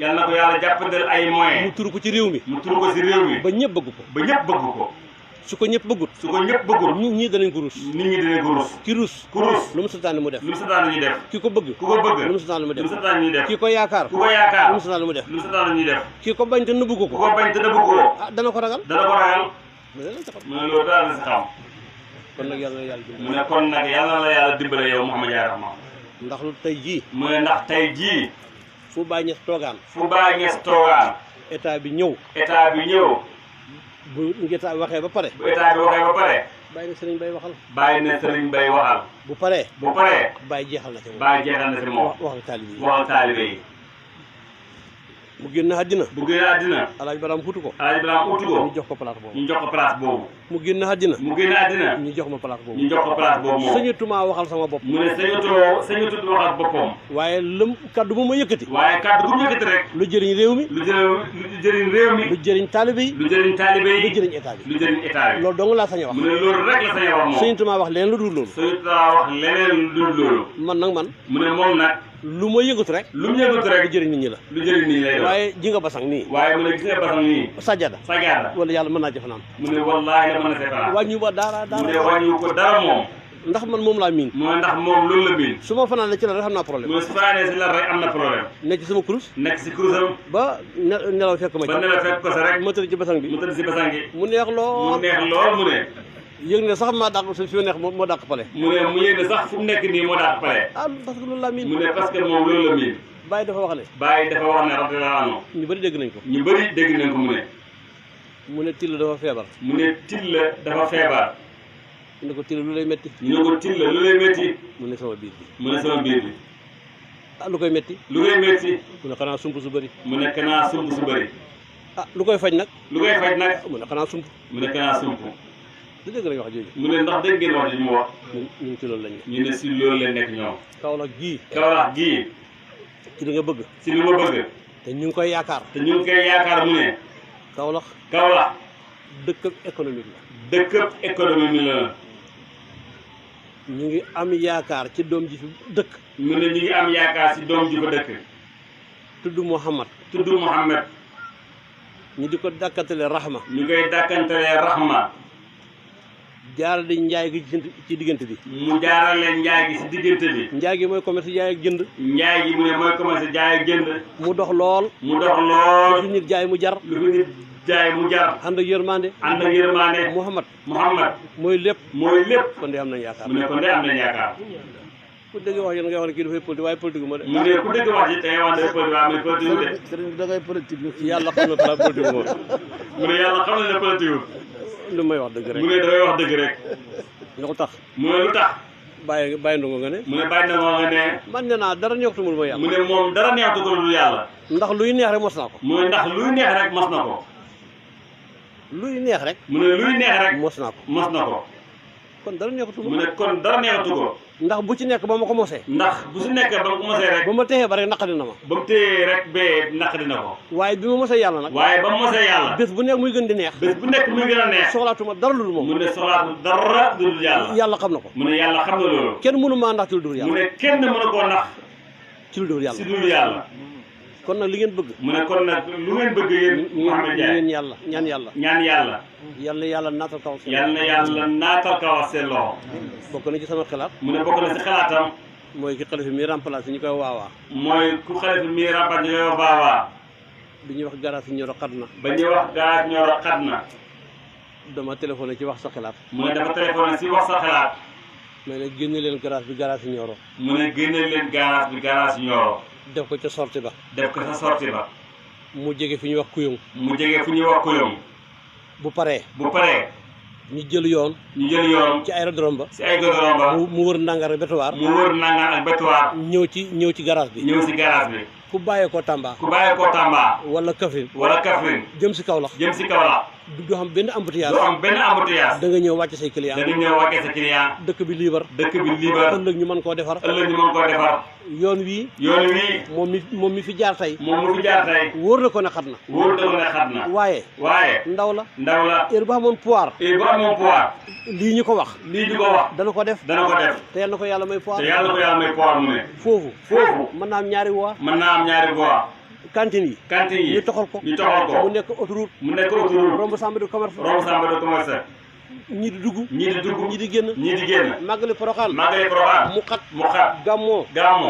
mu turu ko ci réew mi. ba ñëpp bëgg ko. su ko ñëpp bëggut. nit ñi danañ ko rus. ki rus. lu mu santaane mu def. ki ko bëgg. lu mu santaane mu def. ki ko yaakaar. lu mu santaane mu def. ki ko bañ te nëbbu ko. dana ko ragal. mu ne loolu daal la si xam. kon nag yàlla na yàlla dimbale. mu ne kon nag yàlla na la yàlla dimbale yow Mouhamed Ndiaye Rahma. ndax lu tey jii. mu ne ndax tey jii. fu Baye Niass toogaan. état bi ñëw. bu état waxee ba pare. bàyyi na Serigne Baye waxal. bu paree. bàyyi jeexal na ci moom. waxal taalibe yi. mu génn àddina. Alaaji Baraam utu ko. ñu jox ko place boobu. mu génn àddina. ñu jox ma place boobu. sañatuma waxal sama bopp. mu ne sañatut waxal boppam. waaye kaddu bu ma yëkkati. rek. lu jëriñ réew mi. lu jëriñ taalibe yi. lu jëriñ état bi. loolu dong laa sañ a wax. mu ne loolu rek la sañ a wax moom. sañatuma wax leneen lu dul loolu. man nag mu ne moom nag. lu ma yëngatu rek. lu jëriñ nit ñi la. lay doon. waaye ji nga basang nii. waaye mu ne gis nga basang nii. sajjada. wala yàlla mën naa jëfanaan. mu ne wallaahi la mën na see fanaan. wàññi ba dara. mu ne wàññi ko dara moom. ndax man moom laa miin mooy ndax moom loolu la miin su ma fanaanee ci la rek xam naa problème mu ne su fanaanee si la rek am na problème nekk ci sama kurus nekk si kurusam ba nelaw fekk ma ci ba nelaw fekk ko sa rek ma tëdd ci basang bi mu tëdd si basang gi mu neex lool mu neex lool mu ne yëg ne sax maa dàq fi neex moo dàq pale mu ne mu yëg ne sax fu mu nekk nii moo dàq pale parce que loolu laa miin mu ne parce que moom loolu la miin Baye dafa wax ne Baye dafa wax ne radiyallahu anhu ñu bëri dégg nañ ko ñu bëri dégg nañ ko mu ne till dafa feebar mu ne till dafa feebar ñu ne ko till lu lay métti ñu ne ko till lu lay métti mu ne sama biir bi mu ne sama biir bi lu koy métti lu koy métti mu ne xanaa sump su bëri mu ne xanaa sump su bëri lu koy faj nag lu koy faj nag mu ne xanaa sump mu ne xanaa sump lu dégg nañ wax jooju mu ne ndax dégg ngeen wax ji mu wax ñun ci loolu lañ ñu ne si loolu la nekk ñoom Kaolack gii ci li nga bëgg ci li ma bëgg te ñu ngi koy yaakaar mu ne Kaolack dëkkab économique la dëkkab économique la ñu ngi am yaakaar ci doom ji fi dëkk mu ne ñu ngi am yaakaar ci doom ji fa dëkk tudd Mouhamad ñu di ko dàkkantale Rahma ñu koy dàkkantale Rahma jaarale njaay gi ci diggante bi mu jaarale njaay gi ci diggante bi njaay gi mooy commerce jaay ak jënd njaay gi mu ne mooy commerce jaay ak jënd mu dox lool lu fi nit jaay mu jar ànd ak yërmande Mouhamad mooy lépp kon de am nañ yaakaar mu ne kon de am nañ yaakaar ku dégg wax yéen nga wax ne kii dafay politique waaye politique moo de mu ne ku dégg wax ji tey wax ne politique waaye muy politique de sëriñ da ngay politique yàlla xam na la politique moom mu ne yàlla xam na ne politique lu may wax dëgg rek mu ne damay wax dëgg rek lu tax mu ne lu tax bàyyi ndongo nga ne mu ne bàyyi ndongo nga ne man ne naa dara neextu mu yàlla mu ne moom dara neextu ko lu yàlla ndax luy neex rek mos naa ko mu ne ndax luy neex rek mos na ko luy neex rek mu ne luy neex rek mos na ko kon dara neexatu mu ne kon dara neexatu ko ndax bu ci nekk ba ma ko mosee ndax bu si nekk ba ma ko mosee rek ba ma téyee ba rek naqadi na ma ba mu téyee rek bee naqadi na ko waaye bi ma mosee yàlla nag waaye ba mu mosee yàlla bés bu nekk muy gën di neex bés bu nekk muy gën a neex soxlaatuma dara lu dul moom mu ne soxlaatu dara lu dul yàlla xam na ko mu ne yàlla xam na loolu kenn mënu maa ndax ci lu dul yàlla mu ne kenn mënu koo nax ci lu dul yàlla ci lu dul yàlla kon nag li ngeen bëgg mu ne kon nag lu ngeen bëgg yéen Mouhamed Ndiaye ñaan yàlla yal na yàlla naatal kaw seen yal na yàlla naatal kaw seen loxo bokk na ci sama xalaat mu ne bokk na ci xalaatam mooy ki xalifa mi remplacé ñu koy waawaa mooy ku xalifa mi remplacé ñu koy waawaa bi ñuy wax garage ñoro xat na ba ñuy wax garage ñoro xat na dama téléphoné ci wax sa xalaat mu ne dafa téléphoné ci wax sa xalaat mais ne génne leen garage bi garage ñoro mu ne génne leen garage bi garage ñoro def ko ca sortie ba def ko ca sortie ba mu jege fi ñuy wax kuyong bu paree ñu jël yoon ci aérodrome ba mu wër nangar ak bétuwaar ñëw ci garage bi ku bàyyee ko Tamba wala Kaffrine jëm si Kaolack du xam benn embouteillage da nga ñëw wàcce say client dëkk bi liibar ëllëg ñu mën koo defar yoon wii moom mi fi jaar tey wóor na ko ne xat na waaye ndaw la heure bu amoon pouvoir lii ñu ko wax dana ko def te yal na ko yàlla may pouvoir mu ne foofu mën naa am ñaari voie cantine yi ñu toxal ko mu nekk autoroute romb chambre de commerce ñii di dugg ñii di génn màggali Porokhane mu xat gàmmoo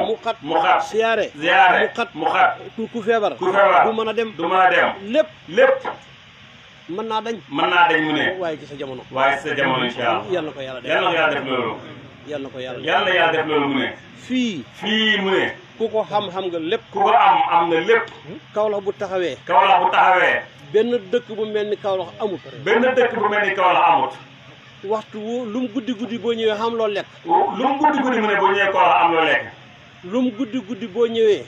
mu xat siyaare mu xat ku feebar du mën a dem lépp mën naa dañ mu ne waaye ci sa jamono incha allah yal na ko yàlla def loolu yal na ko yàlla def loolu mu ne fii mu ne ku ko xam nga lépp ku ko am nga lépp Kaolack bu taxawee benn dëkk bu mel ni Kaolack amut waxtu lu mu guddi boo ñëwee xam loo lekk lu mu guddi mu ne boo ñëwee Kaolack am loo lekk lu mu guddi boo ñëwee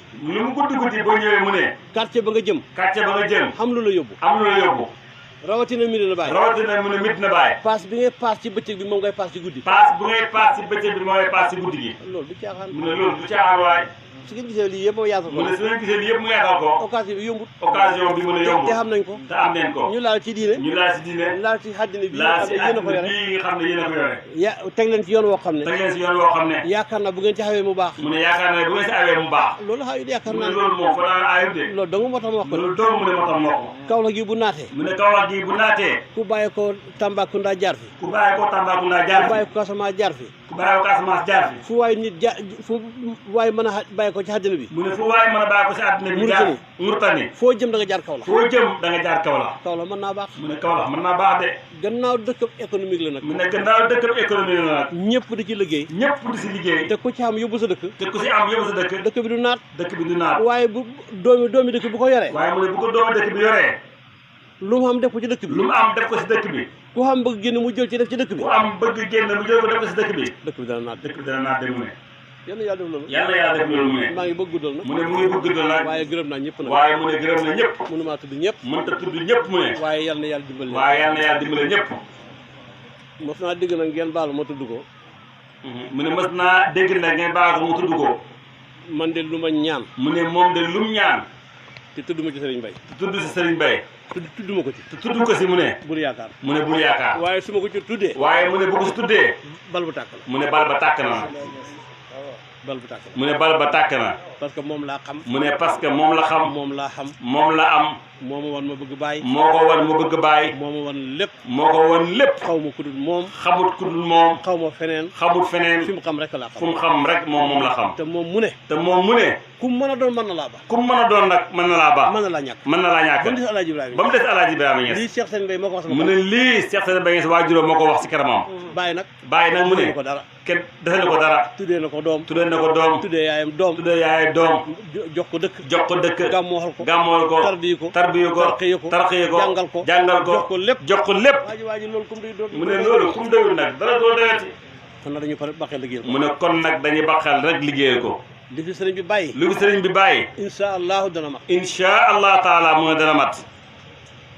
mu ne quartier ba nga jëm xam lu la yóbbu rawatina Medina Baye paas bi ngay paas ci bëccëg bi moom ngay paas ci guddi paas bu ngay paas ci bëccëg bi moom ngay paas ci guddi gi loolu du caaxaan mu ne loolu du caaxaan waay su ngeen gisee lii yëpp mu yaatal ko mu ne su ngeen gisee lii yëpp mu yaatal ko occasion bi yombut occasion bi mu ne yombut te xam nañ ko te am nañ ko ñu laal ci diine ñu laal ci diine laal ci àddina bi laal ci yéen a ko àddina yore bii nga xam ne yéen a ko yore ya teg leen ci yoon woo xam ne teg leen ci yoon woo xam ne yaakaar naa bu ngeen ci xawee mu baax mu ne yaakaar na ne bu ngeen ci awee mu baax loolu xawit yaakaar mu naa ne loolu moom fa daan aayut de loolu dong moo tax ma wax ko loolu dong mu ne moo tax moo ko Kaolack gi bu naatee mu ne Kaolack gi bu naatee ku bàyyi ko Tambacounda jaar fi ku bàyyi ko Tambacounda jaar ku fi bàyyi ko Casamance jaar fi ku bàyyi ko Casamance jaar fi fu waay nit fu waay mën a bàyyi ko ci àddina bi mu ne fu waay mën a bàyyi ko ci àddina bi jaar Mauritanie foo jëm da nga jaar Kaolack foo jëm da nga jaar Kaolack Kaolack mën naa baax mu ne Kaolack mën naa baax de gannaaw dëkkab économique la nag mu ne gannaaw dëkkab économique la nag ñëpp di ci liggéey ñëpp di ci liggéey te ku ci am yóbbu sa dëkk te ku ci am yóbbu sa dëkk dëkk bi du naat dëkk bi du naat waaye bu doomi dëkk bu ko yoree waaye mu ne bu ko doomi dëkk bi yoree lu mu am def ko ci dëkk bi lu mu am def ko ci dëkk bi ku am bëgg génn mu jël ci def ci dëkk bi ku am bëgg génn mu jël ko def ko ci dëkk bi dëkk bi dana naat dëkk bi dana naat de mu ne yal na yàlla def loolu yal na yàlla def loolu mu ne maa ngi bëgg guddal nag mu ne mu ngi bëgg guddal nag waaye gërëm naa ñëpp nag waaye mu ne gërëm na ñëpp mënumaa tudd ñëpp mënta tudd ñëpp mu ne waaye yal na yàlla dimbale waaye yal na yàlla dimbale ñëpp mos naa dégg nag ngeen baalu ma tudd ko mu ne mos naa dégg nag ngeen baalu ko mu tudd ko man de lu ma ñaan mu ne moom de lum ñaan te tudd ma ci Serigne Mbaye te tudd si Serigne Mbaye tudd ma ko ci te tudd ko si mu ne bul yaakaar mu ne bul yaakaar waaye su ma ko ci tuddee waaye mu ne bu ko si tuddee bal bu tàkk la mu ne bal ba tàkk na bal bu tàkk la mu ne bal ba tàkk na parce que moom laa xam mu ne parce que moom la xam moom laa xam moom la am moo ma wan ma bëgg bàyyi moo ko wan mu bëgg bàyyi moo ma wan lépp moo ko wan lépp xaw ma ku dul moom xamut ku dul moom xaw ma feneen xamut feneen fi mu xam rek laa fu xam mu xam rek moom la xam te moom mu ne te moom mu ne ku mën a doon mën na laa ba ku mën a doon nag mën na laa ba mën na laa ñàkk mën na laa ñàkk ba mu des Alaaji Ibrahima ba mu des Alaaji Ibrahima Niass lii Cheikh Sène Mbaye moo ko wax sama mu ne lii Cheikh Sène Mbaye Niass waajuróom moo ko wax ci kanamam bàyyi nag bàyyi nag mu ne ko dara kenn desal ko dara tuddee na ko doom tuddee na ko doom tuddee yaayam doom tuddee yaayam doom jox ko dëkk jox ko dëkk gàmmool ko gàmmool ko tarbiyu ko tarxiyu ko jàngal ko jox ko lépp waa ji loolu kum doy doon mu ne loolu kum doyul nag dara doo doyati kon nag dañu pare baqee liggéeyal ko mu ne kon nag dañuy baqal rek liggéeyal ko li fi sëriñ bi bàyyi li fi sëriñ bi bàyyi insha allahu dana mat insha allah taala mu ne dana mat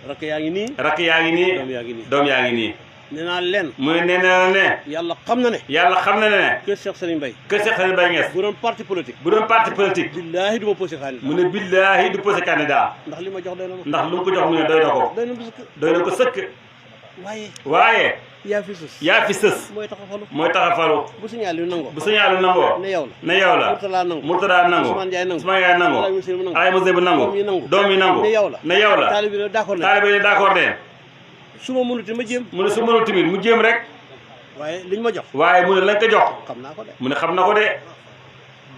rakk yaa ngi nii rakk yaa ngi nii doom yaa ngi nii doom yaa ngi nii nee naa leen mu ne nee na ne yàlla xam na ne yàlla xam na ne kër Cheikh Serigne Mbaye kër Cheikh Serigne Mbaye Niass bu doon parti politique bu doon parti politique billaahi du ma posé candidat mu ne billaahi du posé candidat ndax li ma jox doy na ma ndax lu mu ko jox mu ne doy na ko doy na ko sëkk waaye yaa fi sës yaa fi sës mooy tax a falu mooy tax a falu bu signal yu nangoo bu signal yu nangoo ne yow la ne yow la Murtada nangu Ousmane Ndiaye nangu Ousmane Ndiaye nangu Alaye Moussa bu nangu doom yi nangu ne yow la ne yow la taalibe yi d'accord ne su ma mënut ma jéem mu ne su mënul tamit mu jéem rek waaye liñ ma jox waaye mu ne lañ ko jox xam naa ko de mu ne xam na ko de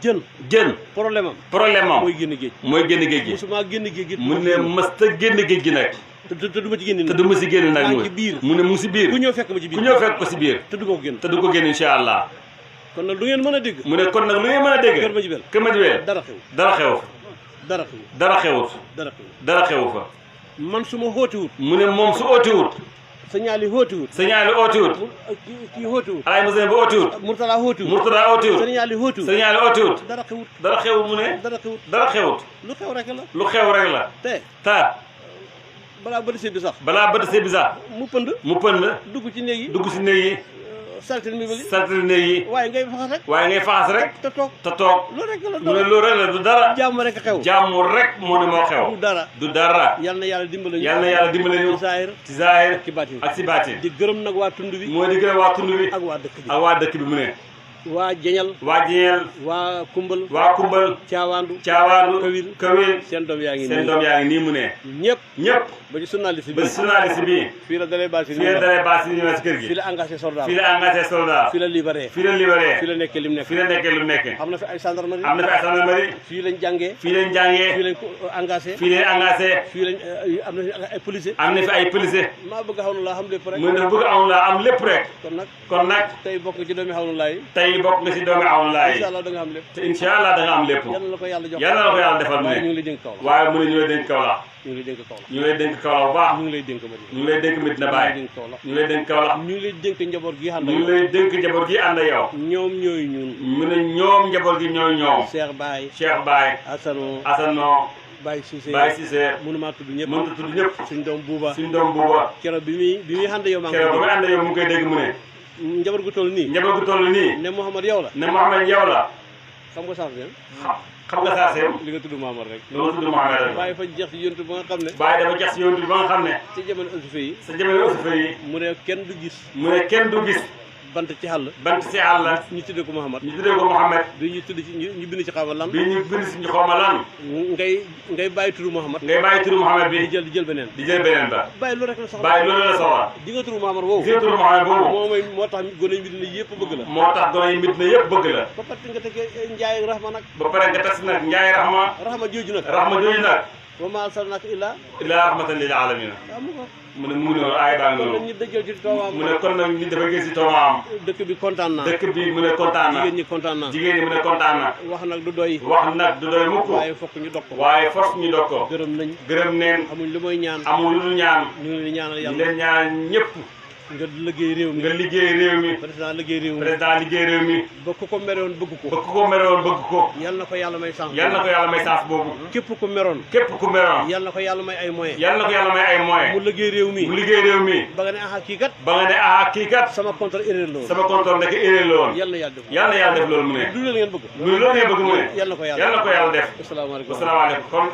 jën problème am mooy génn géej mooy génn géej gi musuma génn géej gi mu ne mës ta génn géej gi nag te du ma ci génn te du ma si génn nag mu ne mu si biir ku ñëw fekk ma ci biir ku ñëw fekk ko si biir te du ko génn te du ko génn incha allah kon nag lu ngeen mën a dégg mu ne kon nag lu ngeen mën a dégg kër ma jibel kër ma jibel dara xew dara xew dara xew dara xewut dara xewu fa man su ma xóotiwut mu ne moom su óotiwut signal yi xóotiwut signal yi óotiwut kii xóotiwut Alaye Moussa ba óotiwut Murtada xóotiwut Murtada óotiwut signal yi xóotiwut signal yi óotiwut dara xewut dara xewu mu ne dara xewut lu xew rek la lu xew rek la te balaa bëri bi sax mu pënd dugg ci néeg yi saltil mi néeg yi waaye ngay faxas rek te toog loolu rek la du dara jàmm rek xew jàmm rek moo ne moo xew du dara yal na yàlla dimbale ñu ci zaahir ak ci baatin di gërëm nag waa tund bi moo di gërëm waa tund bi ak waa dëkk bi mu ne waa Jeñal waa Kumbal Caawaandu Kawil seen doom yaa ngi nii mu ne ñëpp ba ci journaliste bi fii la dalee baasi ñëw ci kër gi fii la engagé soldat fii la libéré fii la nekkee lim nekk am na fi ay gendarmerie fii lañ jàngee fii lañ engagé fii lañ am na fi ay policier maa bëgg xaw na laa xam lépp rek mu ne bëgg am laa am lépp rek kon nag tey bokk ci doomi xaw na laay tey bokk nga si doomi awoon laay incha allah da nga am lépp te incha allah da nga am lépp yal na la ko yàlla jox yal na la ko yàlla defal mu ne ñu ngi lay dénk kaw la waaye mu ne ñu lay dénk kaw la ñu ngi lay dénk kaw la ñu ngi lay dénk kaw la bu baax ñu ngi lay dénk ñu ngi lay dénk Medina Baye ñu ngi lay dénk kaw la ñu ngi lay dénk njaboot gi ànd ñu ngi lay dénk njaboot gi ànd yow ñoom ñooy ñun mu ne ñoom njaboot gi ñooy ñoom Cheikh Baye Asano Baye Cissé mënuma tudd ñëpp suñ doom buuba keroog bi muy ànd yow maa ngi koy dégg mu ne njaboot gu toll nii ne Mouhamad yow la xam nga sax xam nga saa seem li nga tudd Muhammad rek li nga tudd Muhammad rek bàyyi fa jeex ci yontu ba nga xam ne bàyyi dafa jeex ci yontu ba nga xam ne ci jamono osife yi sa jamono osife yi mu ne kenn du gis bant ci xàll ñu tuddee ko Muhammad bi ñu tudd ci ñu bind ci xawma lan bi ñu bind ci xawma lan ngay bàyyi turu Muhammad bi di jël beneen ba bàyyi loolu rek la soxla bàyyi loolu la soxla di nga turu Muhammad boobu moo tax gone yi Medina yëpp bëgg la moo tax gone yi Medina yëpp bëgg la ba pare nga teg Njaay Rahma nag ba pare nga tas nag Njaay Rahma jooju nag wa maa arsalnaaka illaa rahmatan lil aalamiin mu ne mu ne aay baa ngi noonu ñu dëjël ci toomaam mu ne kon nag nit dafa gis ci toomaam dëkk bi kontaan na dëkk bi mu ne kontaan na jigéen ñi kontaan na jigéen ñi mu ne kontaan na wax nag du doy mukk waaye fokk ñu dog ko gërëm nañ amuñ lu mooy ñaan amul lu ñaan ñu ngi leen ñaanal yàlla ñu leen ñaan ñëpp nga liggéey réew mi président liggéey réew mi ba ku ko meroon bëgg ko yal na ko yàlla may chance boobu képp ku meroon yal na ko yàlla may ay moyens mu liggéey réew mi ba nga ne aha kii kat sama contrôle erreur nekk erreur la woon yal na yàlla def loolu mu ne du leen ngeen bëgg mu ne yal na ko yàlla def asalaamaaleykum kon